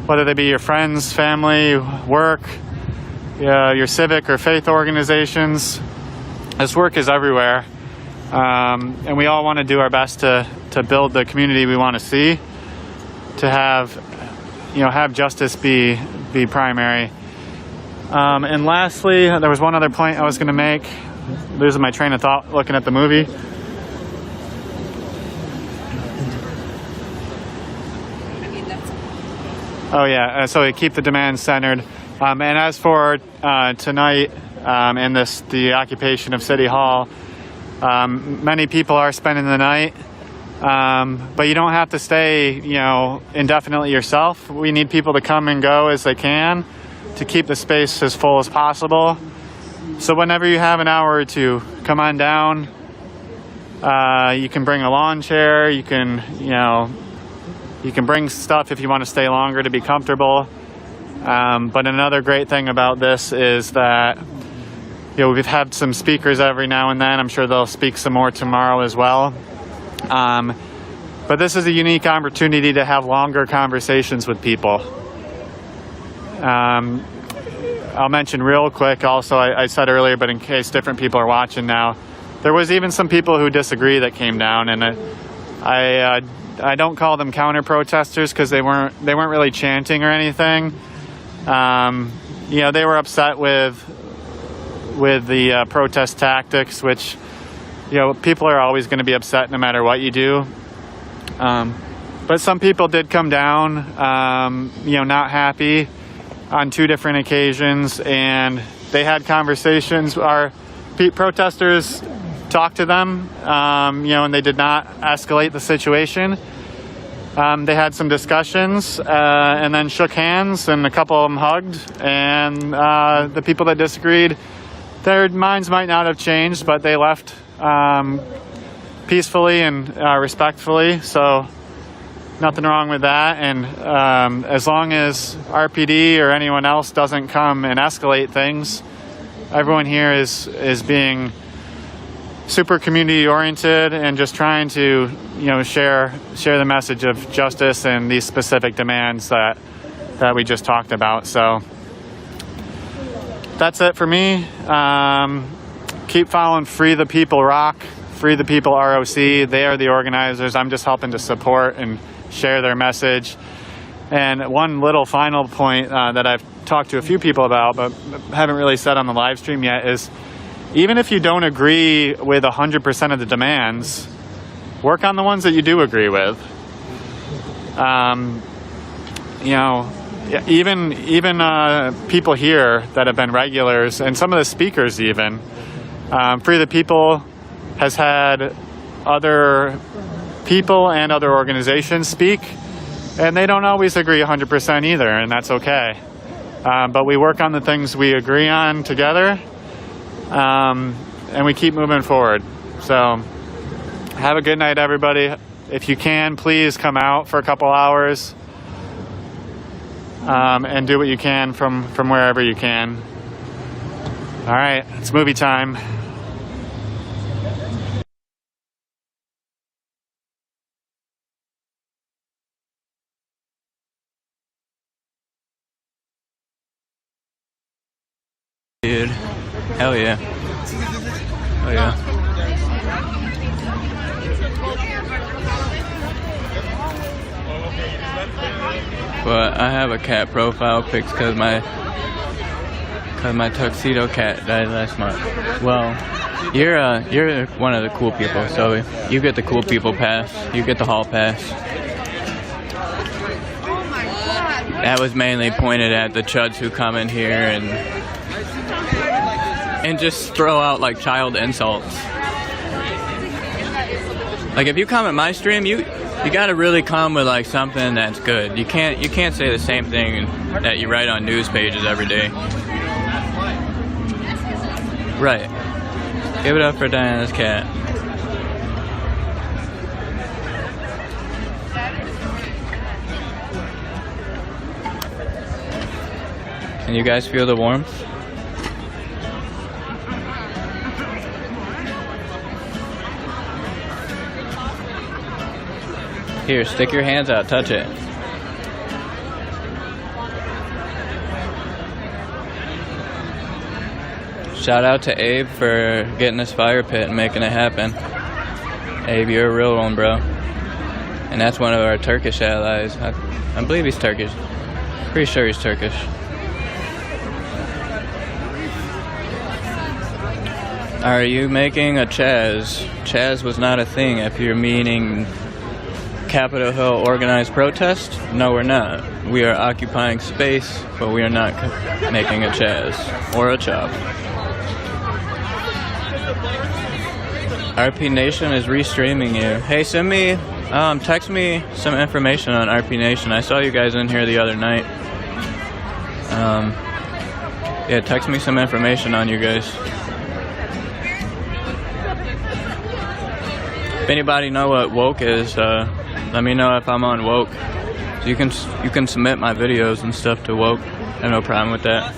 whether they be your friends, family, work, your civic or faith organizations. This work is everywhere. And we all want to do our best to build the community we want to see, to have justice be primary. And lastly, there was one other point I was going to make. losing my train of thought looking at the movie. Oh yeah, so we keep the demand centered. And as for tonight and the occupation of City Hall, many people are spending the night, but you don't have to stay, indefinitely yourself. We need people to come and go as they can to keep the space as full as possible. So whenever you have an hour or two, come on down. You can bring a lawn chair. You can bring stuff if you want to stay longer to be comfortable. But another great thing about this is that we've had some speakers every now and then. I'm sure they'll speak some more tomorrow as well. But this is a unique opportunity to have longer conversations with people. I'll mention real quick also, I said earlier, but in case different people are watching now, there was even some people who disagree that came down, and I don't call them counter protesters because they weren't really chanting or anything. They were upset with the protest tactics, which people are always going to be upset no matter what you do. But some people did come down, not happy on 2 different occasions, and they had conversations. Our protesters talked to them, and they did not escalate the situation. They had some discussions and then shook hands, and a couple of them hugged. And the people that disagreed, their minds might not have changed, but they left peacefully and respectfully. So nothing wrong with that. And as long as RPD or anyone else doesn't come and escalate things, everyone here is being super community oriented and just trying to share the message of justice and these specific demands that we just talked about. So that's it for me. Keep following Free the People Rock, Free the People ROC. They are the organizers. I'm just helping to support and share their message. And one little final point that I've talked to a few people about but haven't really said on the live stream yet is, even if you don't agree with 100% of the demands, work on the ones that you do agree with. Even people here that have been regulars, and some of the speakers even, Free the People has had other people and other organizations speak, and they don't always agree 100% either, and that's okay. But we work on the things we agree on together. And we keep moving forward. So have a good night, everybody. If you can, please come out for a couple hours and do what you can from wherever you can. All right, it's movie time. Dude, hell yeah. Oh yeah. But I have a cat profile pics because my tuxedo cat died last month. Well, you're one of the cool people, so you get the cool people pass. You get the hall pass. That was mainly pointed at the chuds who come in here and just throw out like child insults. Like if you come at my stream, you gotta really come with like something that's good. You can't say the same thing that you write on news pages every day. Right. Give it up for Diana's cat. Can you guys feel the warmth? Here, stick your hands out, touch it. Shout out to Abe for getting this fire pit and making it happen. Abe, you're a real one, bro. And that's one of our Turkish allies. I believe he's Turkish. Pretty sure he's Turkish. Are you making a Chaz? Chaz was not a thing. If you're meaning Capitol Hill organized protest, no, we're not. We are occupying space, but we are not making a Chaz or a chop. RP Nation is restreaming you. Hey, send me, text me some information on RP Nation. I saw you guys in here the other night. Yeah, text me some information on you guys. If anybody know what woke is, let me know if I'm on woke. So you can submit my videos and stuff to woke. I have no problem with that.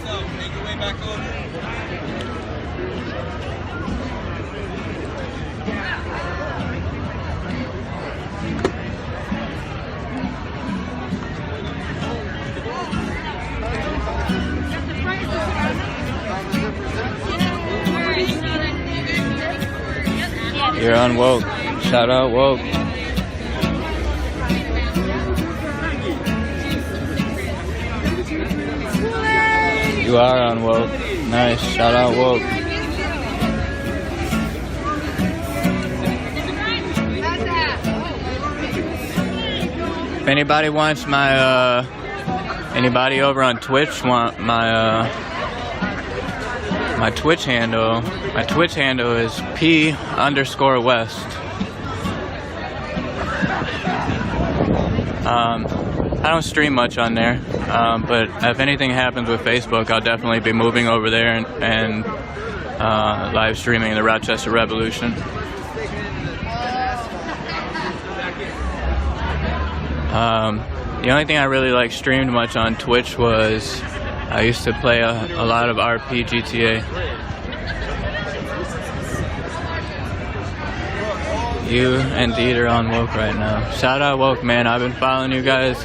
You're on woke. Shout out woke. You are on woke. Nice. Shout out woke. If anybody wants my anybody over on Twitch want my my Twitch handle. My Twitch handle is P_West. I don't stream much on there, but if anything happens with Facebook, I'll definitely be moving over there and live streaming the Rochester Revolution. The only thing I really streamed much on Twitch was I used to play a lot of RP GTA. You indeed are on woke right now. Shout out woke, man. I've been following you guys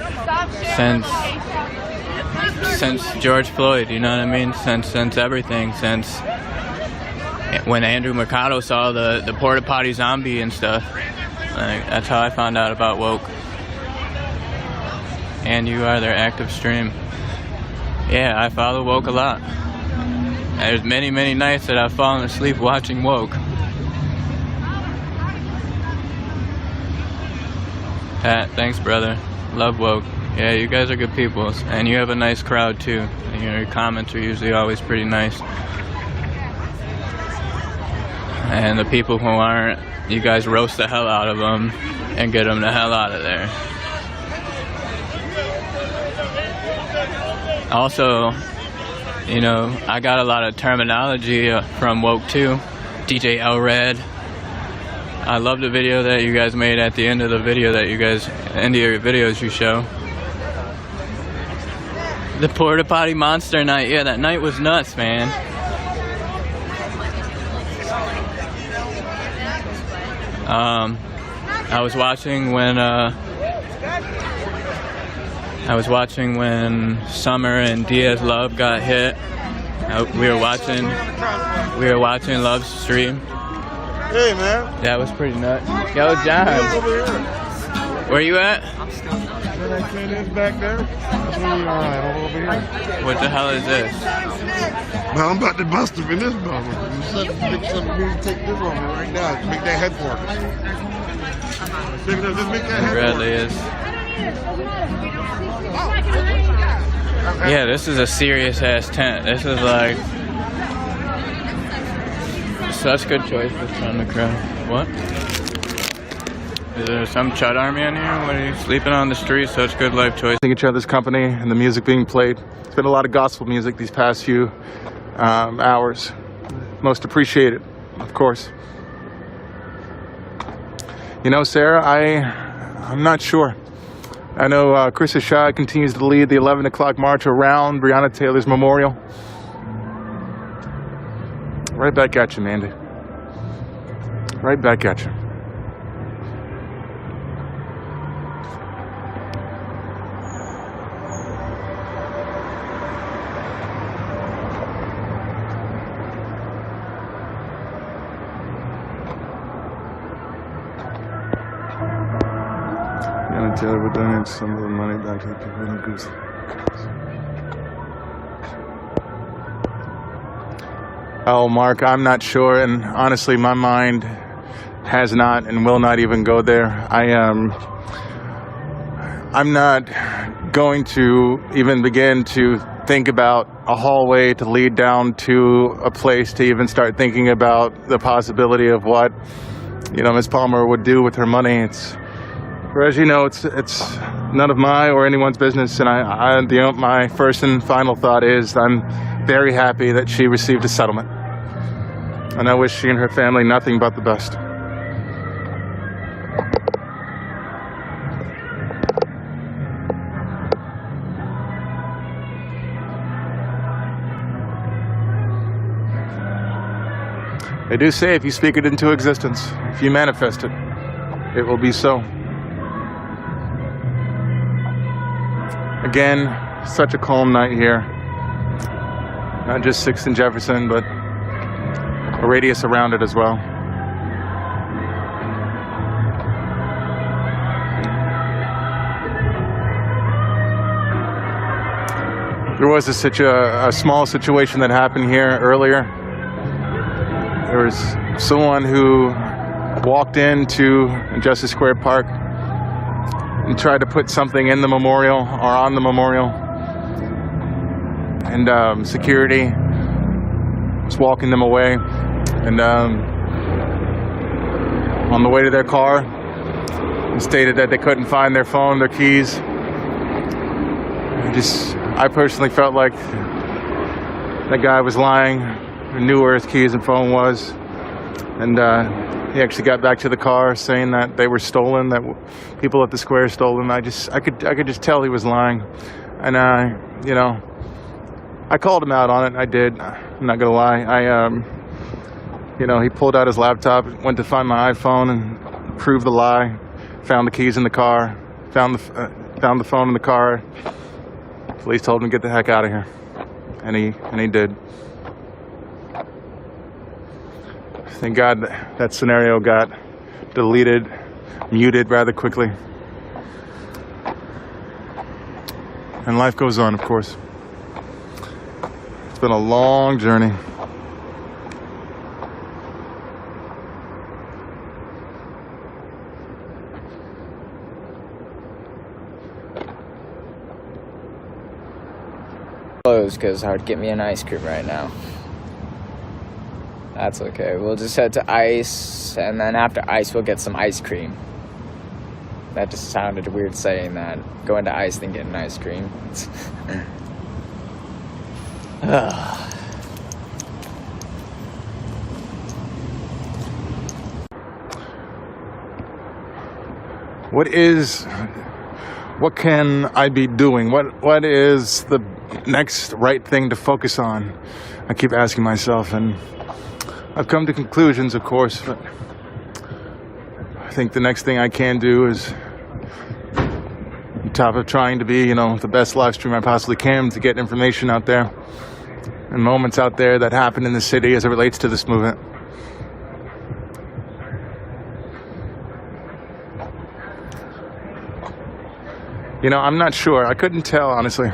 since George Floyd, you know what I mean? Since everything, since when Andrew Mercado saw the porta potty zombie and stuff. That's how I found out about woke. And you are their active stream. Yeah, I follow woke a lot. There's many nights that I've fallen asleep watching woke. Pat, thanks brother. Love woke. Yeah, you guys are good people, and you have a nice crowd too. And, your comments are usually always pretty nice. And the people who aren't, you guys roast the hell out of them and get them the hell out of there. Also, you know, I got a lot of terminology from woke too. DJ Elred. I love the video that you guys made at the end of the video that you guys, end of your videos you show. The porta potty monster night, yeah, that night was nuts, man. I was watching when Summer and Diaz Love got hit. We were watching Love's stream. Hey, man. That was pretty nuts. Yo, John. Where you at? Back there. Over here. What the hell is this? Man, I'm about to bust up in this bubble. You said to take this on me right now. Make that head for it. Just make that head Bradley is. Yeah, this is a serious ass tent. This is like such good choice this time to crowd. What? Is there some Chud army in here? What are you sleeping on the street? Such good life choice. Each other's company and the music being played. It's been a lot of gospel music these past few hours. Most appreciated, of course. You know, Sarah, I'm not sure. I know Chris Ashad continues to lead the 11 o'clock march around Breonna Taylor's memorial. Right back at you, Mandy. Right back at you. Breonna Taylor would donate some of the money back to the people in the goose. Oh, Mark, I'm not sure, and honestly, my mind has not and will not even go there. I'm not going to even begin to think about a hallway to lead down to a place to even start thinking about the possibility of what, Ms. Palmer would do with her money. As you know, it's none of my or anyone's business, and my first and final thought is I'm very happy that she received a settlement, and I wish she and her family nothing but the best. They do say if you speak it into existence, if you manifest it, it will be so. Again, such a calm night here. Not just 6th and Jefferson, but a radius around it as well. There was a small situation that happened here earlier. There was someone who walked into Justice Square Park and tried to put something in the memorial or on the memorial. And security was walking them away. And on the way to their car, they stated that they couldn't find their phone, their keys. I personally felt like that guy was lying. He knew where his keys and phone was, and he actually got back to the car saying that they were stolen, that people at the square stole them. I could just tell he was lying, and I called him out on it. I did. I'm not gonna lie. He pulled out his laptop, went to find my iPhone, and proved the lie. Found the keys in the car. Found the phone in the car. Police told him to get the heck out of here, and he did. Thank God that scenario got deleted, muted rather quickly. And life goes on, of course. It's been a long journey. Closed because I would get me an ice cream right now. That's okay. We'll just head to Ice, and then after Ice, we'll get some ice cream. That just sounded weird saying that. Going to Ice, then getting ice cream. What can I be doing? What is the next right thing to focus on? I keep asking myself, and I've come to conclusions, of course, but I think the next thing I can do is, on top of trying to be, the best live stream I possibly can to get information out there and moments out there that happen in the city as it relates to this movement. I'm not sure. I couldn't tell, honestly.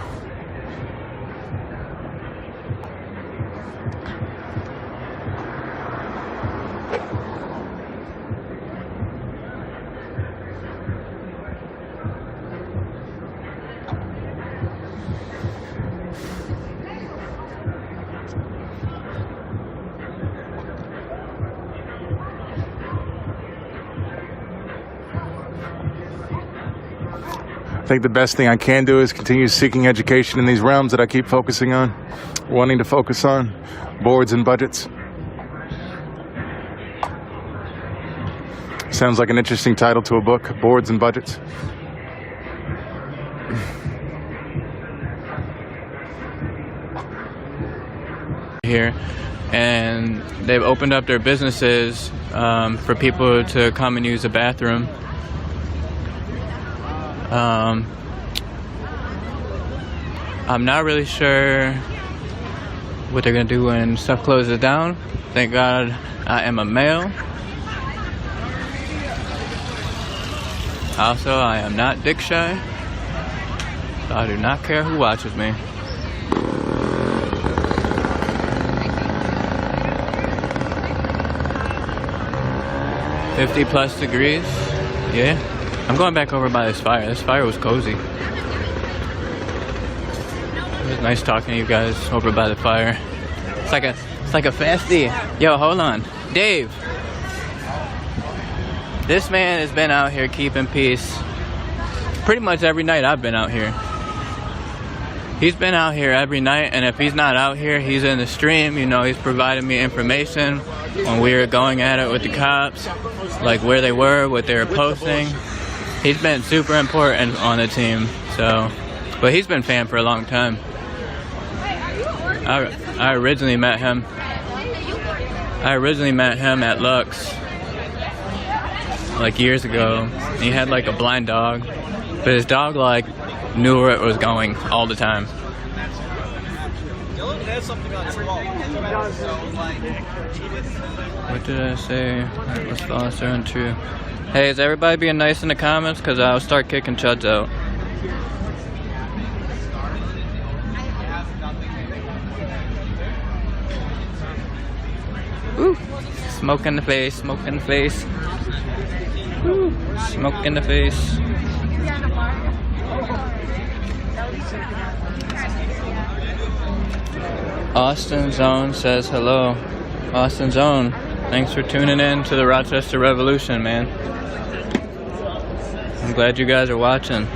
I think the best thing I can do is continue seeking education in these realms that I keep focusing on, wanting to focus on, boards and budgets. Sounds like an interesting title to a book, Boards and Budgets. Here, and they've opened up their businesses for people to come and use the bathroom. I'm not really sure what they're gonna do when stuff closes down. Thank God I am a male. Also, I am not dick shy, so I do not care who watches me. 50 plus degrees. Yeah. I'm going back over by this fire. This fire was cozy. It was nice talking to you guys over by the fire. It's like a fasty. Yo, hold on. Dave. This man has been out here keeping peace pretty much every night I've been out here. He's been out here every night, and if he's not out here, he's in the stream. You know, he's providing me information when we were going at it with the cops, like where they were, what they were posting. He's been super important on the team, so. But he's been fan for a long time. I originally met him at Lux, like years ago. He had like a blind dog, but his dog like knew where it was going all the time. What did I say? Was false or untrue? Hey, is everybody being nice in the comments? Because I'll start kicking chuds out. Ooh. Smoke in the face, smoke in the face. Ooh. Smoke in the face. Austin Zone says hello. Austin Zone, thanks for tuning in to the Rochester Revolution, man. I'm glad you guys are watching.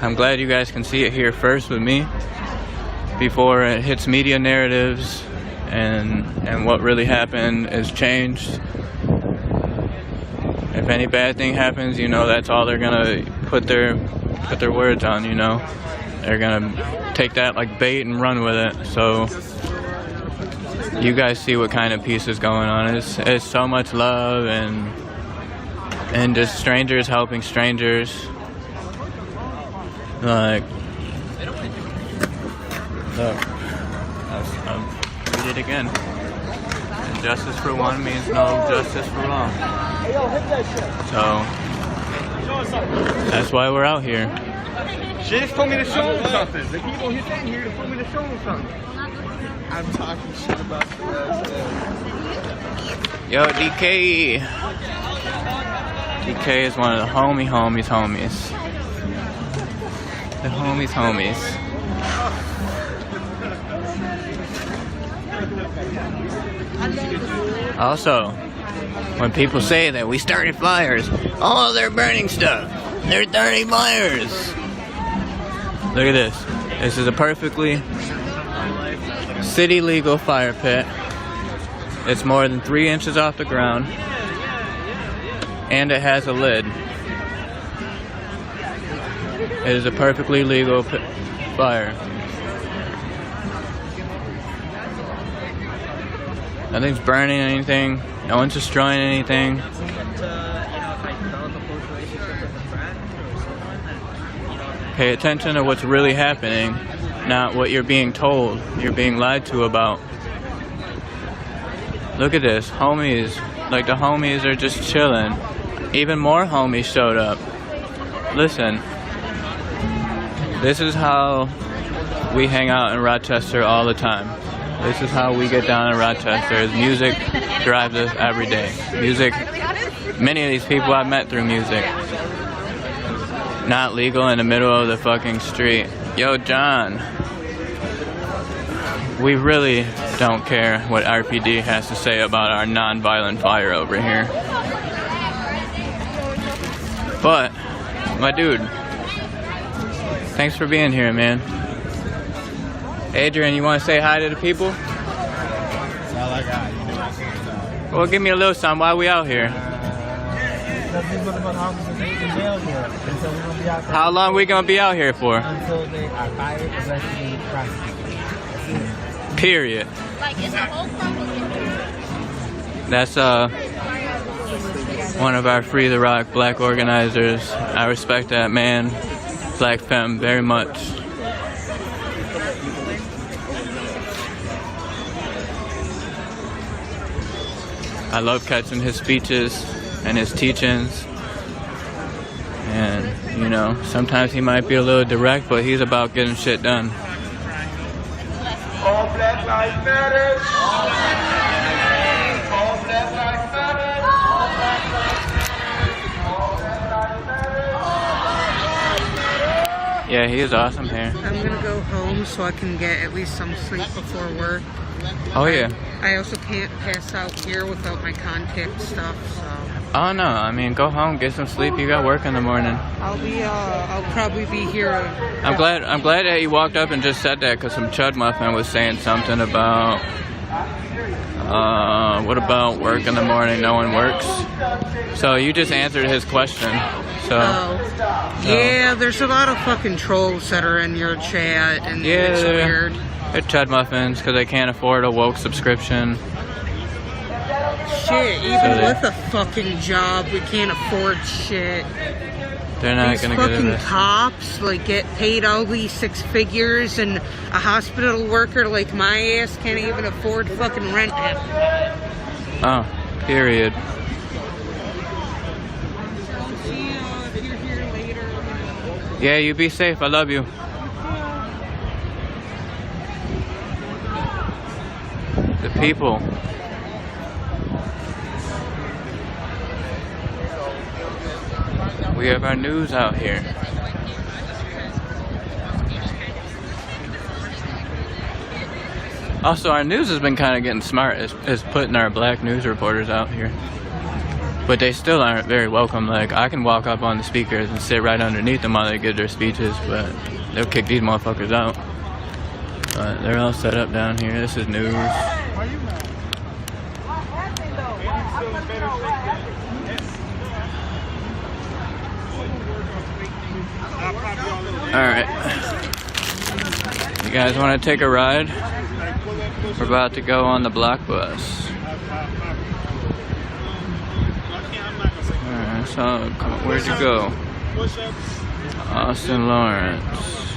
I'm glad you guys can see it here first with me before it hits media narratives and what really happened is changed. If any bad thing happens, you know, that's all they're gonna put their words on, you know. They're gonna take that like bait and run with it. So you guys see what kind of peace is going on. It's so much love and just strangers helping strangers. Like, look, I'll read it again. Justice for one means no justice for all. So that's why we're out here. She just told me to show him something. The people who came here told me to show him something. I'm talking shit about the last day. Yo, DK. DK is one of the homies. The homies. Also, when people say that we started fires, oh, they're burning stuff. They're starting fires. Look at this. This is a perfectly city legal fire pit. It's more than 3 inches off the ground. And it has a lid. It is a perfectly legal fire. Nothing's burning anything. No one's destroying anything. Pay attention to what's really happening, not what you're being told, you're being lied to about. Look at this, homies, like the homies are just chilling. Even more homies showed up. Listen, this is how we hang out in Rochester all the time. This is how we get down in Rochester, is music drives us every day. Music, many of these people I've met through music. Not legal in the middle of the fucking street. Yo, John. We really don't care what RPD has to say about our non-violent fire over here. But, my dude, thanks for being here, man. Adrian, you want to say hi to the people? That's all I got. You know, I can't. Well, give me a little something while we out here. How long we gonna be out here for? Until they are fired, arrested, prosecuted. Period. That's one of our Free the Rock black organizers. I respect that man, Black Femme, very much. I love catching his speeches and his teachings. And, you know, sometimes he might be a little direct, but he's about getting shit done. All Black Lives Matter. Yeah, he is awesome here. I'm gonna go home so I can get at least some sleep before work. Oh yeah. I also can't pass out here without my contact stuff, so. Oh no, I mean, go home, get some sleep. You got work in the morning. I'll probably be here. I'm glad that you walked up and just said that, because some chud muffin was saying something about, what about work in the morning? No one works. So you just answered his question. So. Yeah, there's a lot of fucking trolls that are in your chat, and it's weird. They're chud muffins because they can't afford a woke subscription. Shit, even with a fucking job, we can't afford shit. They're not These gonna get fucking it. cops like get paid all these six figures, and a hospital worker like my ass can't even afford fucking rent. Oh, period. Yeah, you be safe. I love you. The people. We have our news out here. Also, our news has been kind of getting smart as putting our black news reporters out here. But they still aren't very welcome. Like, I can walk up on the speakers and sit right underneath them while they give their speeches, but they'll kick these motherfuckers out. But they're all set up down here. This is news. Alright. You guys want to take a ride? We're about to go on the block bus. Alright, so where'd you go? Austin Lawrence.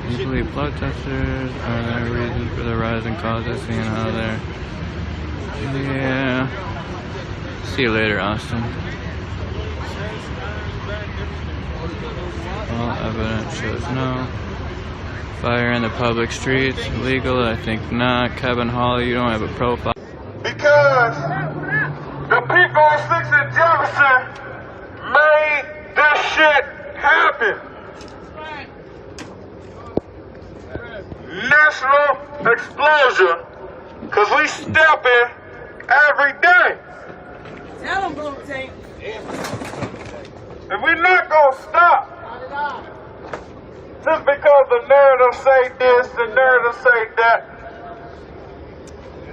You believe blood testers are there reasons for the rising causes, seeing how they're... Yeah. See you later, Austin. All evidence shows no. Fire in the public streets, legal? I think not. Kevin Hawley, you don't have a profile. Because the people of 6th and Jefferson made this shit happen. National explosion, because we step in every day. Tell them, Blue Tank. And we're not going to stop. Just because the narrative say this, the narrative say that.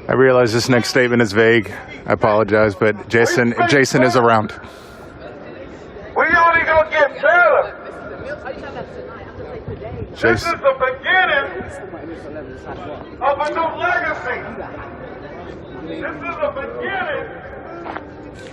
I realize this next statement is vague. I apologize, but Jason is around. We only going to get better. This is the beginning of a new legacy. This is the beginning.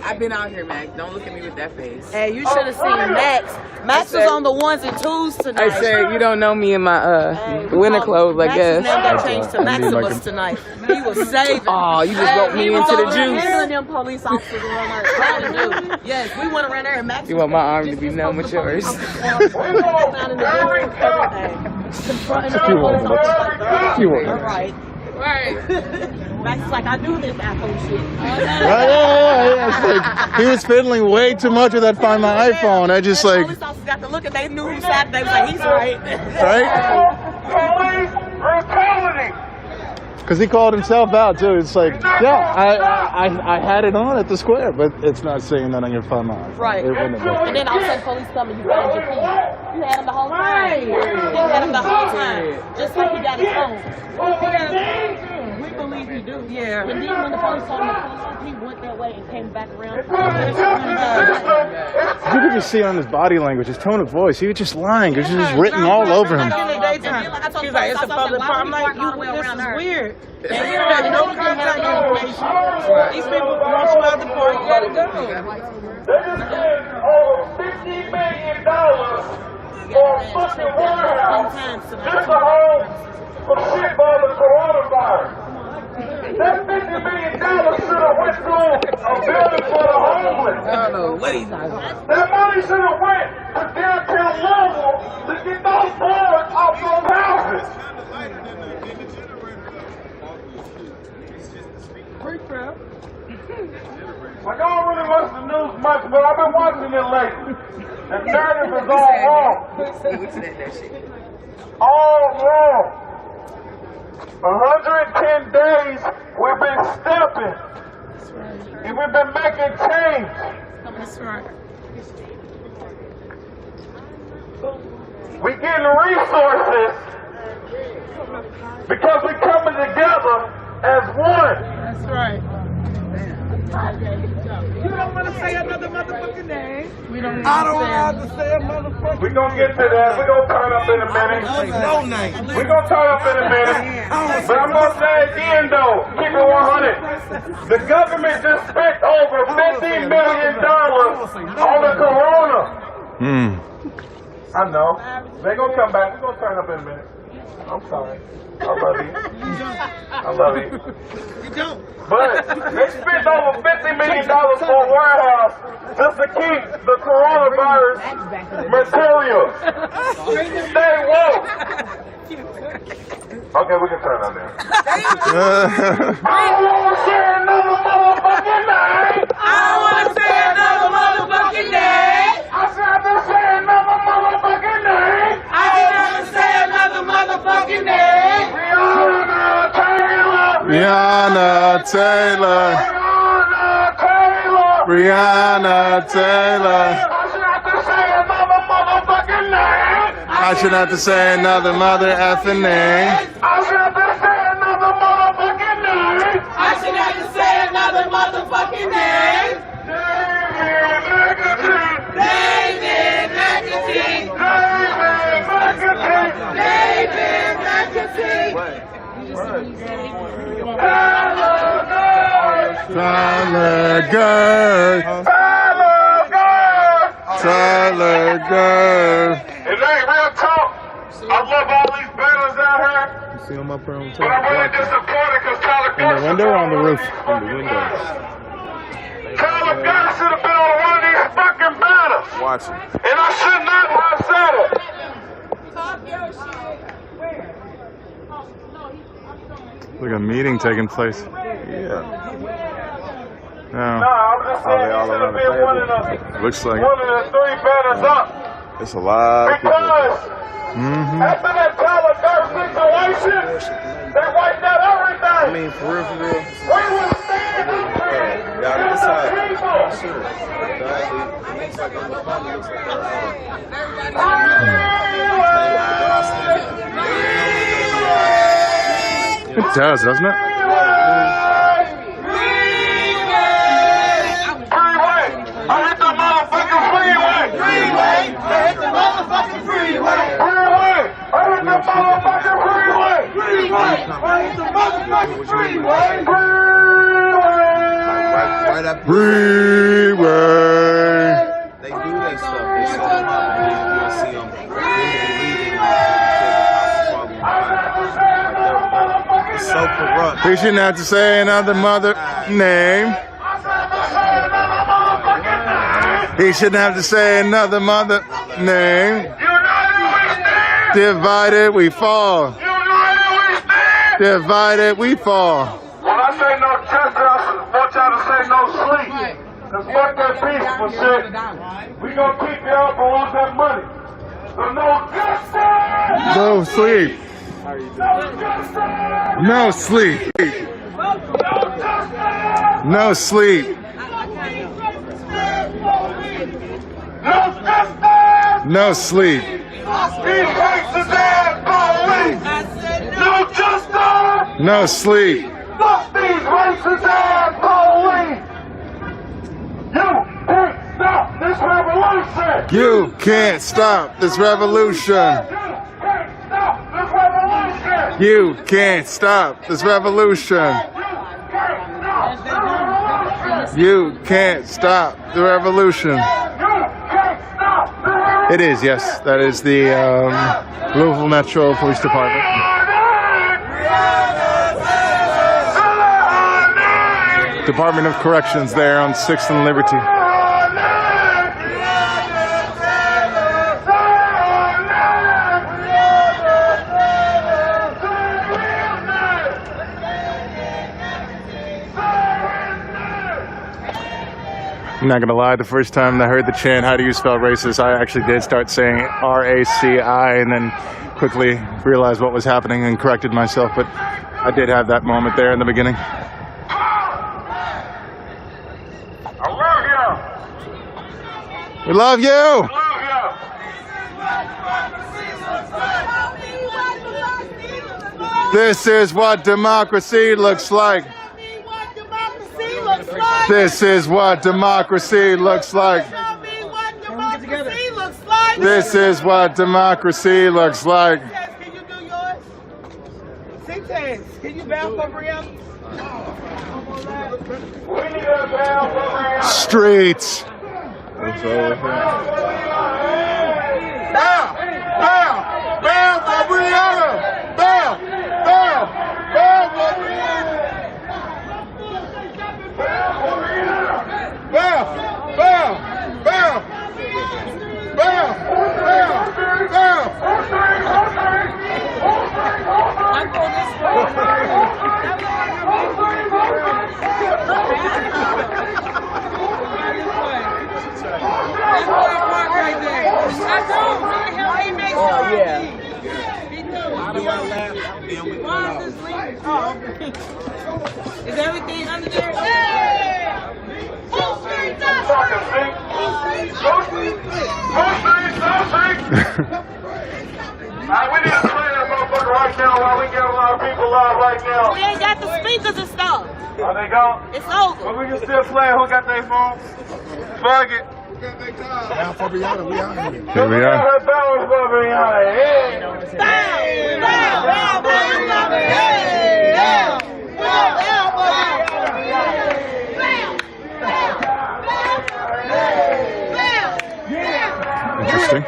I've been out here, Mac. Don't look at me with that face. Hey, you should have seen Max. Max was on the ones and twos tonight. I said, you don't know me in my winter clothes, I guess. Max's name got changed to Maximus tonight. He was saving. Oh, you just roped me into the juice. Handling them police officers around our town. Yes, we went around there and Max. You want my arm to be numb with yours? You won't. Right. Right. Max is like, I do this Apple shit. Yeah. It's like, he was fiddling way too much with that Find My iPhone. I just like... Police officers got to look at, they knew who sat there. They was like, he's right. Right? Police brutality. Because he called himself out too. It's like, yeah, I had it on at the square, but it's not saying that on your Find My iPhone. Right. And then all of a sudden police come and you found your keys. You had him the whole time. You had him the whole time. Just like he got his phone. We believe he do. Yeah. And then when the police saw him, he went that way and came back around. You could just see on his body language, his tone of voice. He was just lying. It was just written all over him. He's like, it's a public park. I'm like, this is weird. And we don't have no contact information. These people want you out the park. You gotta go. They just spent over $50 million for a fucking warehouse. Just a home for shit by the coronavirus. That $50 million should have went to a building for the homeless. I don't know what he's talking about. That money should have went to downtown Louisville to get those boys off those houses. Free crap. but I've been watching it lately. The narrative is all wrong. All wrong. 110 days we've been stepping. And we've been making change. That's right. We getting resources because we coming together as one. That's right. You don't want to say another motherfucking name. We don't. I don't want to say a motherfucking. We're gonna get to that. We're gonna turn up in a minute. No name. We're gonna turn up in a minute. But I'm gonna say again though, keep it 100. The government just spent over $50 million on the corona. I know. They're gonna come back. We're gonna turn up in a minute. I'm sorry. I love you. I love you. You don't. But they spent over $50 million for a warehouse just to keep the coronavirus material. Stay woke. Okay, we can turn on there. I want to say another motherfucking name. I want to say another motherfucking name. I tried to say another motherfucking name. I got to say another motherfucking name. Breonna Taylor. Breonna Taylor. I should have to say another mother effing name. I should have to say another motherfucking name. I should have to say another motherfucking name. David McAtee. David McAtee. Tyler Gerd. Tyler Gerd. It ain't real talk. I love all these banners out here. You see him up there on But I'm really disappointed because Tyler in the window or on the roof? In the window. Tyler Gerd should have been on one of these fucking banners. Watch it. And I should not have said it. Talk your shit. Look, a meeting taking place. Yeah. No, I'm just saying he should have been one of the Looks like one of the three banners up. it's a lot of people. Because after that Tyler Gerd situation, they wiped out everything. I mean, for real, for real. We were standing Y'all decide. Sure. It does, doesn't it? Right up Freeway. They do that stuff. They set them up and you'll see them It's so corrupt. He shouldn't have to say another mother name. He shouldn't have to say another mother name. Divided we fall. Divided we fall. When I say no justice, I want y'all to say no sleep. Cause fuck that peaceful shit. We gonna keep y'all for all that money. So no justice! No sleep. No sleep. No sleep. No sleep. These racist ass police! No justice! No sleep. Fuck these racist ass police! You can't stop this revolution! You can't stop this revolution. You can't stop the revolution. It is, yes. That is the Louisville Metro Police Department. Department of Corrections there on 6th and Liberty. I'm not gonna lie, the first time I heard the chant, how do you spell racist, I actually did start saying R-A-C-I and then quickly realized what was happening and corrected myself, but I did have that moment there in the beginning. I love you. We love you! This is what democracy looks like. This is what democracy looks like. This is what democracy looks like. Can you do yours? Six Can you bow for Brianna? Streets. Bow for Brianna! Bow for Brianna! Is everything under there? We need to play that motherfucker right now while we got a lot of people live right now. We ain't got the speakers and stuff. Are they gone? It's over. But we can still play. Who got their phones? Fuck it. Now for Brianna, we out here. Here we are. Bow for Brianna. Interesting.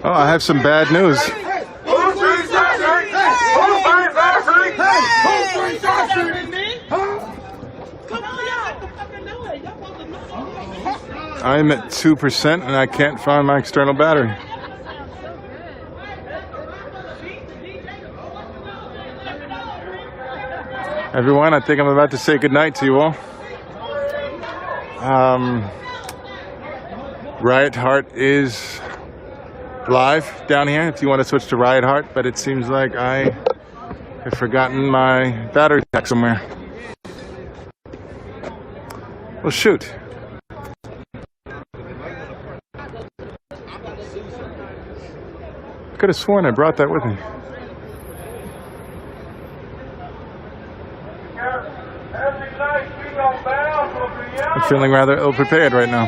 Oh, I have some bad news. I'm at 2% and I can't find my external battery. Everyone, I think I'm about to say goodnight to you all. Riot Heart is live down here if you want to switch to Riot Heart, but it seems like I have forgotten my battery pack somewhere. Well, shoot. I could have sworn I brought that with me. I'm feeling rather ill-prepared right now.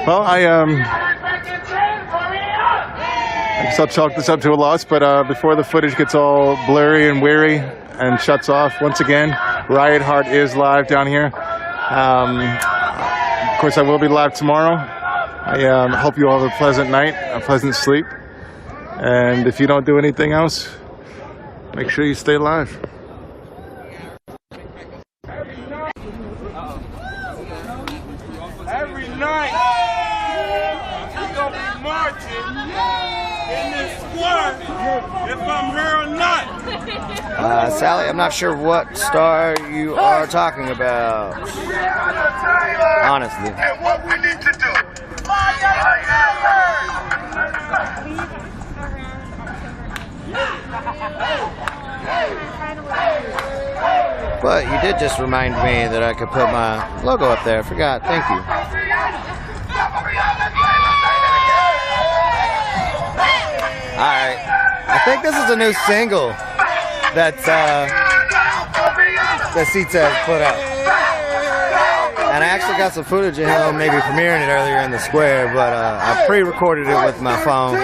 Well, I guess I'll chalk this up to a loss, but before the footage gets all blurry and weary and shuts off, once again, Riot Heart is live down here. Of course, I will be live tomorrow. I hope you all have a pleasant night, a pleasant sleep. And if you don't do anything else, make sure you stay live. Every night, we're going to be marching in this square if I'm here or not. Sally, I'm not sure what star you are talking about. Honestly. And what we need to do. But you did just remind me that I could put my logo up there. I forgot. Thank you. Alright. I think this is a new single that Seats has put out. And I actually got some footage of him maybe premiering it earlier in the square, but I pre-recorded it with my phone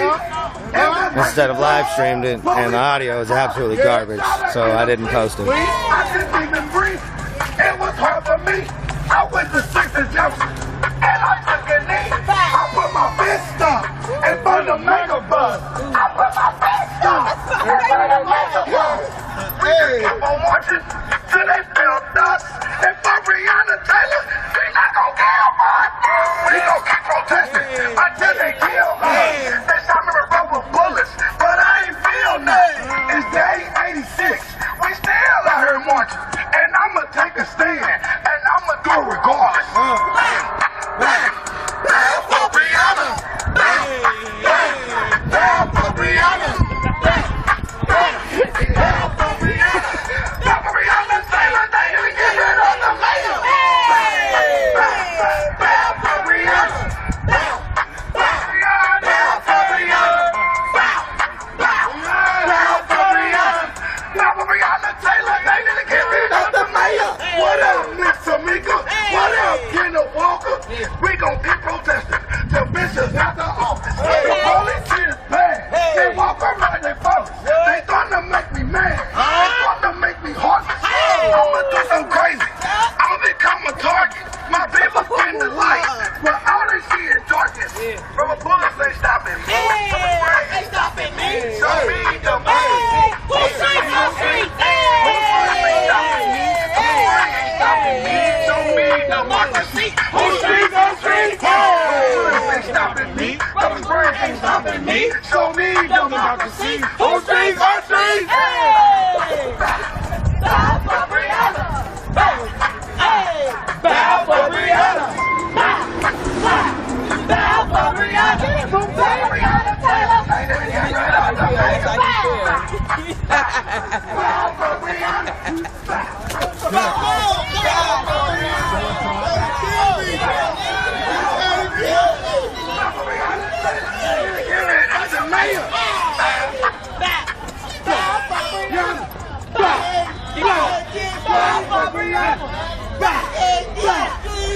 instead of live streamed it, and the audio is absolutely garbage, so I didn't post it. on the mega bus. I put my fist on the mega bus. Hey. Keep on marching till they feel dust. And for Breonna Taylor, we not gonna kill her. We gonna keep protesting until they kill her. They shot me with rubber bullets, but I ain't feel nothing. It's day 86. We still out here marching. And I'ma take a stand. And I'ma do it regardless. Down for Breonna. Down for Breonna. Down for Breonna. Down for Breonna Taylor. They didn't get rid of the mayor. Down for Breonna. Down for Breonna. Down for Breonna. Down for Breonna Taylor. They didn't get rid of the mayor. What up, Miss Tamika? What up, Kenneth Walker? We gon' keep protesting till Bishop's out the office. The police is bad. They walk around their folks. They gonna make me mad. They gonna make me heartless. I'ma do something crazy. I'ma become a target. My people in the light, but all they see is darkness. From a bullets, they stopping me. From a spray, they stopping me. Show me the money. Who shakes the streets? Show me democracy. Who streets on streets? Ain't stopping me. Double spray ain't stopping me. Show me democracy. Who streets on streets? Bow for Breonna. Bow for Breonna. Bow for Breonna. Breonna Taylor.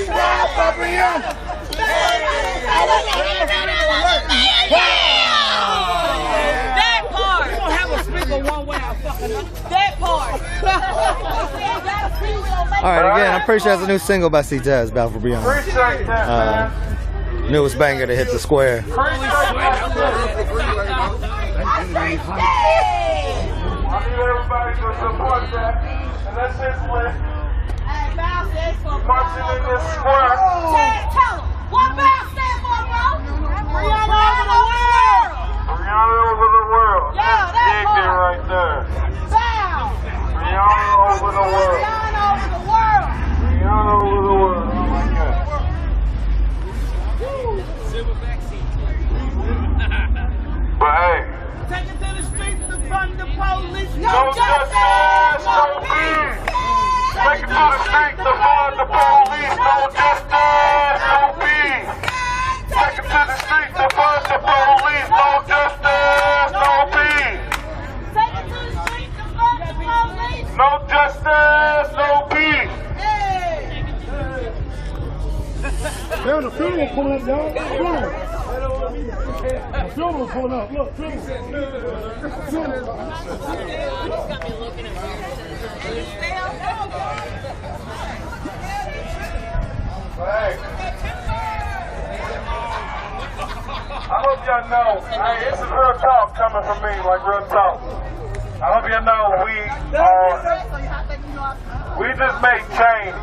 Bow for Breonna. That part. You don't have a speaker one way. That part. All right, again, I'm pretty sure that's a new single by C Taz, Battle for Breonna. Newest banger to hit the square. I need everybody to support that. And that's it, Flint. Marching in this square. Tell them, what BOW stand for, bro? Breonna over the world. Breonna over the world. Yeah, that's big there right there. BOW. Breonna over the world. Breonna over the world. Breonna over the world. Oh my God. But hey. Take it to the streets to fund the police. No justice, no peace. Take it to the streets to fund the police. No justice, no peace. Take it to the streets to fund the police. No justice, no peace. Take it to the streets to fund the police. No justice, no peace. Damn, the funeral pulling up, y'all. The funeral pulling up. Look, funeral. Hey. I hope y'all know, hey, this is real talk coming from me, like real talk. I hope y'all know we just made change.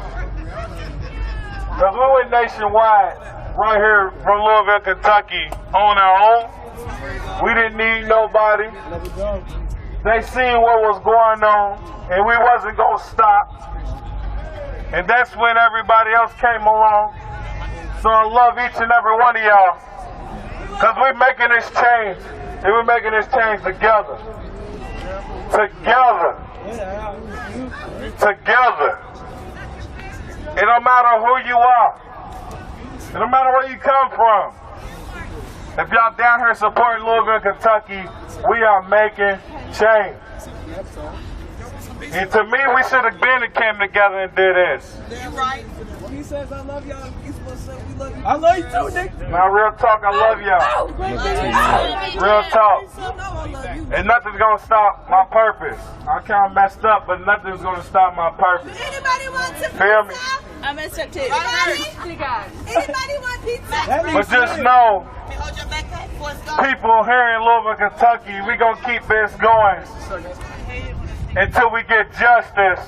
Because we went nationwide, right here from Louisville, Kentucky, on our own. We didn't need nobody. They seen what was going on, and we wasn't going to stop. And that's when everybody else came along. So I love each and every one of y'all. Because we're making this change. And we're making this change together. Together. Together. It don't matter who you are. It don't matter where you come from. If y'all down here supporting Louisville, Kentucky, we are making change. And to me, we should have been and came together and did this. Damn right. When he says I love y'all, he's supposed to say we I love you too, nigga. Now, real talk, I love y'all. Real talk. And nothing's gonna stop my purpose. I kind of messed up, but nothing's gonna stop my purpose. Anybody want some Feel me? I messed up too. Anybody want pizza? But just know, people here in Louisville, Kentucky, we gonna keep this going until we get justice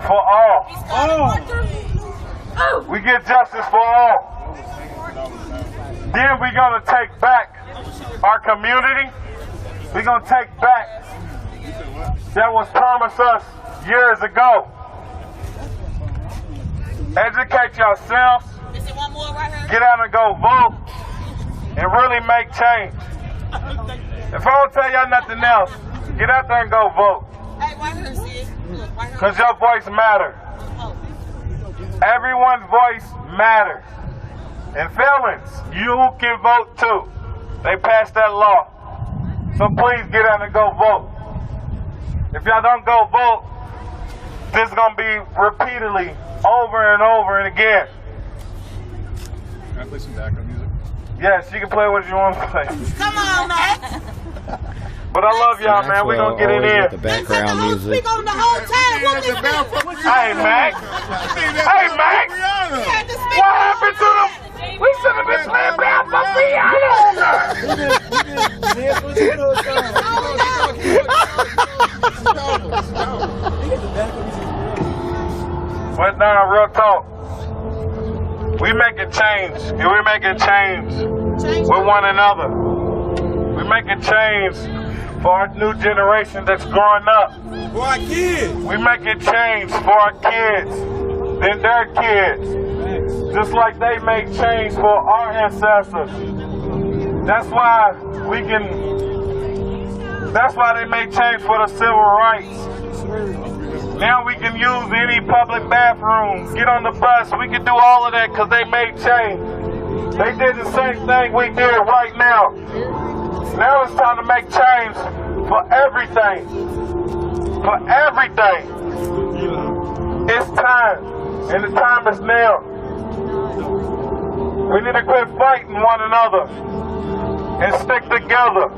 for all. We get justice for all. Then we gonna take back our community. We gonna take back that was promised us years ago. Educate yourselves. Get out and go vote and really make change. If I don't tell y'all nothing else, get out there and go vote. Because your voice matters. Everyone's voice matters. And felons, you can vote too. They passed that law. So please get out and go vote. If y'all don't go vote, this is going to be repeatedly over and over and again. Can I play some background music? Yes, you can play what you want to play. Come on, man. But I love y'all, man. We're going to get it in. The background music. Speak on the whole time. Hey, Mac. Hey, Mac. What happened to them? We should have been playing bad for But nah, real talk. We making change. And we're making change with one another. We're making change for our new generation that's growing up. For our kids. We making change for our kids and their kids. Just like they make change for our ancestors. That's why they make change for the civil rights. Now we can use any public bathroom, get on the bus, we can do all of that because they made change. They did the same thing we did right now. Now it's time to make change for everything. For everything. It's time. And the time is now. We need to quit fighting one another and stick together.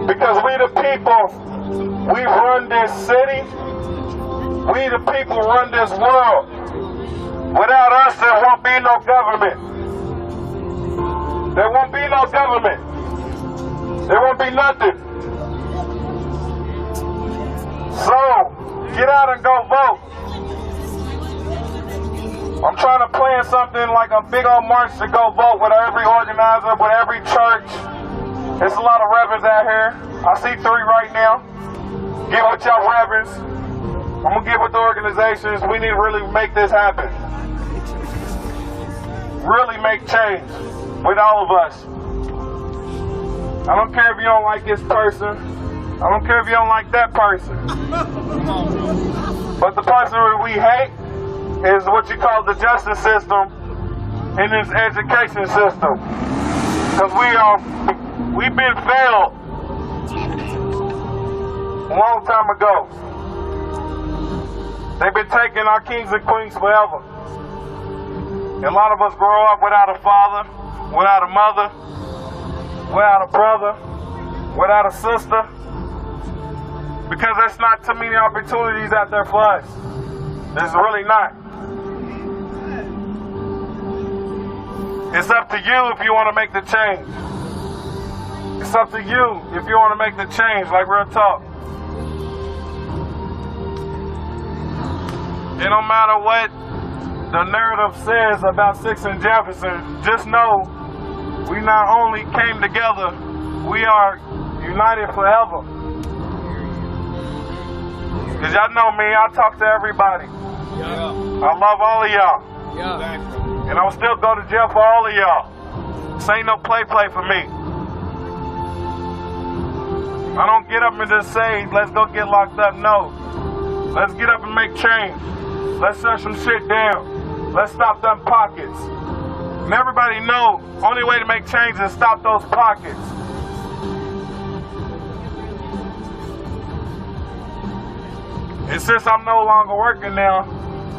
Because we the people, we run this city. We the people run this world. Without us, there won't be no government. There won't be no government. There won't be nothing. So, get out and go vote. I'm trying to plan something like a big old march to go vote with every organizer, with every church. There's a lot of reverends out here. I see 3 right now. Get with your reverends. I'm going to get with the organizations. We need to really make this happen. Really make change with all of us. I don't care if you don't like this person. I don't care if you don't like that person. But the person that we hate is what you call the justice system and this education system. Because we've been failed a long time ago. They've been taking our kings and queens forever. And a lot of us grow up without a father, without a mother, without a brother, without a sister. Because there's not too many opportunities out there for us. There's really not. It's up to you if you want to make the change. It's up to you if you want to make the change, like real talk. It don't matter what the narrative says about Sixth and Jefferson, just know we not only came together, we are united forever. Cause y'all know me, I talk to everybody. Yeah. I love all of y'all. Yeah. And I will still go to jail for all of y'all. This ain't no play for me. I don't get up and just say, let's go get locked up. No. Let's get up and make change. Let's shut some shit down. Let's stop them pockets. And everybody know, only way to make change is stop those pockets. And since I'm no longer working now,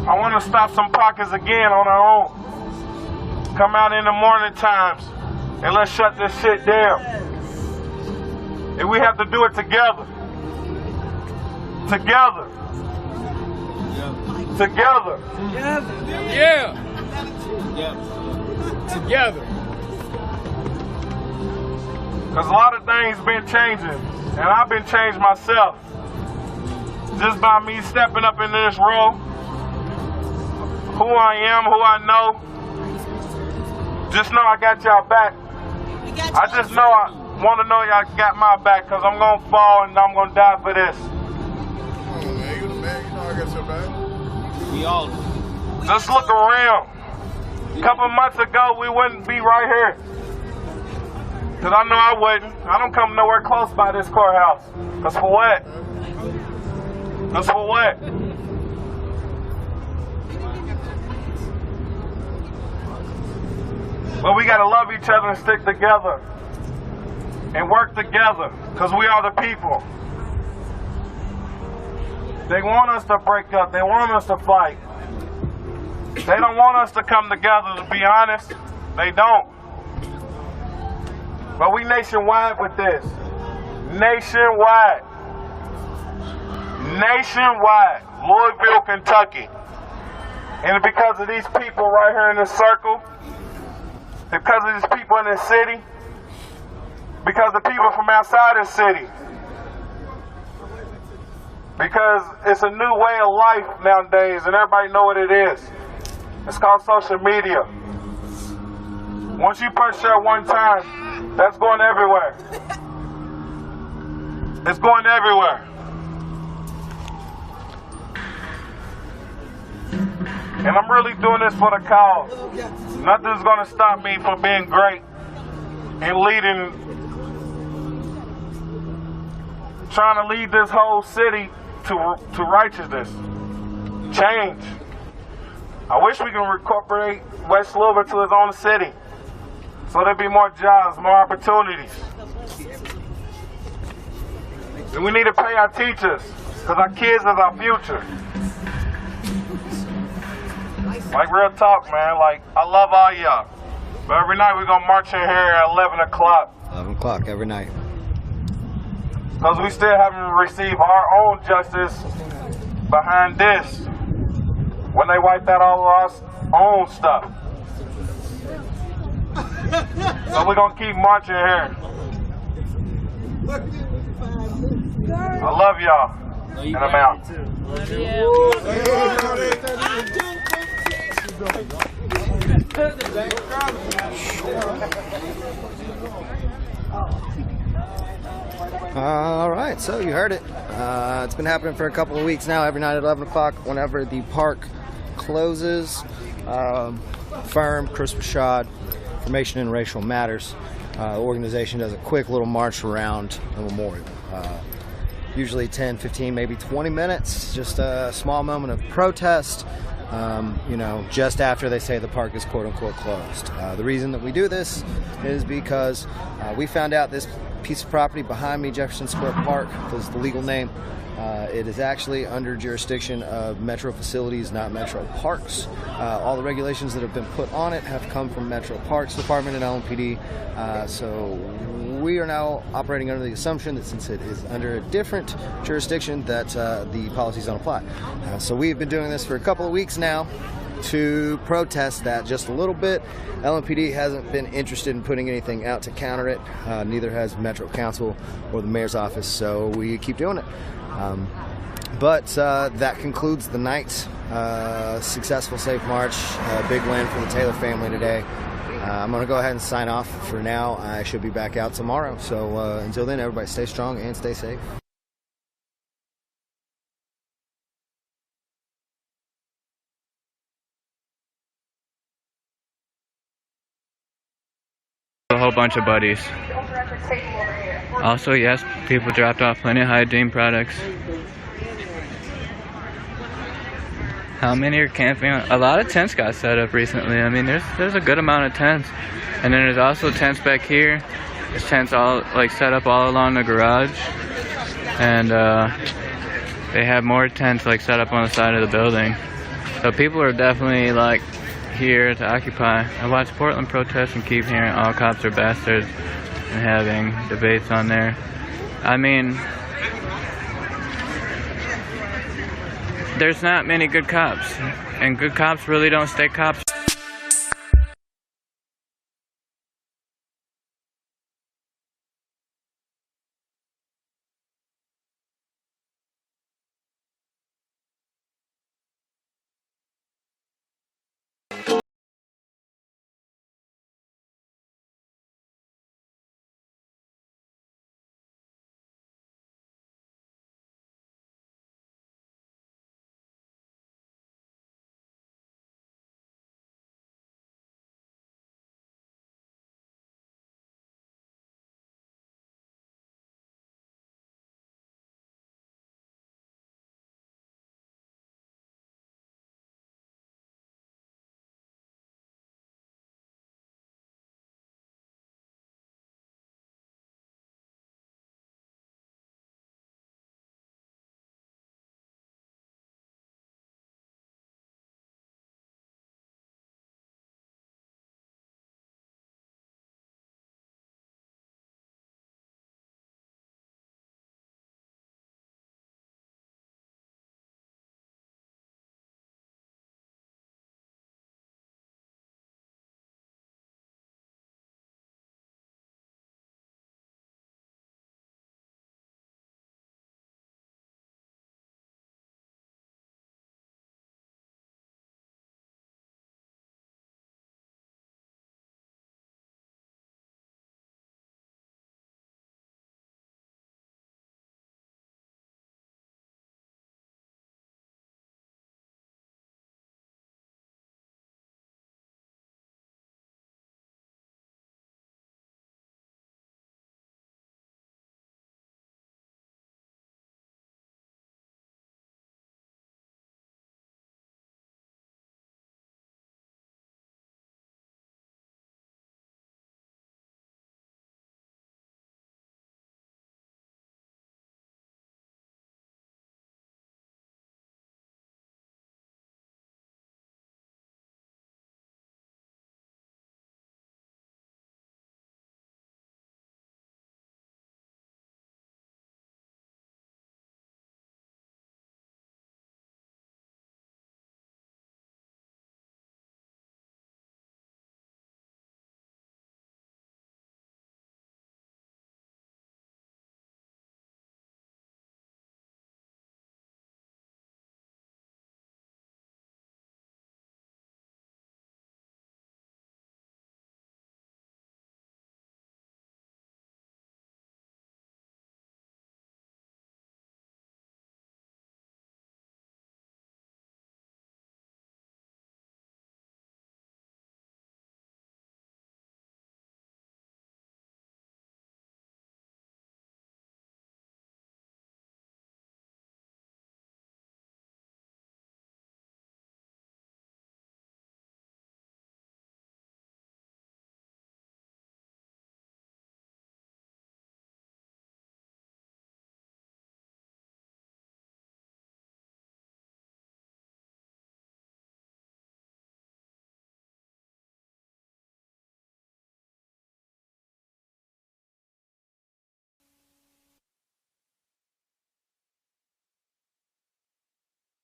I want to stop some pockets again on our own. Come out in the morning times and let's shut this shit down. And we have to do it together. Together. Together. Yeah. Together. Because a lot of things been changing, and I've been changed myself. Just by me stepping up in this role, who I am, who I know, just know I got y'all back. I just know I want to know y'all got my back, because I'm going to fall and I'm going to die for this. Man, you the man, you know I got your back. We all do. Just look around. A couple months ago, we wouldn't be right here. Because I know I wouldn't. I don't come nowhere close by this courthouse. Because for what? Because for what? But we got to love each other and stick together. And work together. Because we are the people. They want us to break up. They want us to fight. They don't want us to come together, to be honest. They don't. But we nationwide with this. Nationwide. Nationwide. Louisville, Kentucky. And because of these people right here in this circle, because of these people in this city, because of people from outside the city, because it's a new way of life nowadays and everybody know what it is. It's called social media. Once you push share one time, that's going everywhere. It's going everywhere. And I'm really doing this for the cause. Nothing's going to stop me from being great and leading, trying to lead this whole city to righteousness, change. I wish we can incorporate West Louisville to its own city, so there'd be more jobs, more opportunities. And we need to pay our teachers, because our kids is our future. Like real talk, man, like I love all y'all. But every night we're gonna march in here at 11 o'clock. 11 o'clock every night. Because we still haven't received our own justice behind this. When they wiped out all of our own stuff. So we're gonna keep marching here. I love y'all. And I'm out. All right, so you heard it. It's been happening for a couple of weeks now, every night at 11 o'clock, whenever the park closes. Firm, Chris Rashad, Information and Racial Matters. The organization does a quick little march around the memorial. Usually 10, 15, maybe 20 minutes, just a small moment of protest, just after they say the park is quote-unquote closed. The reason that we do this is because we found out this piece of property behind me, Jefferson Square Park, is the legal name. It is actually under jurisdiction of Metro Facilities, not Metro Parks. All the regulations that have been put on it have come from Metro Parks Department and LMPD. So we are now operating under the assumption that since it is under a different jurisdiction that the policies don't apply. So we've been doing this for a couple of weeks now to protest that just a little bit. LMPD hasn't been interested in putting anything out to counter it. Neither has Metro Council or the Mayor's office, so we keep doing it. But that concludes the night. Successful, safe march. Big win for the Taylor family today. I'm going to go ahead and sign off for now. I should be back out tomorrow. So until then, everybody stay strong and stay safe. A whole bunch of buddies. Also, yes, people dropped off plenty of hygiene products. How many are camping? A lot of tents got set up recently. I mean, there's a good amount of tents. And then there's also tents back here. There's tents all set up all along the garage. And they have more tents set up on the side of the building. So people are definitely like here to occupy. I watch Portland protests and keep hearing all cops are bastards and having debates on there. I mean, there's not many good cops, and good cops really don't stay cops.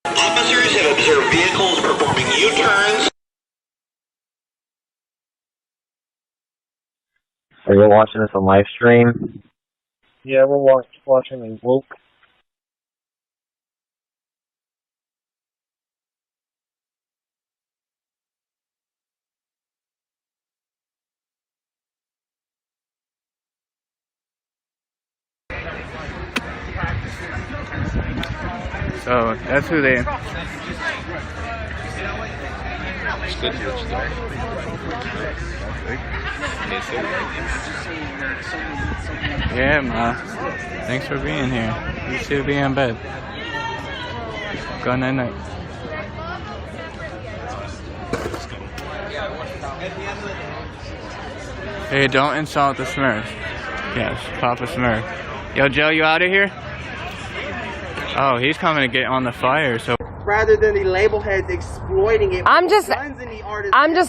Officers have observed vehicles performing U-turns. Are you watching this on live stream? Yeah, we're watching in woke. So that's who they. It's good to watch that. Yeah, Ma. Thanks for being here. You should be in bed. Go night night. Hey, don't insult the Smurf. Yes, Papa Smurf. Yo, Joe, you out of here? Oh, he's coming to get on the fire, so... rather than the label heads exploiting it. I'm just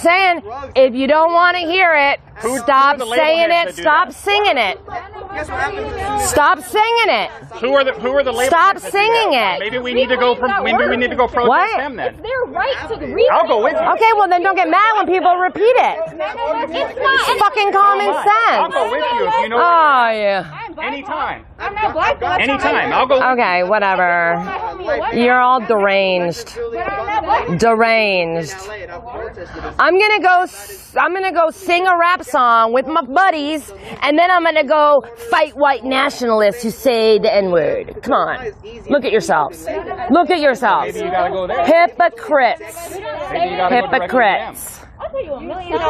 saying, if you don't want to hear it, stop saying it, stop singing it. Stop singing it. Who are the label Stop heads that do singing that? it. Maybe we need to go protest What? them then. It's their right to read. I'll go with you. Okay, well then don't get mad when people repeat it. It's fucking common sense. I'll go with you if you know. Oh yeah. Anytime. I'm not black. Anytime. I'll go. Okay, whatever. You're all deranged. Deranged. I'm gonna go sing a rap song with my buddies, and then I'm gonna go fight white nationalists who say the N-word. Come on. Look at yourselves. Look at yourselves. Maybe you gotta go there. Hypocrites. Maybe you gotta go directly to them. Hypocrites.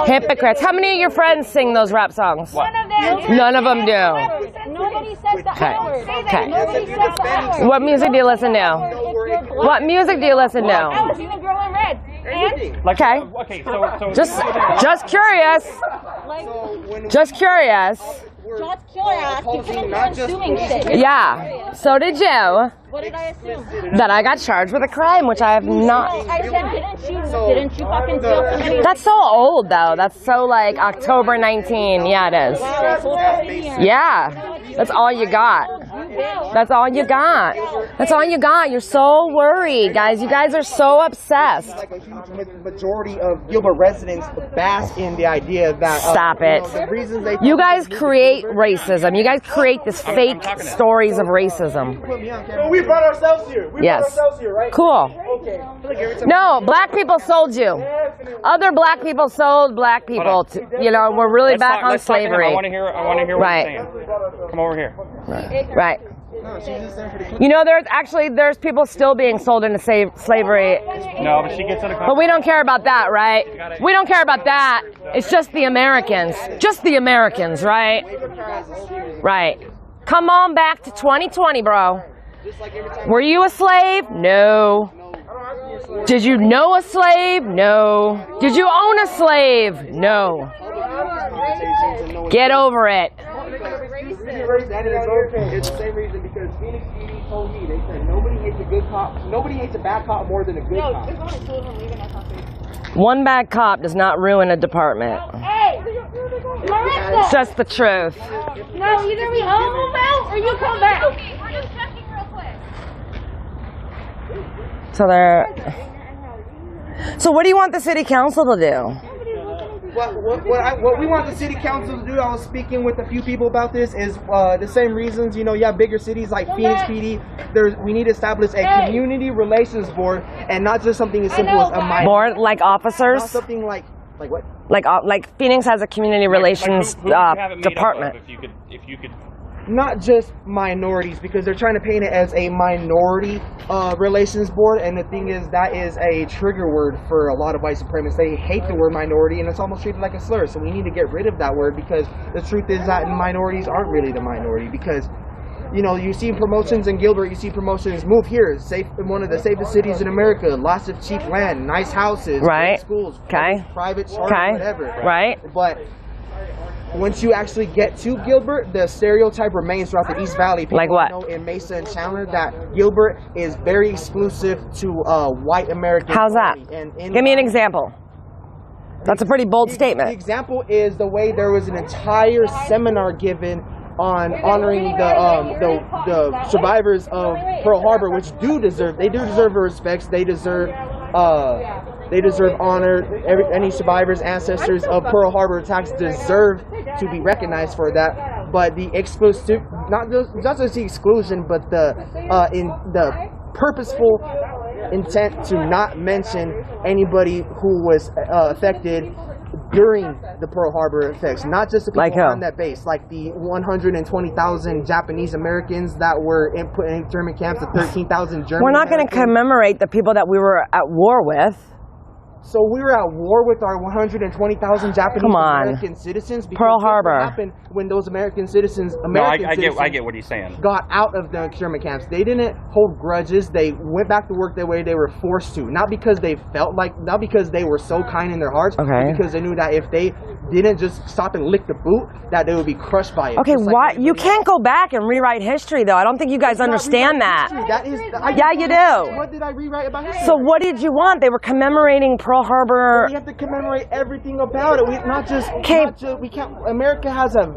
Hypocrites. How many of your friends sing those rap songs? What? None of them do. Nobody says the N-word. Okay. Nobody says the N-word. What music do you listen to? What music do you listen to? I was even girl in red. And Okay. Okay, so Just curious. Just curious. Just curious. You couldn't go doing shit. Yeah. So did you. What did I assume? That I got charged with a crime, which I have not. I said, didn't you fucking steal somebody? That's so old, though. That's so like October 19. Yeah, it is. Yeah. That's all you got. That's all you got. That's all you got. You're so worried, guys. You guys are so obsessed. Like a huge majority of Gilbert residents bask in the idea that Stop it. the reasons they You guys create racism. You guys create this fake stories of racism. Well, we brought ourselves here. We Yes. brought ourselves here, right? Cool. Okay. No, black people sold you. Other black people sold black people. To, you know, we're really back on let's talk to him. slavery. I want to hear what Right. he's saying. Come over here. Right. You know, there's people still being sold into slavery. No, but she gets in a But we don't care about that, right? We don't care about that. It's just the Americans. Just the Americans, right? Right. Come on back to 2020, bro. Were you a slave? No. Did you know a slave? No. Did you own a slave? No. Get over it. It's the same reason because Phoenix PD told me, they said nobody hates a bad cop more than a good cop. There's only two of them leaving us on Facebook. One bad cop does not ruin a department. Hey! It's just the truth. No, either we move out or you come back. We're just checking real quick. So what do you want the city council to do? What we want the city council to do, I was speaking with a few people about this, is the same reasons, you know, you have bigger cities like Phoenix PD, we need to establish a community relations board and not just something as simple as a minority. Board like officers? Not something like what? Like Phoenix has a community relations who would you have it made department. Up of if you could. Not just minorities, because they're trying to paint it as a minority relations board, and the thing is that is a trigger word for a lot of white supremacists. They hate the word minority, and it's almost treated like a slur. So we need to get rid of that word, because the truth is that minorities aren't really the minority. Because, you know, you see promotions in Gilbert, you see promotions move here, safe in one of the safest cities in America, lots of cheap land, nice houses, right? Great schools, okay, private charter, whatever, right? But once you actually get to Gilbert, the stereotype remains throughout the East Valley. People like what? know in Mesa and Chandler that Gilbert is very exclusive to white Americans. How's that? Give me an example. That's a pretty bold statement. The example is the way there was an entire seminar given on honoring the survivors of Pearl Harbor, which do deserve respect. They deserve honor. Any survivors, ancestors of Pearl Harbor attacks deserve to be recognized for that. But the exclusive, not just the exclusion, but the purposeful intent to not mention anybody who was affected during the Pearl Harbor effects, not just the people on that base, like the 120,000 Japanese Americans that were put in internment camps, the 13,000 German We're not going to commemorate the people that we were at war with. So we were at war with our 120,000 Japanese Come on. American citizens. Because Pearl guess what Harbor. happened when those American citizens, I get what he's saying. got out of the internment camps. They didn't hold grudges. They went back to work the way they were forced to. Not because they felt like, not because they were so kind in their hearts, but because they knew that if they didn't just stop and lick the boot, that they would be crushed by it. Okay, why you can't go back and rewrite history though? I don't think you guys understand that. That is, Yeah, you do. What did I rewrite about history? So what did you want? They were commemorating Pearl Harbor. We have to commemorate everything about it. We we can't. America has a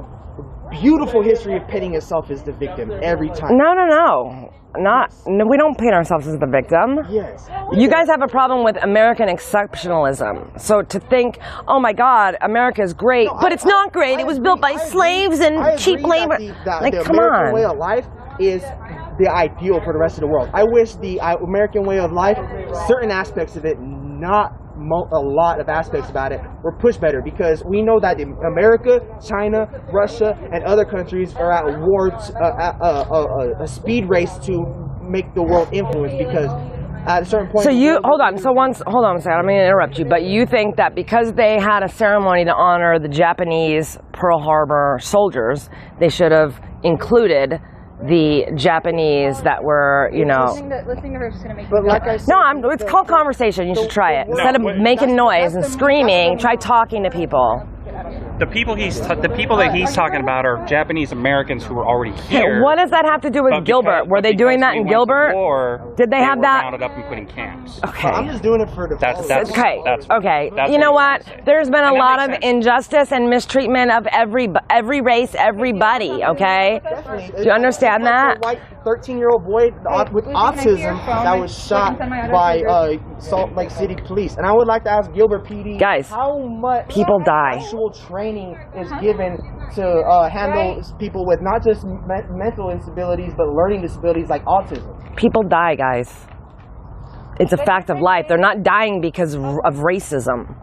beautiful history of pitting itself as the victim every time. No. No, we don't paint ourselves as the victim. Yes. You guys have a problem with American exceptionalism. So to think, oh my God, America is great, but it's not great. It was built by slaves and cheap labor. Like, the come American on. way of life is the ideal for the rest of the world. I wish the American way of life, certain aspects of it, not a lot of aspects about it, were pushed better, because we know that America, China, Russia, and other countries are at war, a speed race to make the world influence, because at a certain point... So you, hold on a second, I'm going to interrupt you, but you think that because they had a ceremony to honor the Japanese Pearl Harbor soldiers, they should have included the Japanese that were, you know... Listening to her is going to make But like I said... No, it's called conversation. You should try it. Instead of making noise and screaming, try talking to people. The people that he's talking about are Japanese Americans who were already here. What does that have to do with Gilbert? Were they doing that in Gilbert? Did they have that? Rounded up and put in camps. Okay. I'm just doing it for the... Okay. You know what? There's been a lot of injustice and mistreatment of every race, everybody, okay? Do you understand that? White 13-year-old boy with autism that was shot by Salt Lake City police. And I would like to ask Gilbert PD, guys, how much people die. Actual training is given to handle people with not just mental instabilities, but learning disabilities like autism. People die, guys. It's a fact of life. They're not dying because of racism.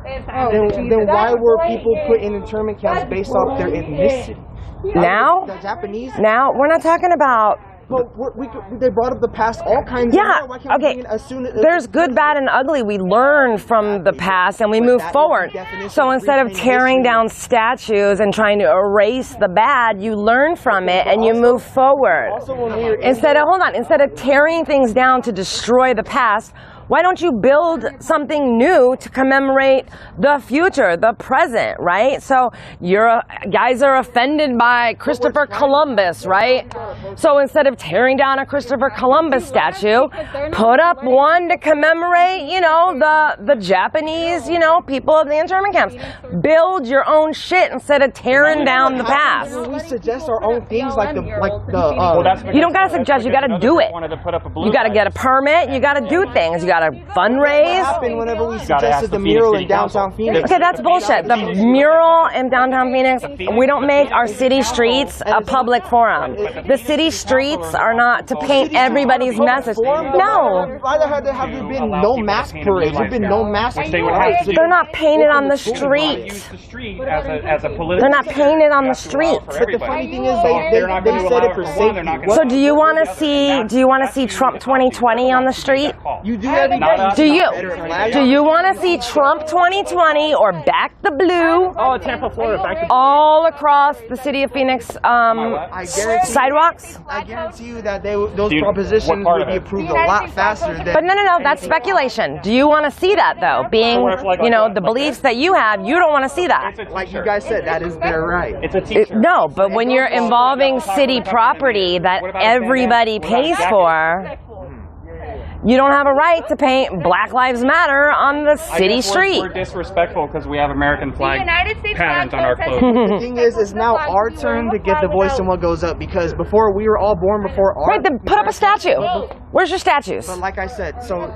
Then why were people put in internment camps based off their ethnicity? Now? The Japanese? Now? We're not talking about... But they brought up the past all kinds of... Yeah, okay. There's good, bad, and ugly. We learn from the past and we move forward. So instead of tearing down statues and trying to erase the bad, you learn from it and you move forward. Instead of tearing things down to destroy the past, why don't you build something new to commemorate the future, the present, right? So guys are offended by Christopher Columbus, right? So instead of tearing down a Christopher Columbus statue, put up one to commemorate, you know, the Japanese, you know, people of the internment camps. Build your own shit instead of tearing down the past. We suggest our own things like the you don't gotta suggest, you gotta do it. You gotta get a permit, you gotta do things, you gotta fundraise. Whenever we suggested the mural in downtown Phoenix. Okay, that's bullshit. The mural in downtown Phoenix, we don't make our city streets a public forum. The city streets are not to paint everybody's message. No. Either had there been no mask parades, there've been no mask parades. They're not painted on the street. They're not painted on the street. But the funny thing is, they said it for safety. So do you want to see Trump 2020 on the street? You do every day. Do you want to see Trump 2020 or Back the Blue? Oh, Tampa, Florida, Back the Blue. All across the city of Phoenix sidewalks? I guarantee you that those propositions would be approved a lot faster than... But no, that's speculation. Do you want to see that, though? Being, you know, the beliefs that you have, you don't want to see that. Like you guys said, that is their right. No, but when you're involving city property that everybody pays for... You don't have a right to paint Black Lives Matter on the city street. We're disrespectful because we have American flag patterns on our clothes. The thing is, it's now our turn to get the voice in what goes up, because before we were all born before our... Right, then put up a statue. Where's your statues? But like I said, so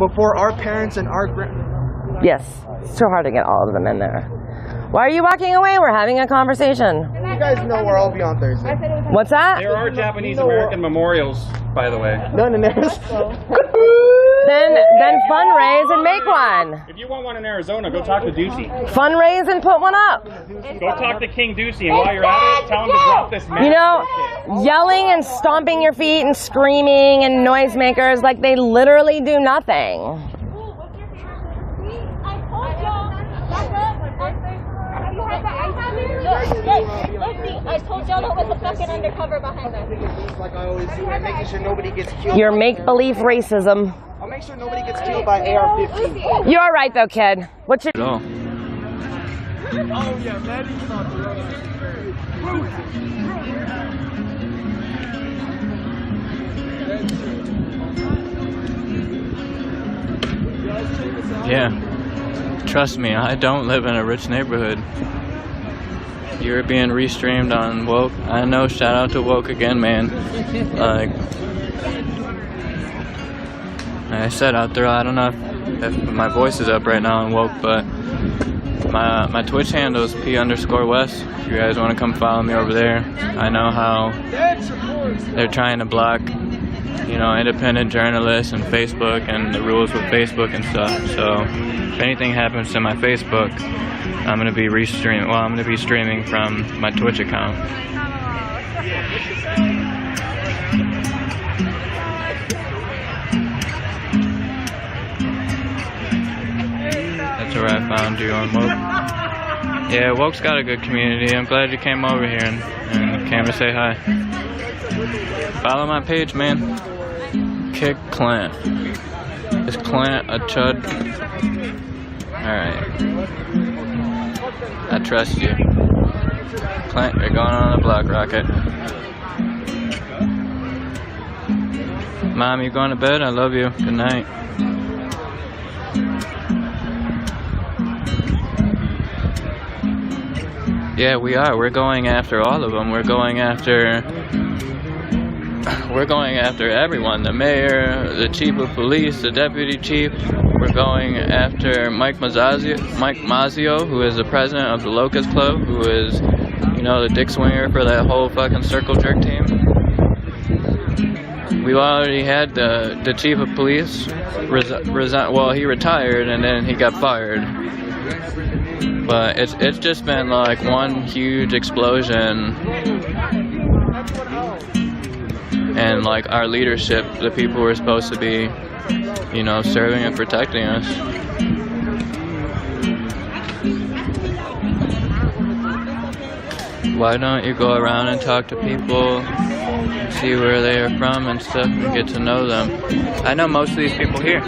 before our parents and our... Yes, it's too hard to get all of them in there. Why are you walking away? We're having a conversation. You guys know where I'll be on Thursday. What's that? There are Japanese American memorials, by the way. None in there. Then fundraise and make one. If you want one in Arizona, go talk to Ducey. Fundraise and put one up. Go talk to King Ducey, and while you're at it, tell him to drop this man. You know, yelling and stomping your feet and screaming and noisemakers, like they literally do nothing. I told y'all that was a fucking undercover behind us. Like I always do, and making sure nobody gets killed. Your make-believe racism. I'll make sure nobody gets killed by AR-15. You're all right though, kid. What's your... Oh. Oh yeah, Maddie's not the Yeah. Trust me, I don't live in a rich neighborhood. You're being restreamed on Woke. I know, shout out to Woke again, man. Like I said out there, I don't know if my voice is up right now on Woke, but my Twitch handle is P_West. If you guys want to come follow me over there. I know how they're trying to block, you know, independent journalists and Facebook and the rules with Facebook and stuff. So if anything happens to my Facebook, I'm gonna be I'm gonna be streaming from my Twitch account. That's where I found you on Woke. Yeah, Woke's got a good community. I'm glad you came over here and came to say hi. Follow my page, man. Kick Clint. Is Clint a chud? Alright. I trust you. Clint, you're going on a block rocket. Mom, you going to bed? I love you. Good night. Yeah, we are. We're going after all of them. We're going after everyone. The mayor, the chief of police, the deputy chief. We're going after Mike Mazzio, who is the president of the Locust Club, who is, you know, the dick swinger for that whole fucking circle jerk team. We already had the chief of police resign. Well, he retired and then he got fired. But it's just been like one huge explosion. And like our leadership, the people who are supposed to be, you know, serving and protecting us. Why don't you go around and talk to people, see where they are from and stuff, and get to know them? I know most of these people here.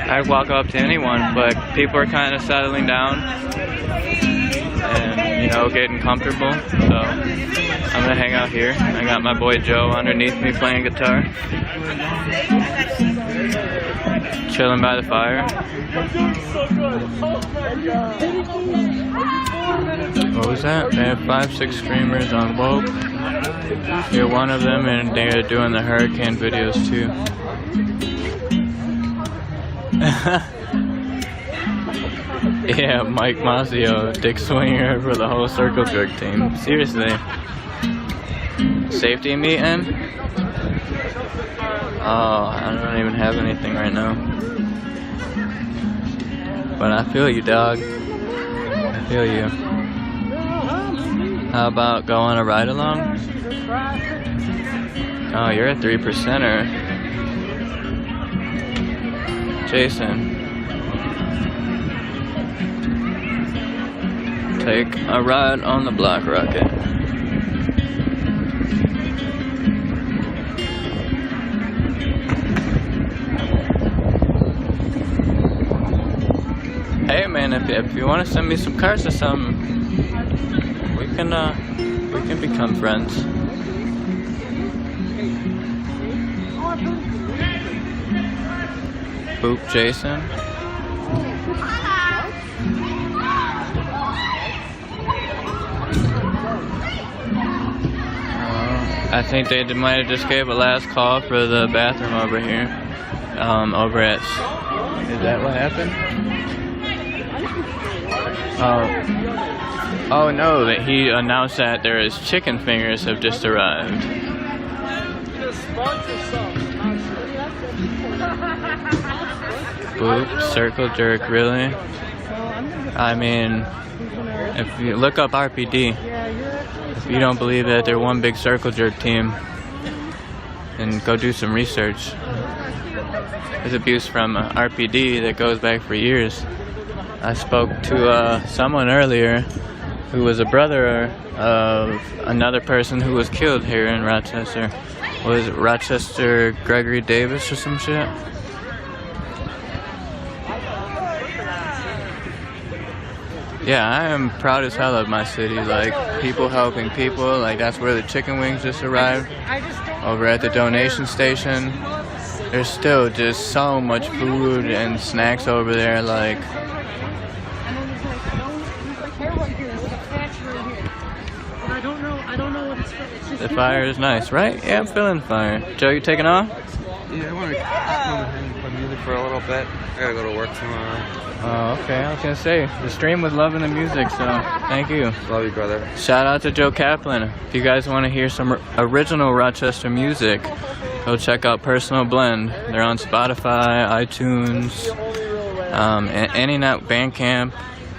I'd walk up to anyone, but people are kind of settling down and, you know, getting comfortable. So I'm gonna hang out here. I got my boy Joe underneath me playing guitar, chilling by the fire. What was that? They have 5-6 streamers on Woke. You're one of them, and they're doing the hurricane videos too. Yeah, Mike Mazzio, dick swinger for the whole circle jerk team. Seriously. Safety meeting? Oh, I don't even have anything right now. But I feel you, dog. I feel you. How about going a ride along? Oh, you're a 3%er. Jason. Take a ride on the block rocket. Hey man, if you want to send me some cards or something, we can become friends. Boop Jason. I think they might have just gave a last call for the bathroom over here. Over at... Is that what happened? Oh no, that he announced that there is chicken fingers have just arrived. Boop, circle jerk, really? I mean, if you look up RPD, if you don't believe that they're one big circle jerk team, then go do some research. There's abuse from RPD that goes back for years. I spoke to someone earlier who was a brother of another person who was killed here in Rochester. Was it Rochester Gregory Davis or some shit? Yeah, I am proud as hell of my city. Like, people helping people. Like, that's where the chicken wings just arrived. Over at the donation station. There's still just so much food and snacks over there. Like, the fire is nice, right? Yeah, I'm feeling fire. Joe, you taking off? Yeah, I want to play music for a little bit. I gotta go to work tomorrow. Oh, okay. I was gonna say, the stream was loving the music, so thank you. Love you, brother. Shout out to Joe Kaplan. If you guys want to hear some original Rochester music, go check out Personal Blend. They're on Spotify, iTunes, Anynet, Bandcamp.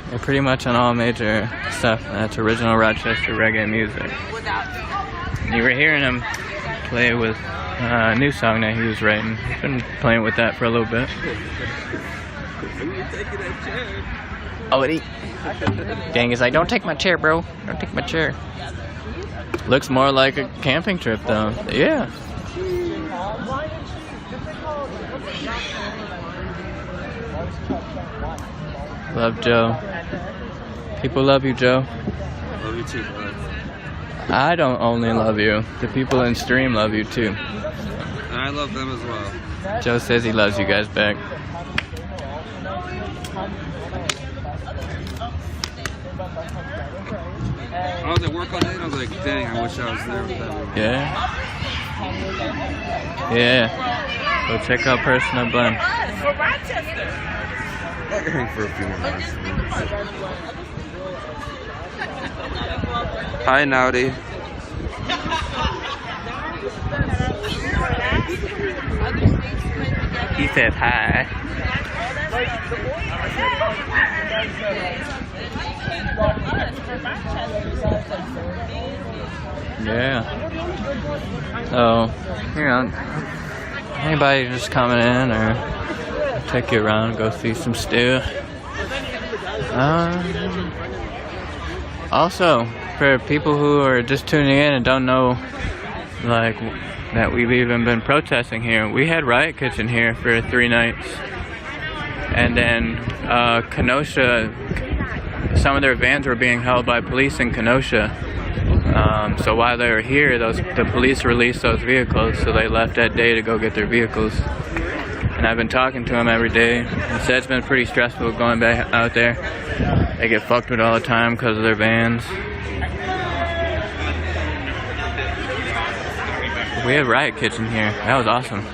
They're pretty much on all major stuff. That's original Rochester reggae music. You were hearing him play with a new song that he was writing. He's been playing with that for a little bit. Oh, Gang is like, don't take my chair, bro. Don't take my chair. Looks more like a camping trip, though. Yeah. Love Joe. People love you, Joe. Love you too, brother. I don't only love you. The people in stream love you too. And I love them as well. Joe says he loves you guys back. I was at work all day and I was like, dang, I wish I was there with them. Yeah. Yeah. Go check out Personal Blend. I can hang for a few more minutes. Hi, Naughty. He said hi. Yeah. So, you know, anybody just coming in or take you around, go see some stuff. Also, for people who are just tuning in and don't know, like, that we've even been protesting here, we had Riot Kitchen here for 3 nights. And then Kenosha, some of their vans were being held by police in Kenosha. So while they were here, the police released those vehicles, so they left that day to go get their vehicles. And I've been talking to them every day. They said it's been pretty stressful going back out there. They get fucked with all the time because of their vans. We had Riot Kitchen here. That was awesome.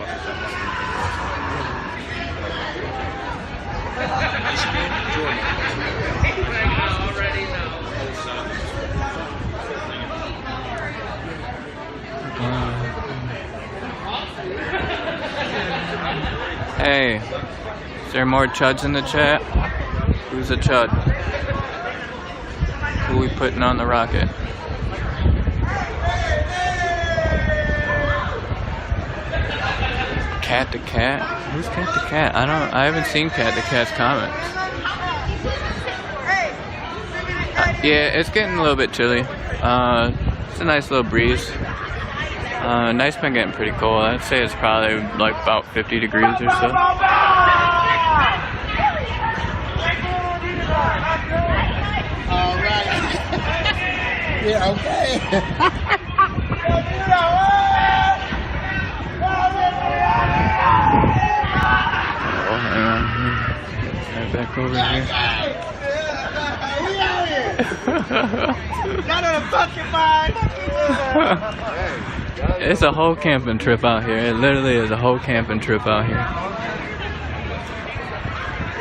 Hey, is there more chuds in the chat? Who's a chud? Who we putting on the rocket? Cat to Cat? Who's Cat to Cat? I haven't seen Cat to Cat's comments. Yeah, it's getting a little bit chilly. It's a nice little breeze. Night's been getting pretty cold. I'd say it's probably like about 50 degrees or so. Alright. Yeah, okay. Oh, hang on. Right back over here. Not on a fucking mind. It's a whole camping trip out here. It literally is a whole camping trip out here.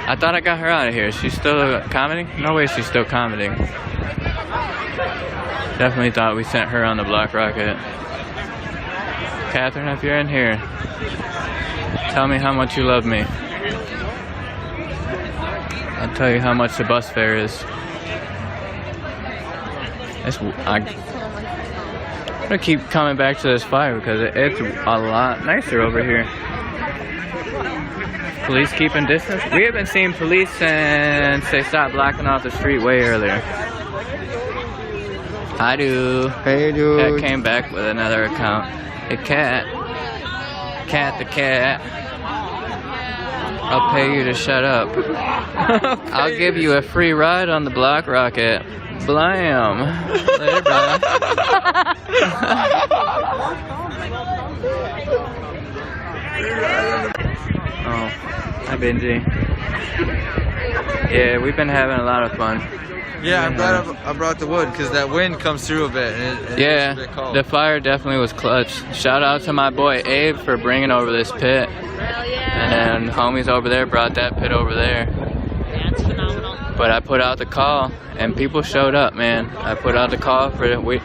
I thought I got her out of here. She's still commenting? No way she's still commenting. Definitely thought we sent her on the Black Rocket. Catherine, if you're in here, tell me how much you love me. I'll tell you how much the bus fare is. I'm gonna keep coming back to this fire because it's a lot nicer over here. Police keeping distance. We have been seeing police and they stopped blocking off the street way earlier. I do. Hey, dude. Cat came back with another account. Hey, Cat. Cat the cat. I'll pay you to shut up. I'll give you a free ride on the Black Rocket. Blam. Later, bye. Oh, hi, Benji. Yeah, we've been having a lot of fun. Yeah, I'm glad I brought the wood because that wind comes through a bit. And it Yeah, makes it a bit cold. the fire definitely was clutch. Shout out to my boy Abe for bringing over this pit. And homies over there brought that pit over there. That's phenomenal. But I put out the call and people showed up, man. I put out the call for it. We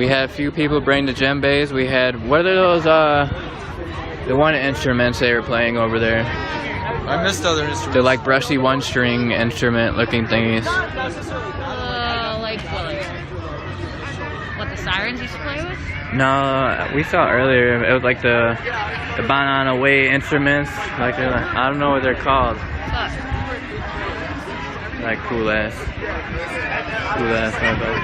had a few people bring the djembes. We had, what are those, the one instruments they were playing over there? I missed other instruments. They're like brushy one-string instrument looking thingies. Like what the sirens used to play with? No, we saw earlier, it was like the banana way instruments. Like, I don't know what they're called. Like cool ass motherfuckers.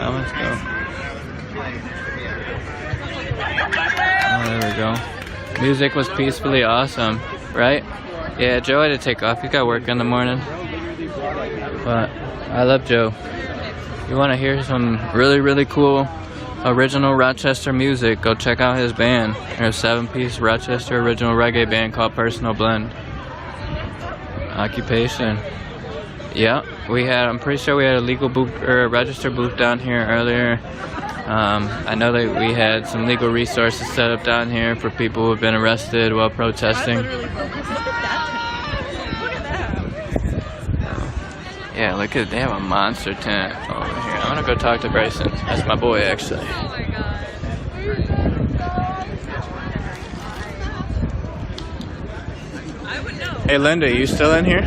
Let's go. Oh, there we go. Music was peacefully awesome, right? Yeah, Joe had to take off. He got work in the morning. But I love Joe. You want to hear some really, really cool original Rochester music, go check out his band. There's a 7-piece Rochester original reggae band called Personal Blend. Occupation. Yeah, I'm pretty sure we had a legal booth or a register booth down here earlier. I know that we had some legal resources set up down here for people who have been arrested while protesting. Yeah, look at, they have a monster tent over here. I'm gonna go talk to Bryson. That's my boy, actually. Hey, Linda, you still in here?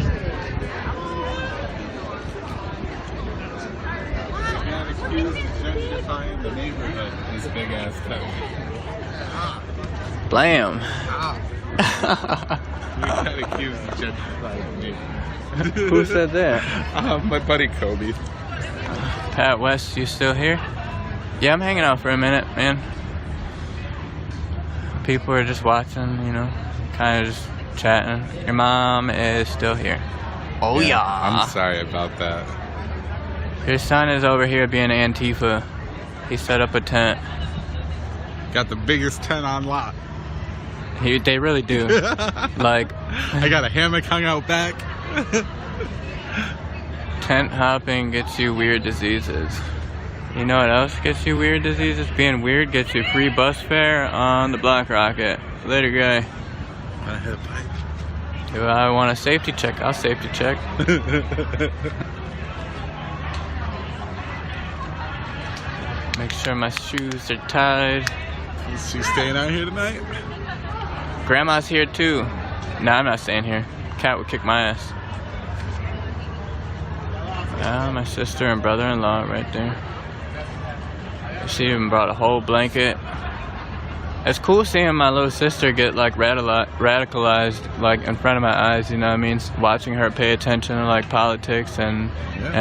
Blam. Who said that? My buddy Kobe. Pat West, you still here? Yeah, I'm hanging out for a minute, man. People are just watching, you know, kind of just chatting. Your mom is still here. Oh yeah. I'm sorry about that. Your son is over here being Antifa. He set up a tent. Got the biggest tent on lot. They really do. Like, I got a hammock hung out back. Tent hopping gets you weird diseases. You know what else gets you weird diseases? Being weird gets you free bus fare on the Black Rocket. Later, guy. I hit a pipe. Do I want a safety check? I'll safety check. Make sure my shoes are tied. Is she staying out here tonight? Grandma's here too. No, I'm not staying here. Cat would kick my ass. Yeah, my sister and brother-in-law right there. She even brought a whole blanket. It's cool seeing my little sister get like radicalized like in front of my eyes, you know what I mean? Watching her pay attention to like politics and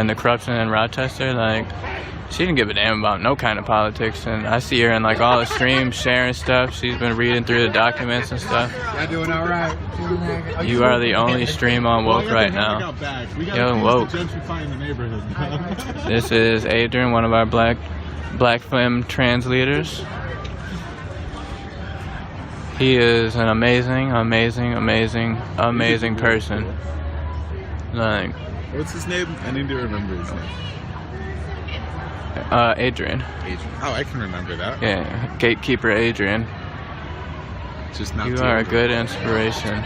the corruption in Rochester, like she didn't give a damn about no kind of politics, and I see her in like all the streams sharing stuff. She's been reading through the documents and stuff. Y'all doing all right? You are the only stream on Woke right now. Yo, Woke. This is Adrian, one of our black femme trans leaders. He is an amazing person. Like, what's his name? I need to remember his name. Adrian. Oh, I can remember that. Yeah, Gatekeeper Adrian. Just not. You are a good inspiration.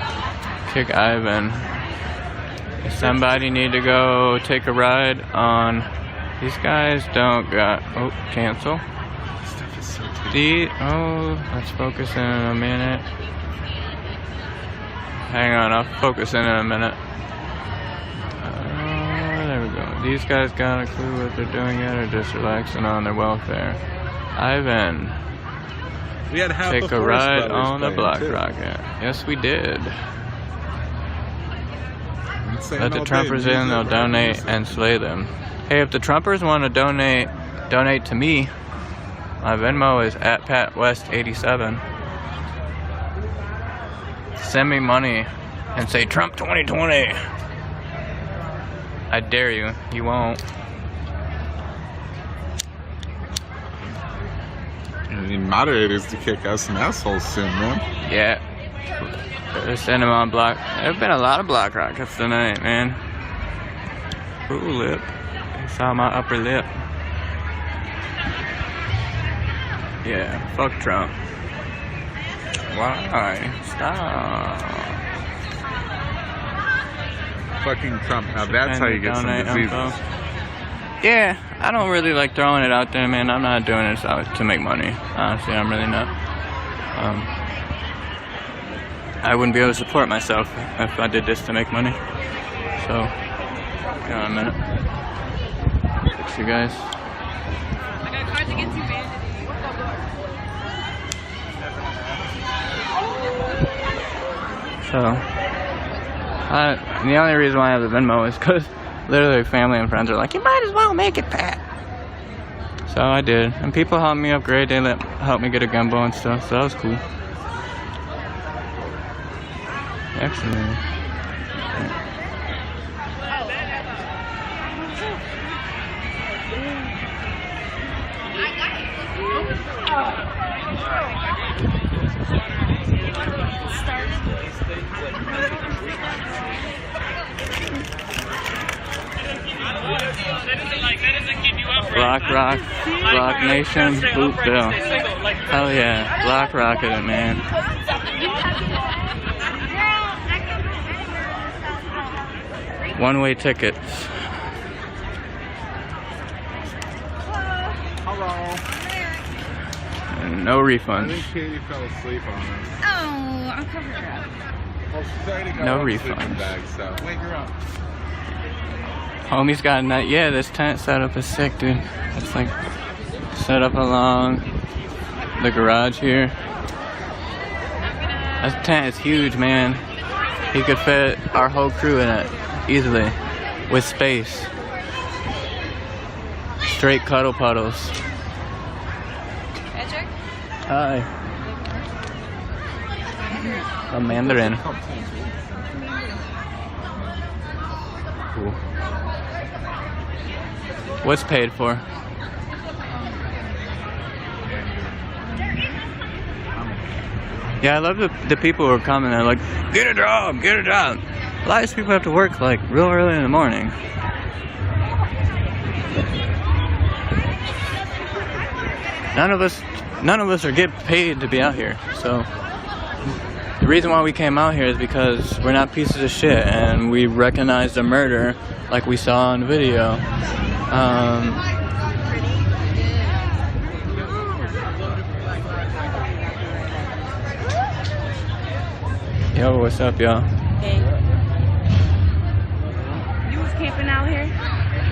Kick Ivan. If somebody need to go take a ride on, these guys don't got. Oh, cancel. Stuff is so Let's focus in a minute. Hang on, I'll focus in a minute. There we go. These guys got a clue what they're doing yet, or just relaxing on their welfare? Ivan. We had half Take the a Forest ride Brothers on the playing, Black too. Rocket. Yes, we did. Saying Let the all day, Trumpers in, they'll music, donate music. and slay them. Hey, if the Trumpers want to donate to me, my Venmo is at PatWest87. Send me money and say Trump 2020. I dare you. You won't. You need moderators to kick us some assholes soon, man. Yeah. Better send them on block. There've been a lot of Black Rockets tonight, man. Ooh, lip. You saw my upper lip. Yeah, fuck Trump. Why? Stop. Fucking Trump. Now that's how you get some Donate diseases. info. Yeah, I don't really like throwing it out there, man. I'm not doing it to make money. Honestly, I'm really not. I wouldn't be able to support myself if I did this to make money. So, hang on a minute. Fix you guys. I got cards to get to, man. So, the only reason why I have the Venmo is because literally family and friends are like, you might as well make it, Pat. So I did, and people helped me upgrade. They helped me get a gumbo and stuff, so that was cool. Excellent. Rock Nation, Boot Bill. Hell yeah, Black Rocket it, man. One-way tickets. And no I refunds. think Katie fell asleep on us. Oh, I'll cover her up. Well, she's already got No all the sleeping refunds. bags, so wake her up. Homie's got a night. Yeah, this tent setup is sick, dude. It's like set up along the garage here. That tent is huge, man. He could fit our whole crew in it easily, with space. Straight cuddle puddles. Patrick? Hi. A Mandarin. Cool. What's paid for? Yeah, I love the people who are coming. They're like, get a job, get a job. A lot of these people have to work like real early in the morning. None of us are getting paid to be out here. So the reason why we came out here is because we're not pieces of shit, and we recognized a murder like we saw on video. Yo, what's up, y'all? Hey. You was camping out here?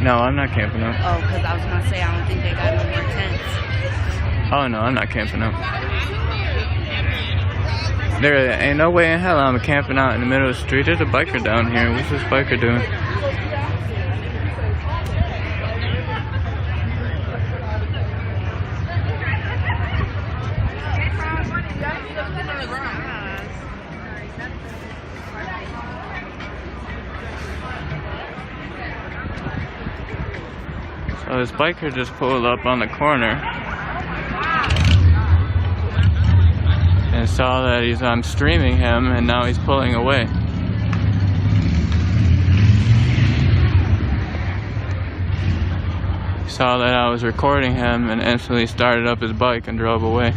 No, I'm not camping out. Oh, because I was going to say, I don't think they got no more tents. Oh no, I'm not camping out. There ain't no way in hell I'm camping out in the middle of the street. There's a biker down here. What's this biker doing? So this biker just pulled up on the corner and saw that I'm streaming him, and now he's pulling away. He saw that I was recording him and instantly started up his bike and drove away.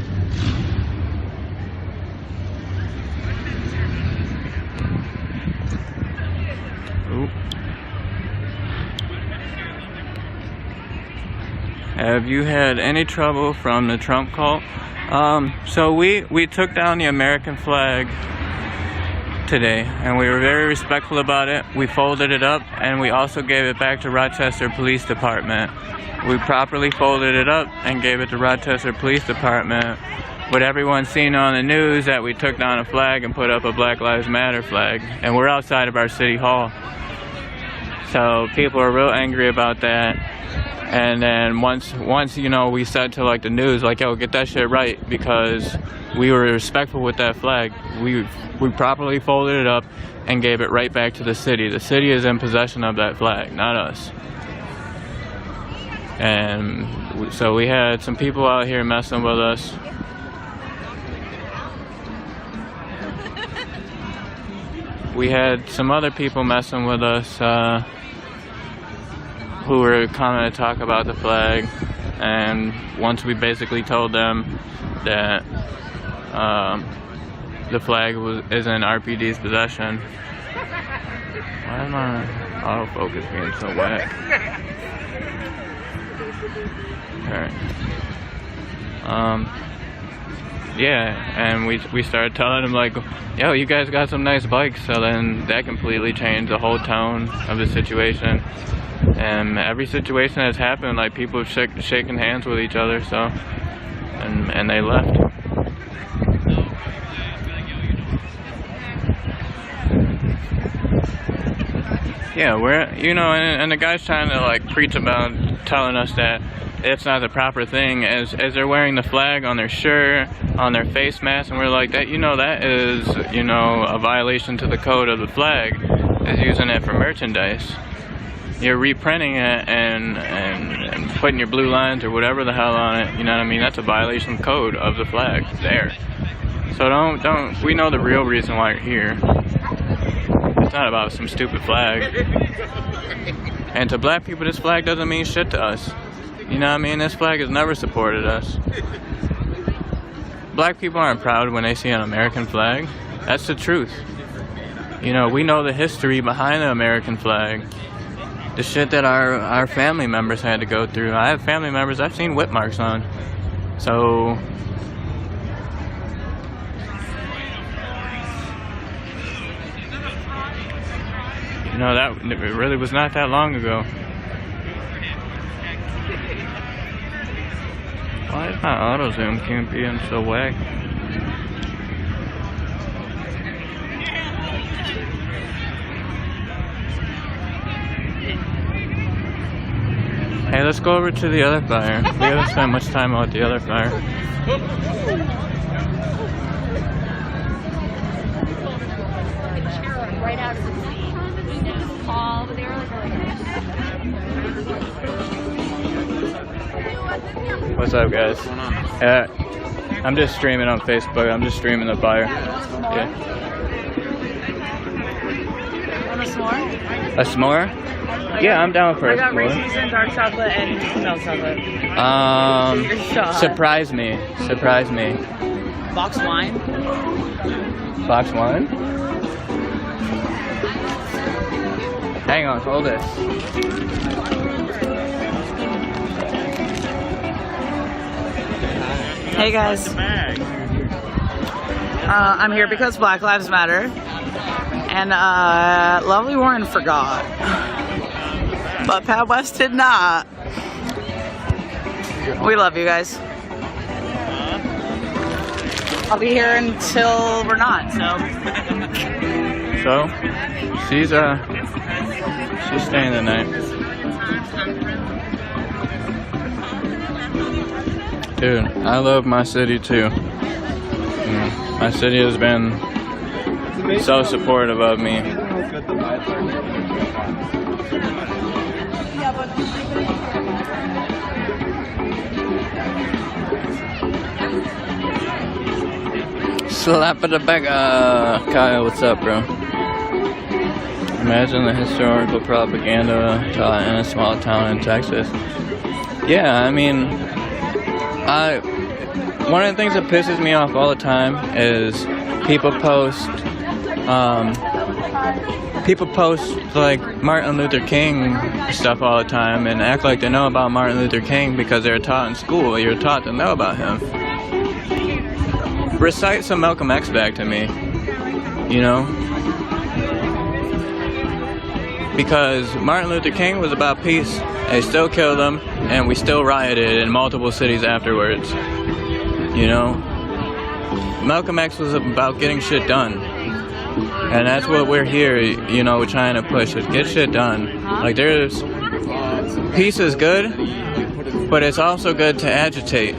Oop. Have you had any trouble from the Trump cult? So we took down the American flag today, and we were very respectful about it. We folded it up, and we also gave it back to Rochester Police Department. we properly folded it up and gave it to Rochester Police Department. But everyone's seen on the news that we took down a flag and put up a Black Lives Matter flag, and we're outside of our city hall. So people are real angry about that. And then once you know, we said to like the news, like, yo, get that shit right, because we were respectful with that flag. We properly folded it up and gave it right back to the city. The city is in possession of that flag, not us. And so we had some people out here messing with us. We had some other people messing with us who were coming to talk about the flag, and once we basically told them that the flag is in RPD's possession. Why is my autofocus being so whack? Alright. Yeah, and we started telling them like, yo, you guys got some nice bikes. So then that completely changed the whole tone of the situation. And every situation that's happened, like, people have shaking hands with each other, so, and they left. Yeah, we're, you know, and the guy's trying to like preach about telling us that it's not the proper thing as they're wearing the flag on their shirt, on their face mask, and we're like, that, you know, that is, you know, a violation to the code of the flag, is using it for merchandise. You're reprinting it and putting your blue lines or whatever the hell on it, you know what I mean? That's a violation of code of the flag there. So don't, we know the real reason why you're here. It's not about some stupid flag. And to black people, this flag doesn't mean shit to us. You know what I mean? This flag has never supported us. Black people aren't proud when they see an American flag. That's the truth. You know, we know the history behind the American flag. The shit that our family members had to go through. I have family members I've seen whip marks on. So, you know, that it really was not that long ago. Why is my auto zoom can't be in so whack? Hey, let's go over to the other fire. We haven't spent much time out at the other fire. Right out of the seat. Call, but they were like, What's up, guys? I'm just streaming on Facebook. I'm just streaming the fire. Yeah. Want a s'more? A s'more? Yeah, I'm down for a I got s'more. Reese's and dark chocolate and milk chocolate. Surprise me. Surprise me. Box wine? Box wine? Hang on, hold it. Hey guys. I'm here because Black Lives Matter. And lovely Warren forgot. But Pat West did not. We love you guys. I'll be here until we're not, so. So, she's staying the night. Dude, I love my city too. My city has been so supportive of me. Slap of the back. Kyle, what's up, bro? Imagine the historical propaganda taught in a small town in Texas. Yeah, I mean, one of the things that pisses me off all the time is people post like Martin Luther King stuff all the time and act like they know about Martin Luther King because they're taught in school. You're taught to know about him. Recite some Malcolm X back to me, you know? Because Martin Luther King was about peace. They still killed him, and we still rioted in multiple cities afterwards. You know? Malcolm X was about getting shit done. And that's what we're here, you know, trying to push, is get shit done. Like, peace is good, but it's also good to agitate.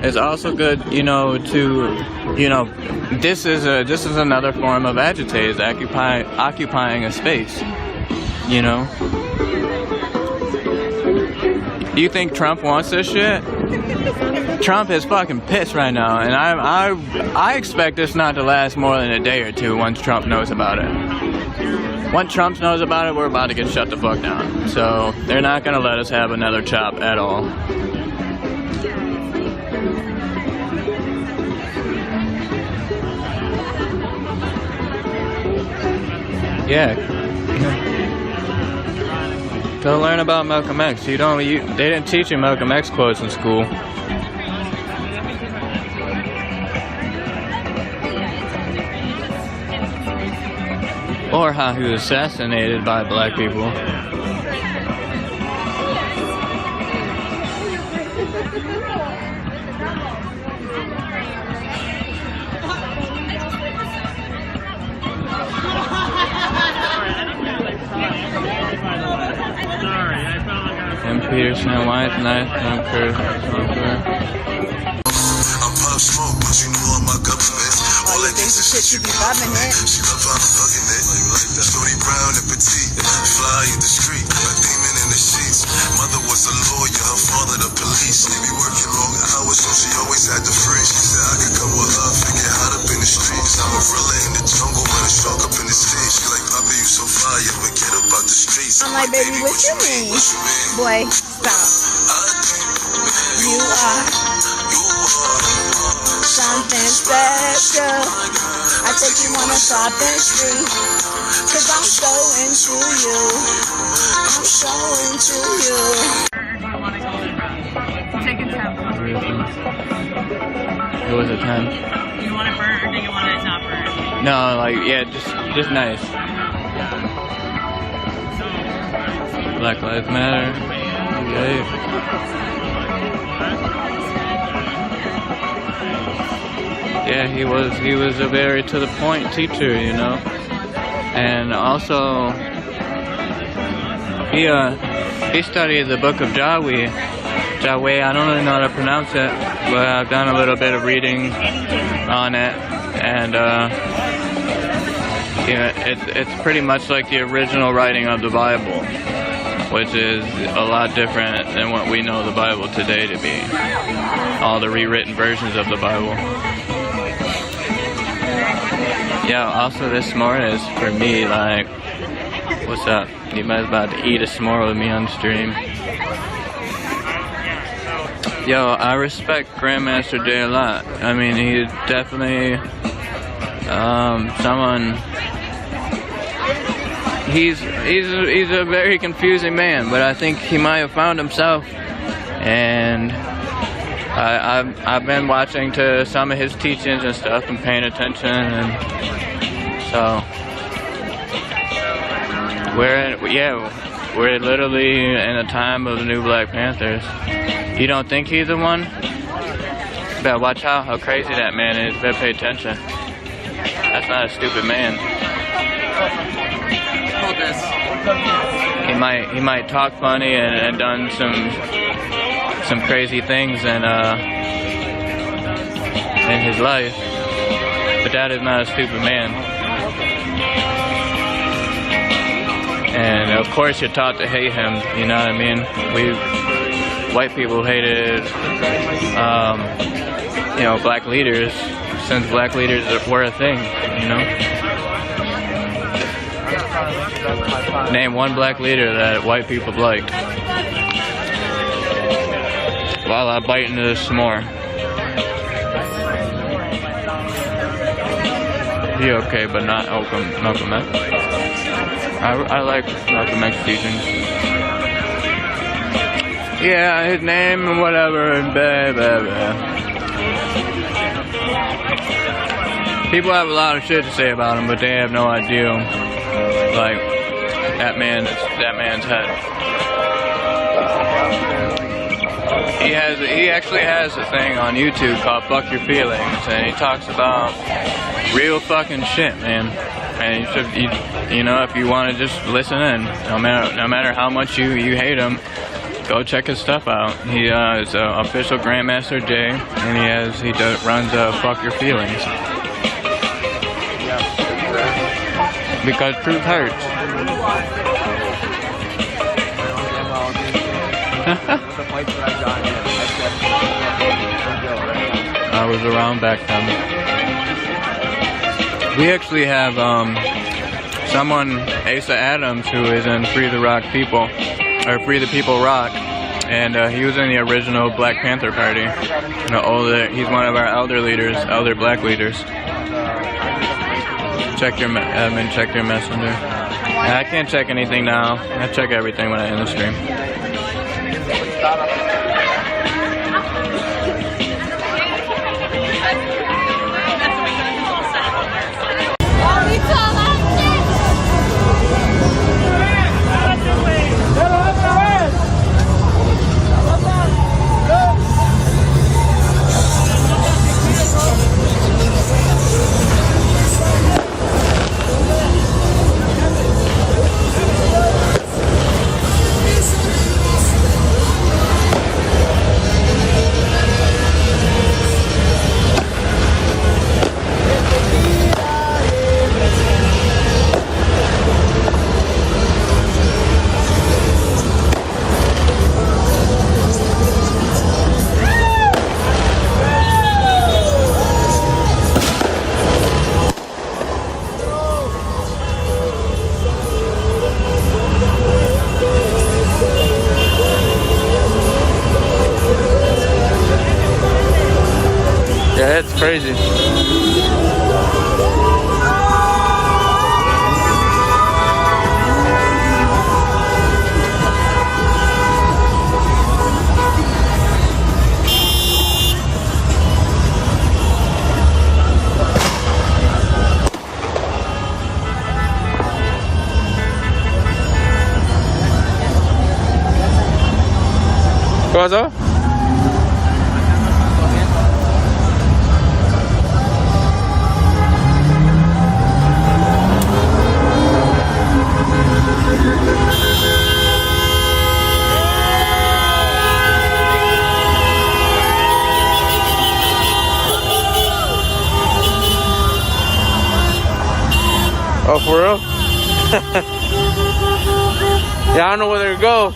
It's also good, you know, this is another form of agitate, is occupying a space, you know? Do you think Trump wants this shit? Trump is fucking pissed right now, and I expect this not to last more than a day or two once Trump knows about it. Once Trump knows about it, we're about to get shut the fuck down. So they're not gonna let us have another chop at all. Yeah. Go learn about Malcolm X. They didn't teach you Malcolm X quotes in school. Or how he was assassinated by black people. M. Peterson, White Knife, Bunker. I'm Pop Smoke, but you know I'm my government. All that gangsta shit you be loving it. She love how I'm thugging it. Shorty brown and petite, fly in the street, a demon in the sheets. Mother was a lawyer, her father the police. They be working long hours, so she always had the free. She said I could come with her, figure hot up in the streets. I'm a gorilla in the jungle, with a shark up in the sea. She like, Papa, you so fire, but get up out the streets. I'm like, baby, what you mean? Boy, stop. You are something special. I take you on a shopping spree, 'cause I'm so into you. I'm so into you. Taking 10. It was a 10. Do you want it burnt or do you want it not burnt? No, like, yeah, just nice. Black Lives Matter. Okay. Yeah, he was a very to the point teacher, you know. And also he studied the book of Yahweh. I don't really know how to pronounce it, but I've done a little bit of reading on it, and yeah, it's pretty much like the original writing of the Bible, which is a lot different than what we know the Bible today to be. All the rewritten versions of the Bible. Yeah, also this s'more is for me, like, what's up? You guys about to eat a s'more with me on stream. Yo, I respect Grandmaster Jay a lot. I mean, he's definitely someone. He's a very confusing man, but I think he might have found himself. And I've been watching to some of his teachings and stuff and paying attention, and so we're literally in a time of the new Black Panthers. You don't think he's the one? Better watch out how crazy that man is. Better pay attention. That's not a stupid man. Hold this. He might talk funny and done some crazy things in his life, but that is not a stupid man. And of course you're taught to hate him, you know what I mean? White people hated, you know, black leaders since black leaders were a thing, you know? Name one black leader that white people liked. While I bite into this s'more. He okay, but not Malcolm X. I like Malcolm X teachings. Yeah, his name and whatever and blah, blah, blah. People have a lot of shit to say about him, but they have no idea, like, that man's head. He actually has a thing on YouTube called Fuck Your Feelings, and he talks about real fucking shit, man. And you know, if you want to just listen in, no matter how much you hate him, go check his stuff out. He is official Grandmaster J, and he runs Fuck Your Feelings. Because truth hurts. I was around back then. We actually have someone, Asa Adams, who is in Free the People Rock, and he was in the original Black Panther Party. He's one of our elder black leaders. Check your messenger. I can't check anything now. I check everything when I end the stream. Yeah, it's crazy. ¿Qué pasó? Oh, for real? Yeah, I don't know where to go.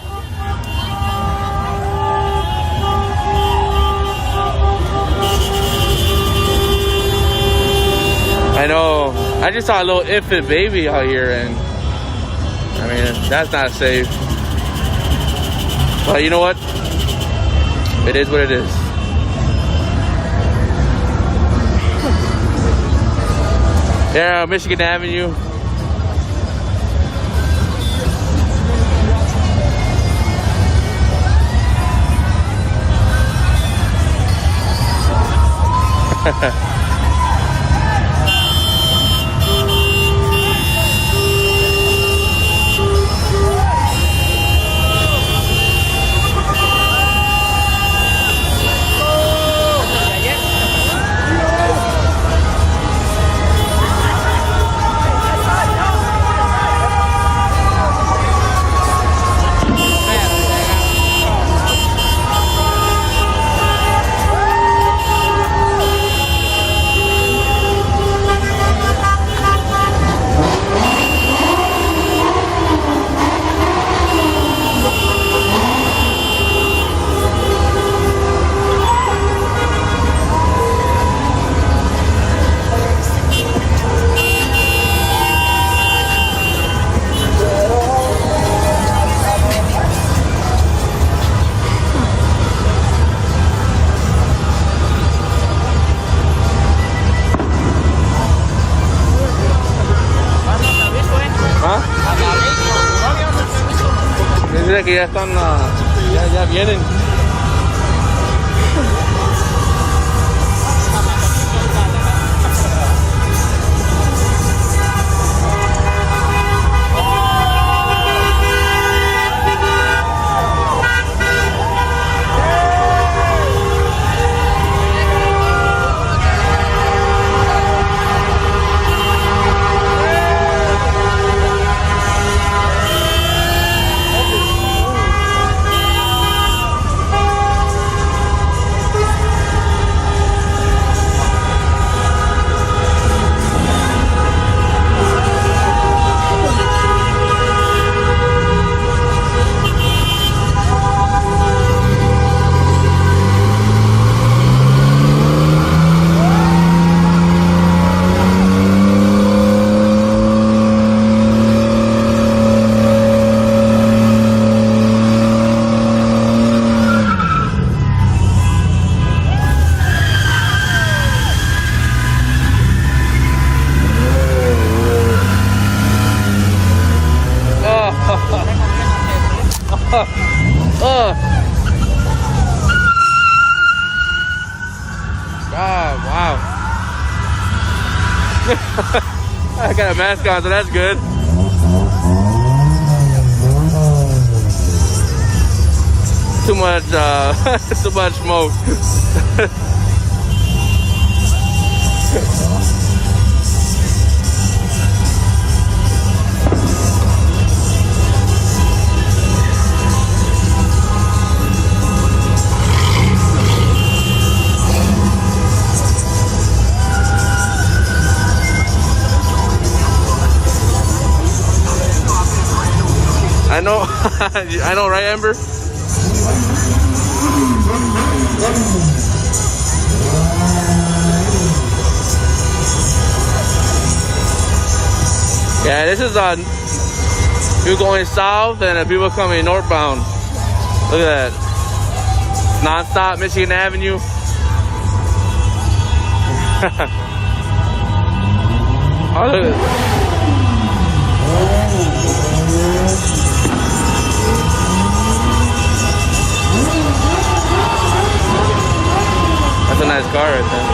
I know. I just saw a little infant baby out here, and I mean, that's not safe. But you know what? It is what it is. Yeah, Michigan Avenue. Dice que ya están, ya vienen. Wow. I got a mask on, so that's good. Too much, too much smoke. I know, I know, right, Amber? Yeah, this is you're going south and the people coming northbound. Look at that. Non-stop Michigan Avenue. Oh, look at this. That's a nice car right there.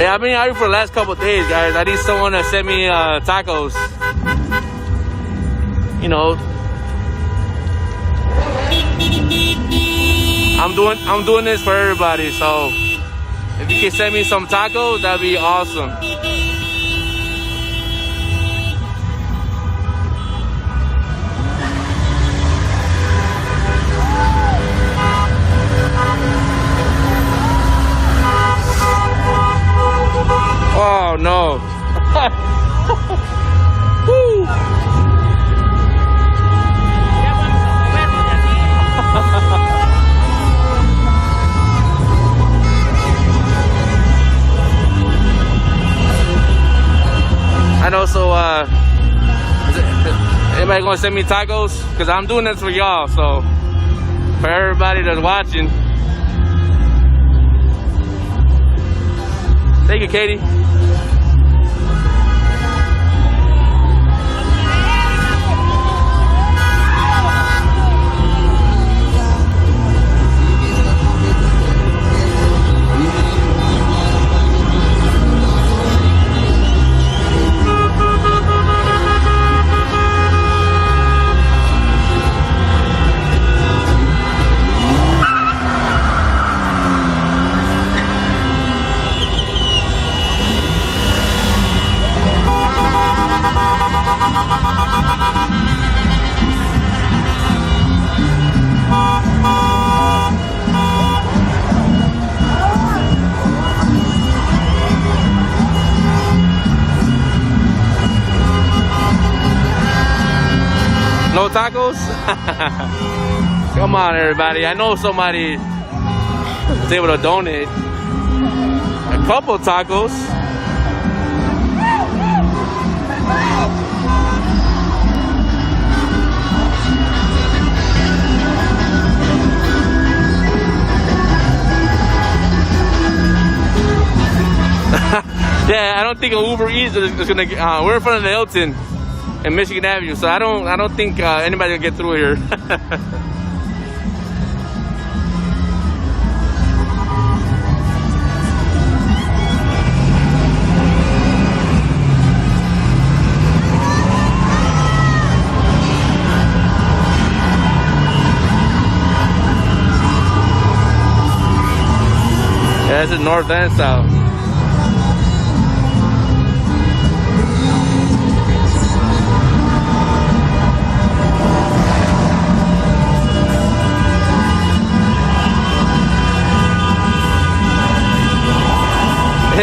I've been out here for the last couple of days, guys. I need someone to send me tacos. You know, I'm doing this for everybody. So if you can send me some tacos, that'd be awesome. Oh no. Woo. I know, so anybody gonna send me tacos? Cause I'm doing this for y'all, so for everybody that's watching. Thank you, Katie. No tacos? Come on, everybody. I know somebody is able to donate a couple tacos. Yeah, I don't think an Uber Eats is gonna. We're in front of the Hilton in Michigan Avenue, so I don't think anybody will get through here. Yeah, this is north and south.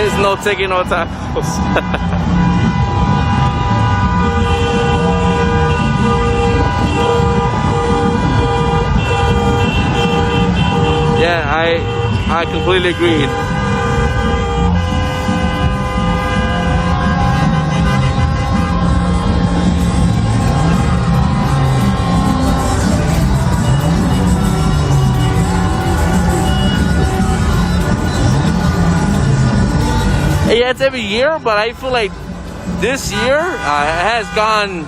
There's no taking no tacos. Yeah, I completely agreed. Yeah, it's every year, but I feel like this year has gone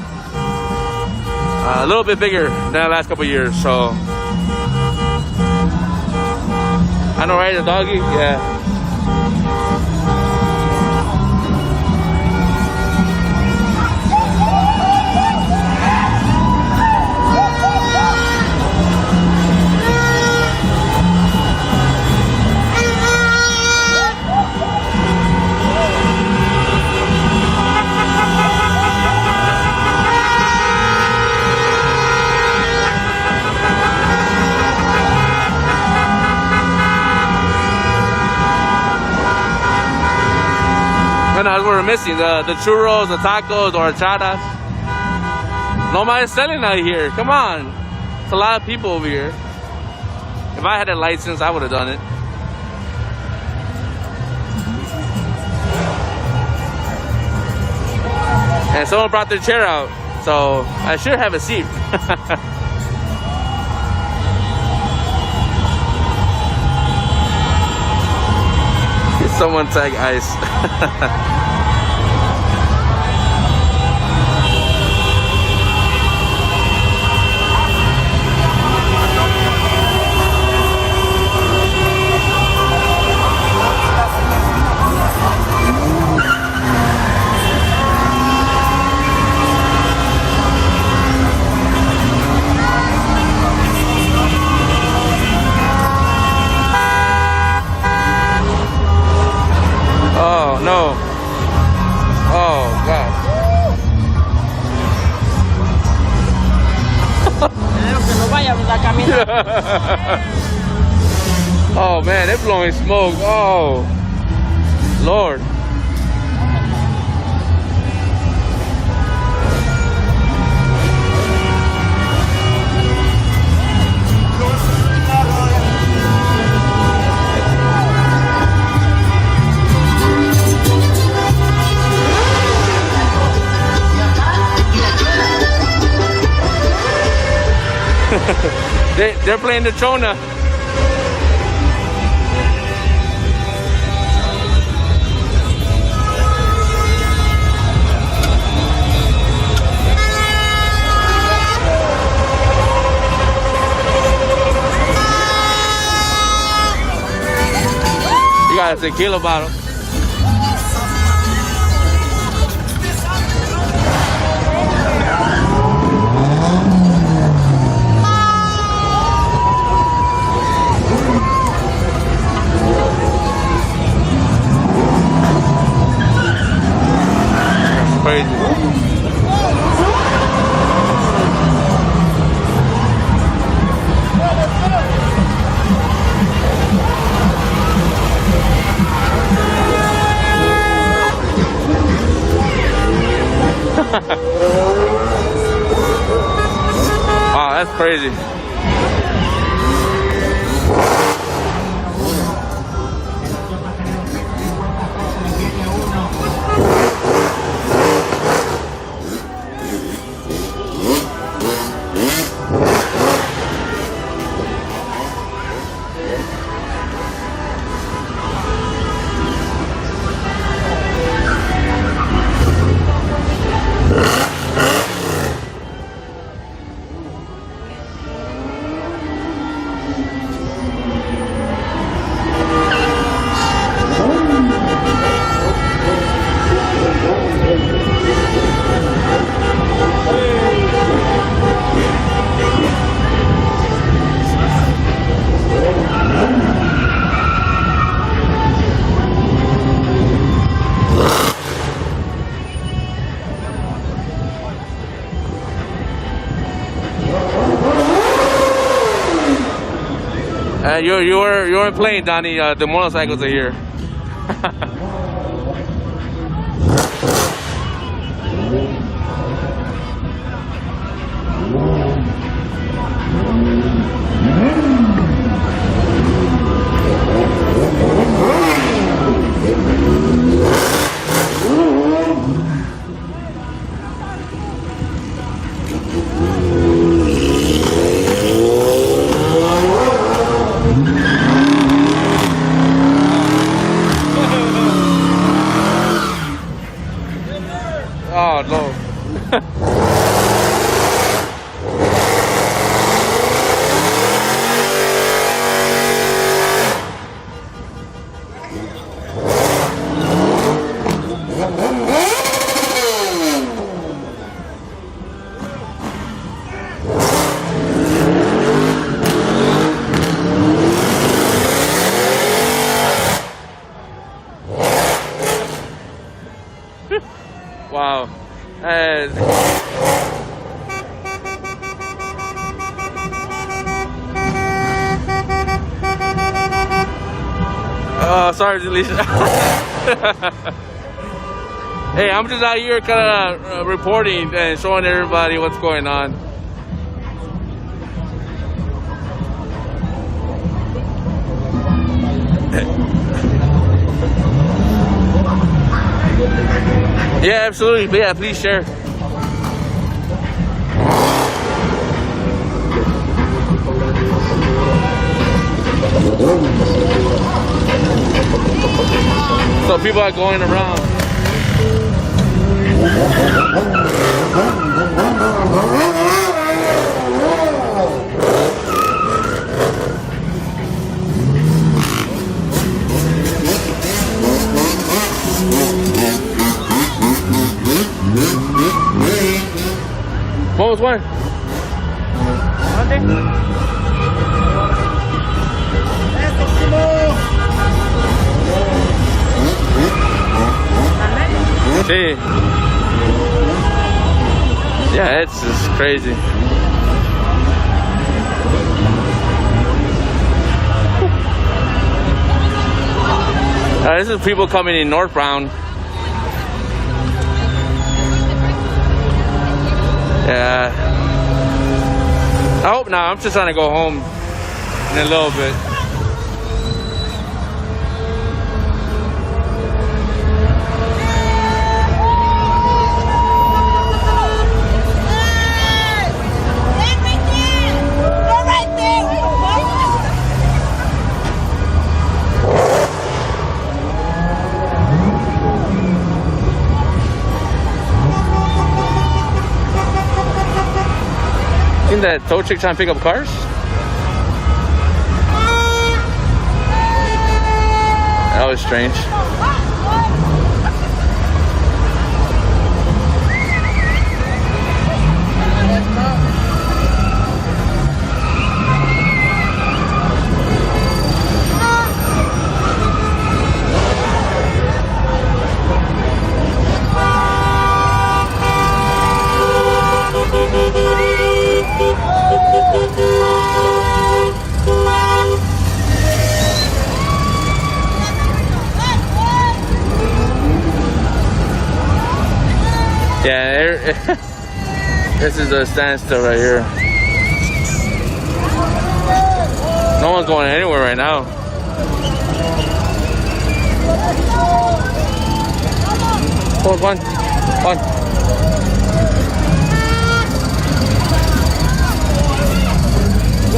a little bit bigger than the last couple of years. So I know, right, the doggy? Yeah. And that's what we're missing, the churros, the tacos, the horchatas. Nobody's selling out here. Come on. It's a lot of people over here. If I had a license, I would have done it. And someone brought their chair out, so I should have a seat. Someone tag ice. Oh no. Oh God. Oh man, they're blowing smoke. Oh Lord. They're playing the Chona. You got a tequila bottle. Crazy. Wow, that's crazy. You weren't playing, Donnie. The motorcycles are here. Oh no. Wow. And oh, sorry, Alicia. Hey, I'm just out here kind of reporting and showing everybody what's going on. Yeah, absolutely. But yeah, please share. So people are going around. What was one? Hey. Yeah, it's just crazy. This is people coming in northbound. Yeah. I hope not. I'm just trying to go home in a little bit. Isn't that tow chick trying to pick up cars? That was strange. Yeah, this is a standstill right here. No one's going anywhere right now. Hold on, one.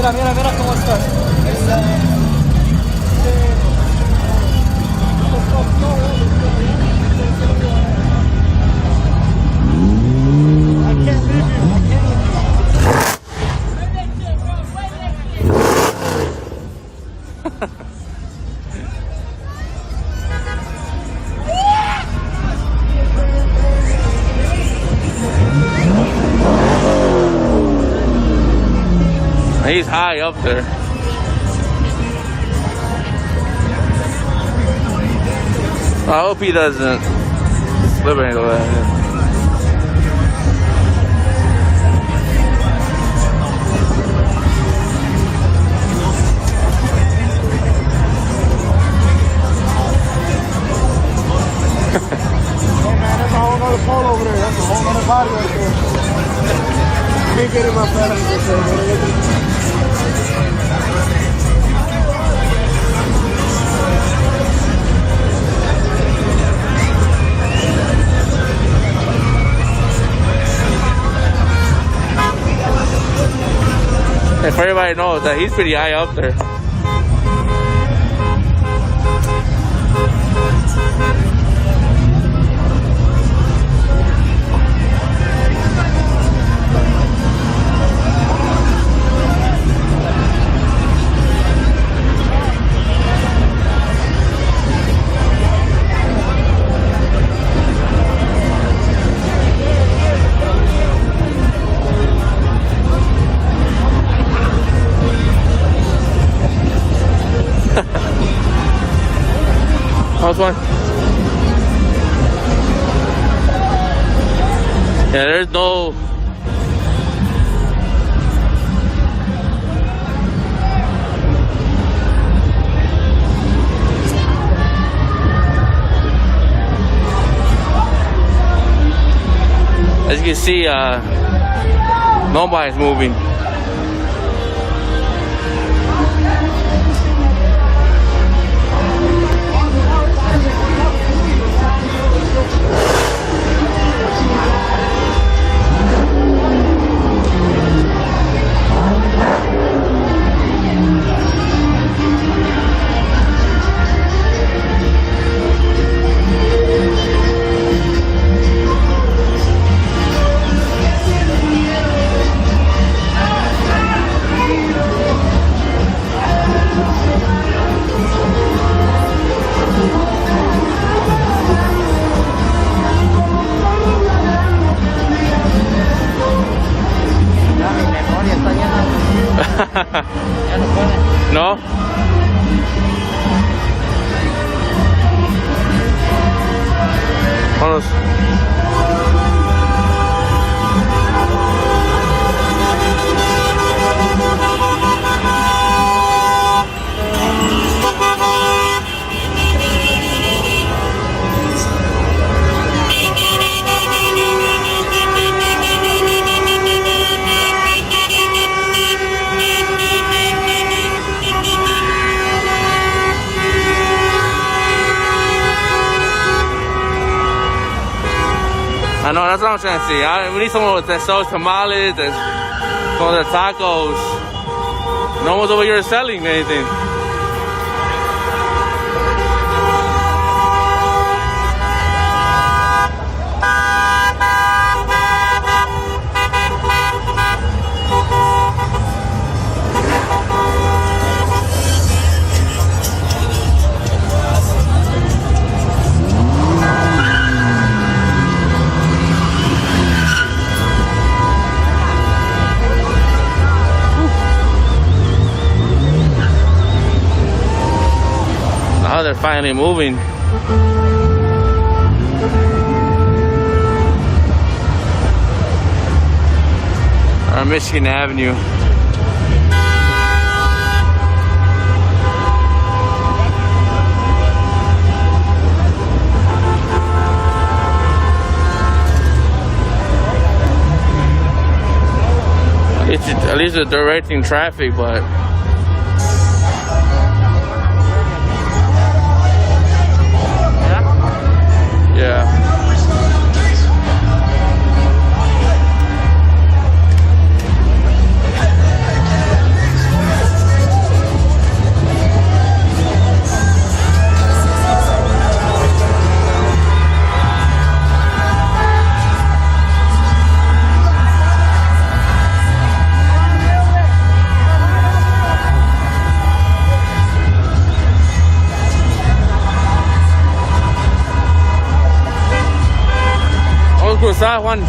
Mira cómo está. He's high up there. I hope he doesn't slip into that. That's a whole nother pole over there. That's a whole nother body right there. Can't get in my passenger. If everybody knows that he's pretty high up there. Close one. Yeah, there's no... As you can see, nobody's moving. No? Vámonos. I know, that's what I'm trying to see. We need someone that sells tamales and some of their tacos. No one's over here selling anything. Now they're finally moving. On Michigan Avenue. At least they're directing traffic, but yeah. Cruzar, Juan.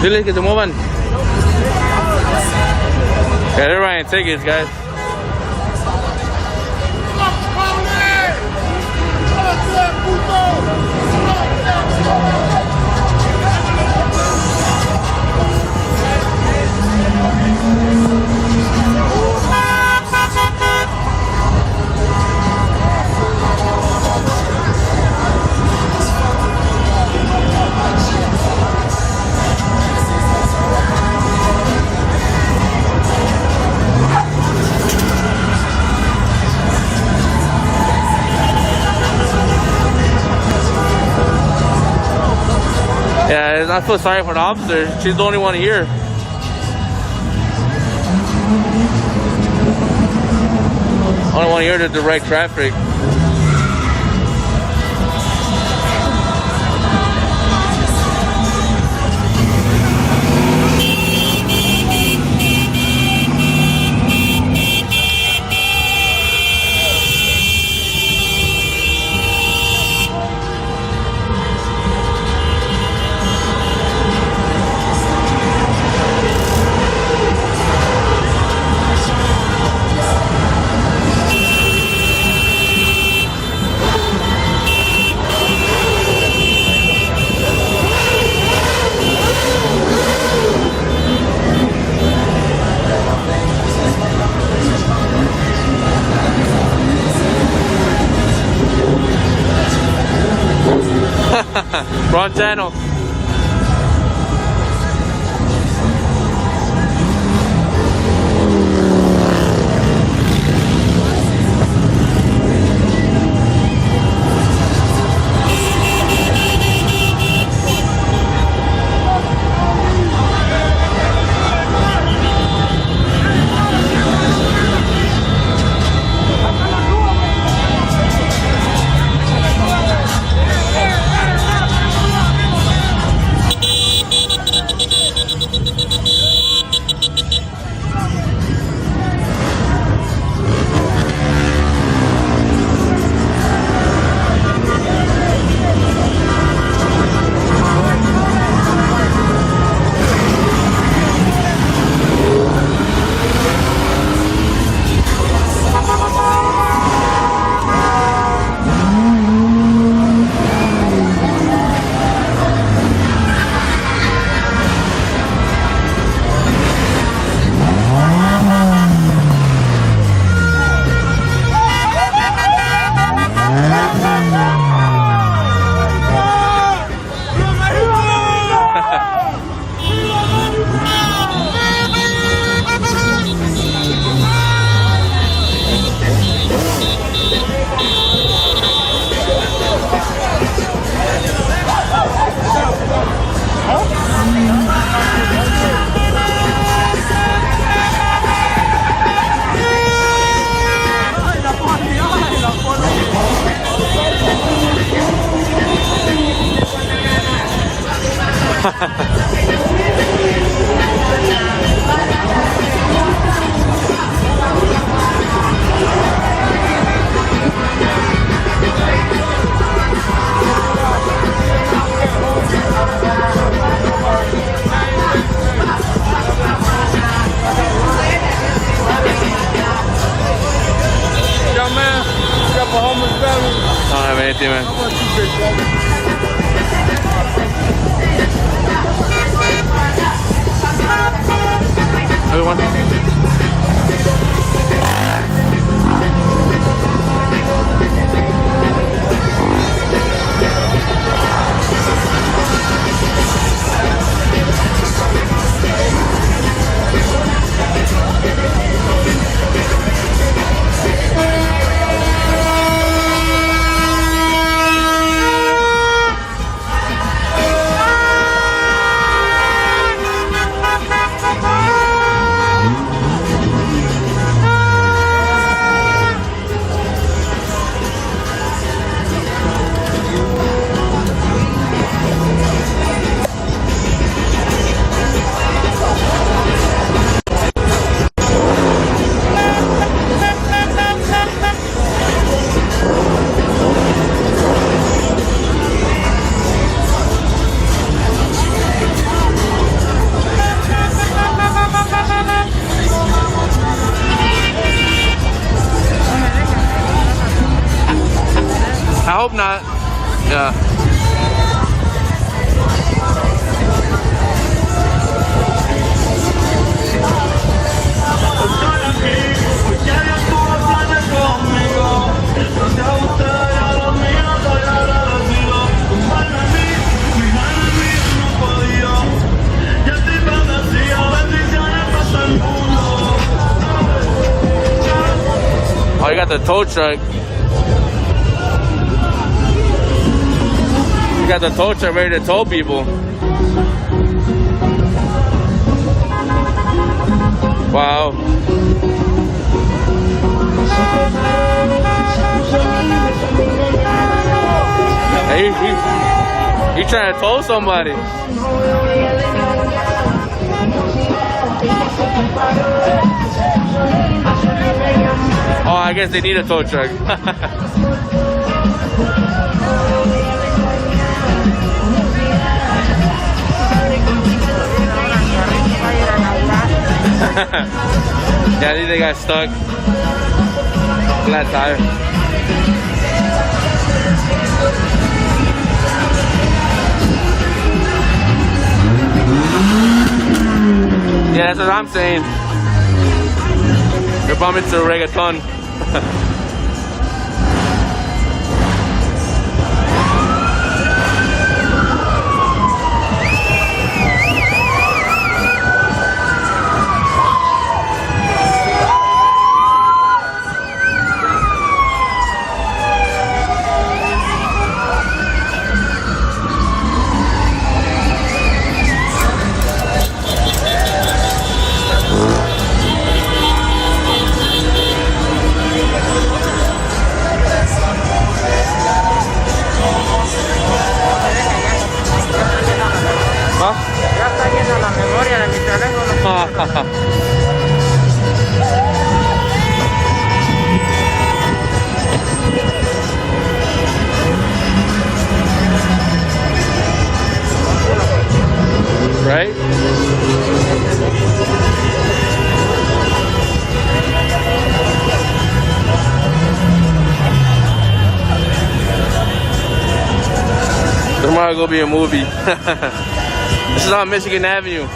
Dile que se muevan. Yeah, they're buying tickets, guys. Yeah, I feel sorry for the officer. She's the only one here. Only one here to direct traffic. Wrong channel. Anything, man. Everyone. I hope not. Yeah. Oh, you got the tow truck. You got the tow truck ready to tow people. Wow. Hey, he trying to tow somebody. Oh, I guess they need a tow truck. Yeah, I think they got stuck. Flat tire. Yeah, that's what I'm saying. They're bumping to reggaeton. Right? Tomorrow gonna be a movie. This is on Michigan Avenue.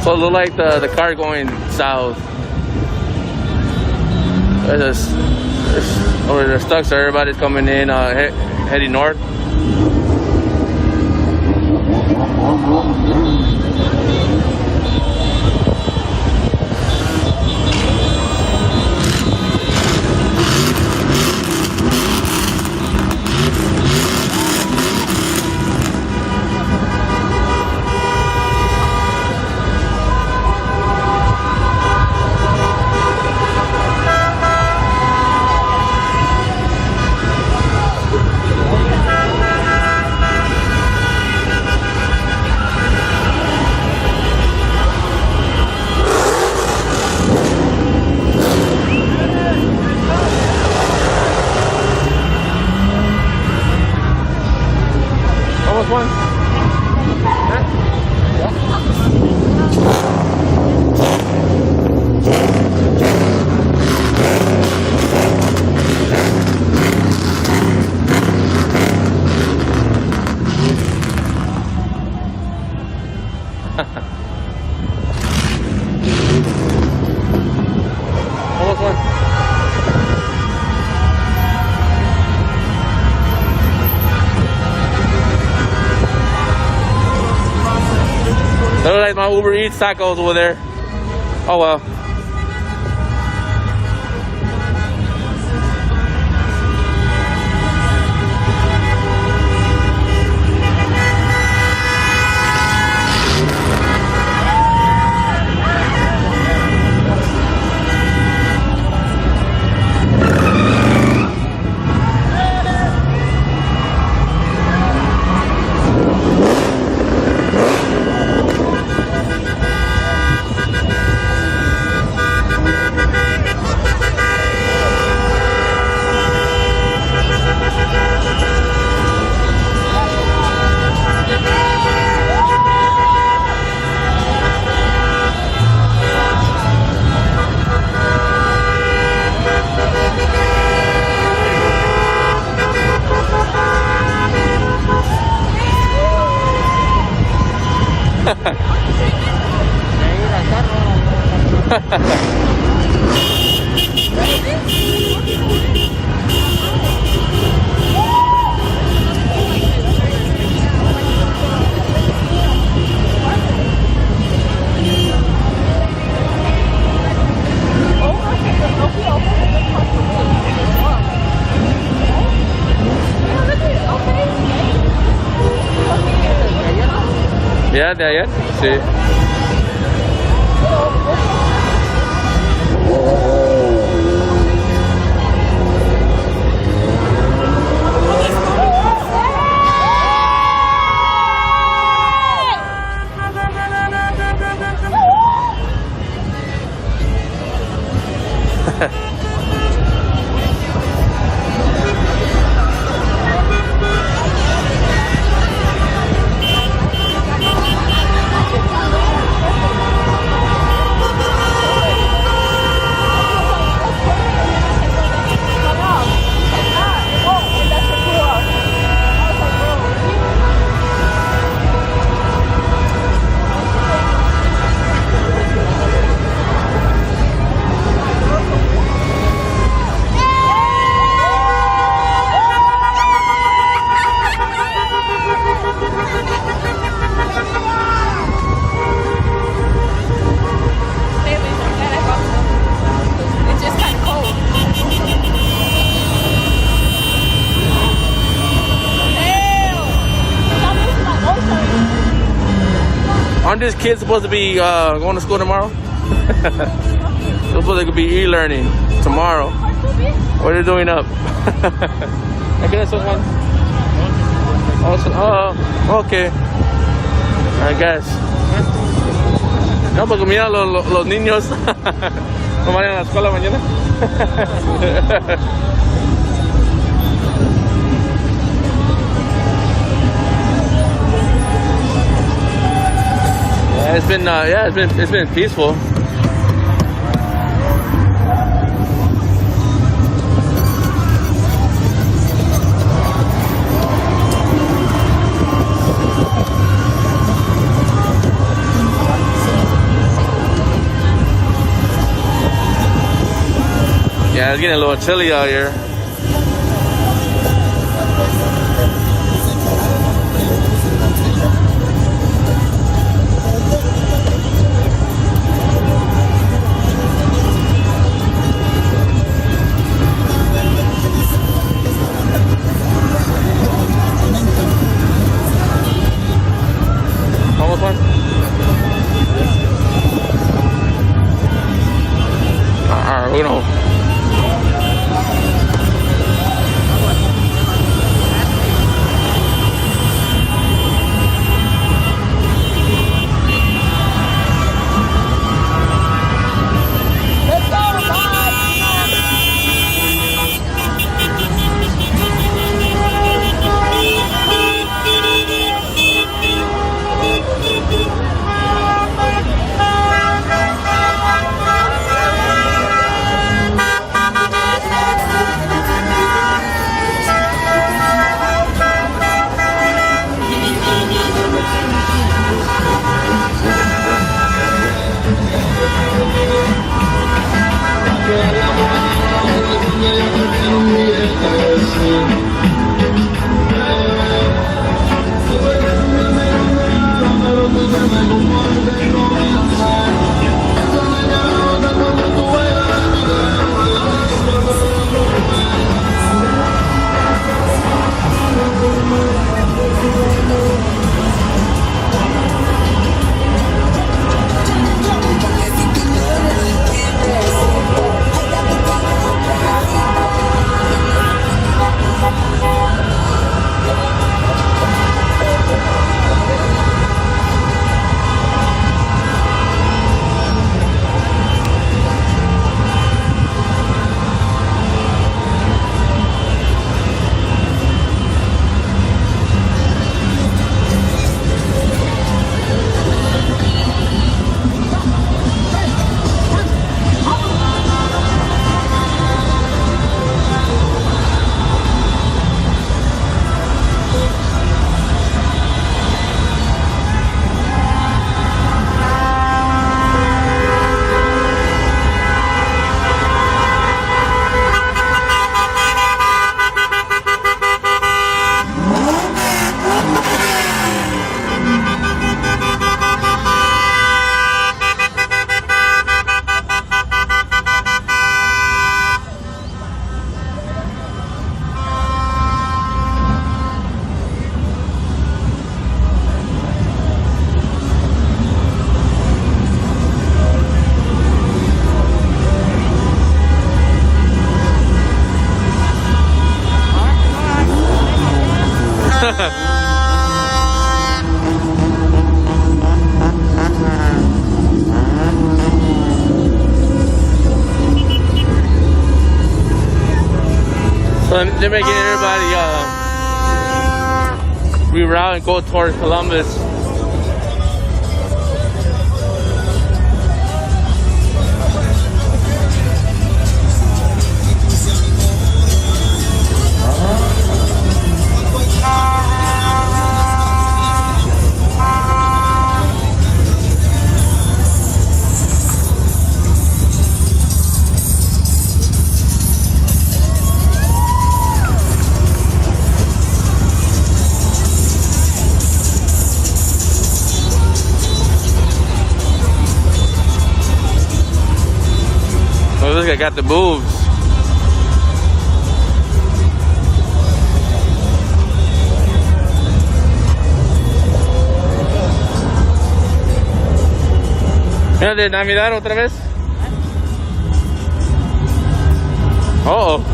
So it look like the car going south. Or they're stuck, so everybody's coming in, heading north. realized my Uber Eats tacos over there. Oh well. Ya, de ayer, sí. Aren't these kids supposed to be going to school tomorrow? They're supposed to be e-learning tomorrow. What are they doing up? I guess someone. Oh, okay. I guess. No, porque mira los niños no van a la escuela mañana. It's been peaceful. Yeah, it's getting a little chilly out here. Almost one? Alright, uno. So they're making everybody reroute and go towards Columbus. Oh, look, I got the moves. Mira, de Navidad otra vez. Oh.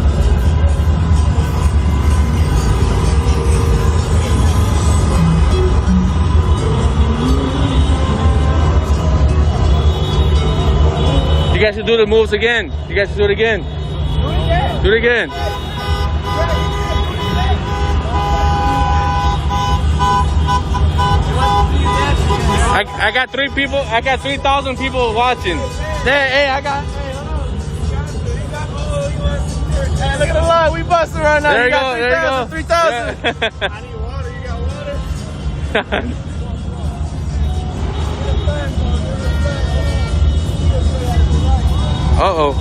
You guys should do the moves again. You guys should do it again. Do it again. I got 3 people. I got 3,000 people watching. Hey, I got. Hey, look at the line. We busting right now. There you go. got There you go. 3,000. Yeah. I need water. You got water? Uh-oh.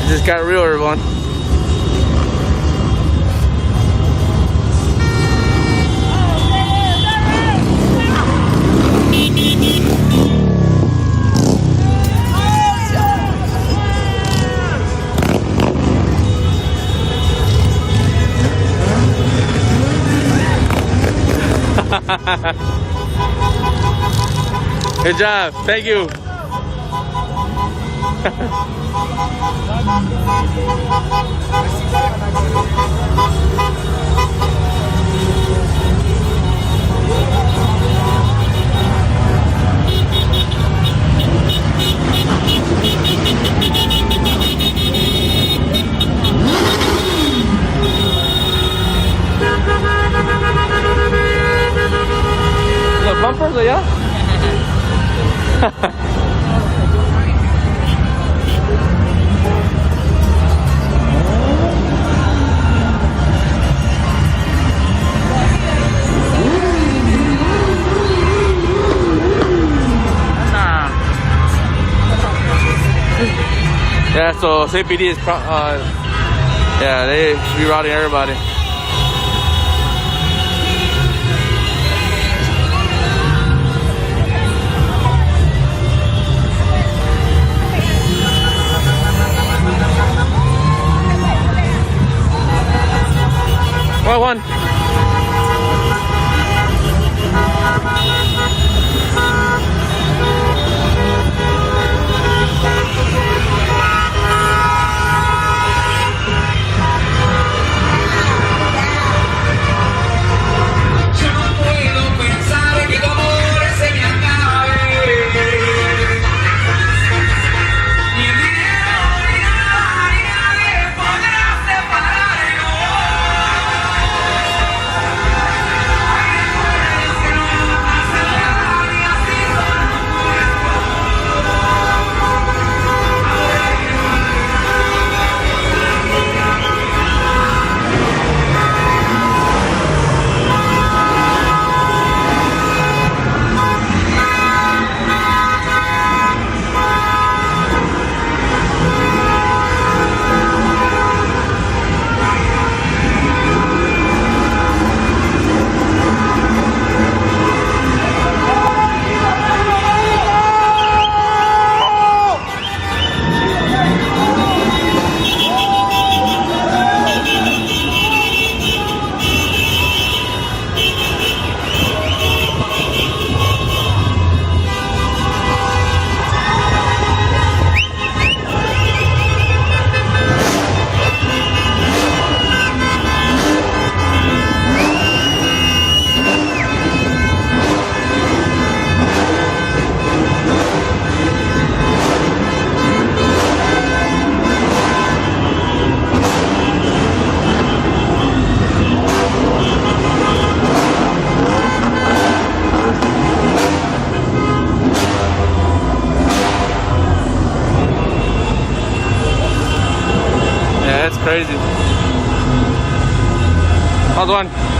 It just got real, everyone. Good job. Thank you. Los bumpers allá. Yeah, so CPD is, yeah, they rerouting everybody. Well, one. Yeah, it's crazy. How's one?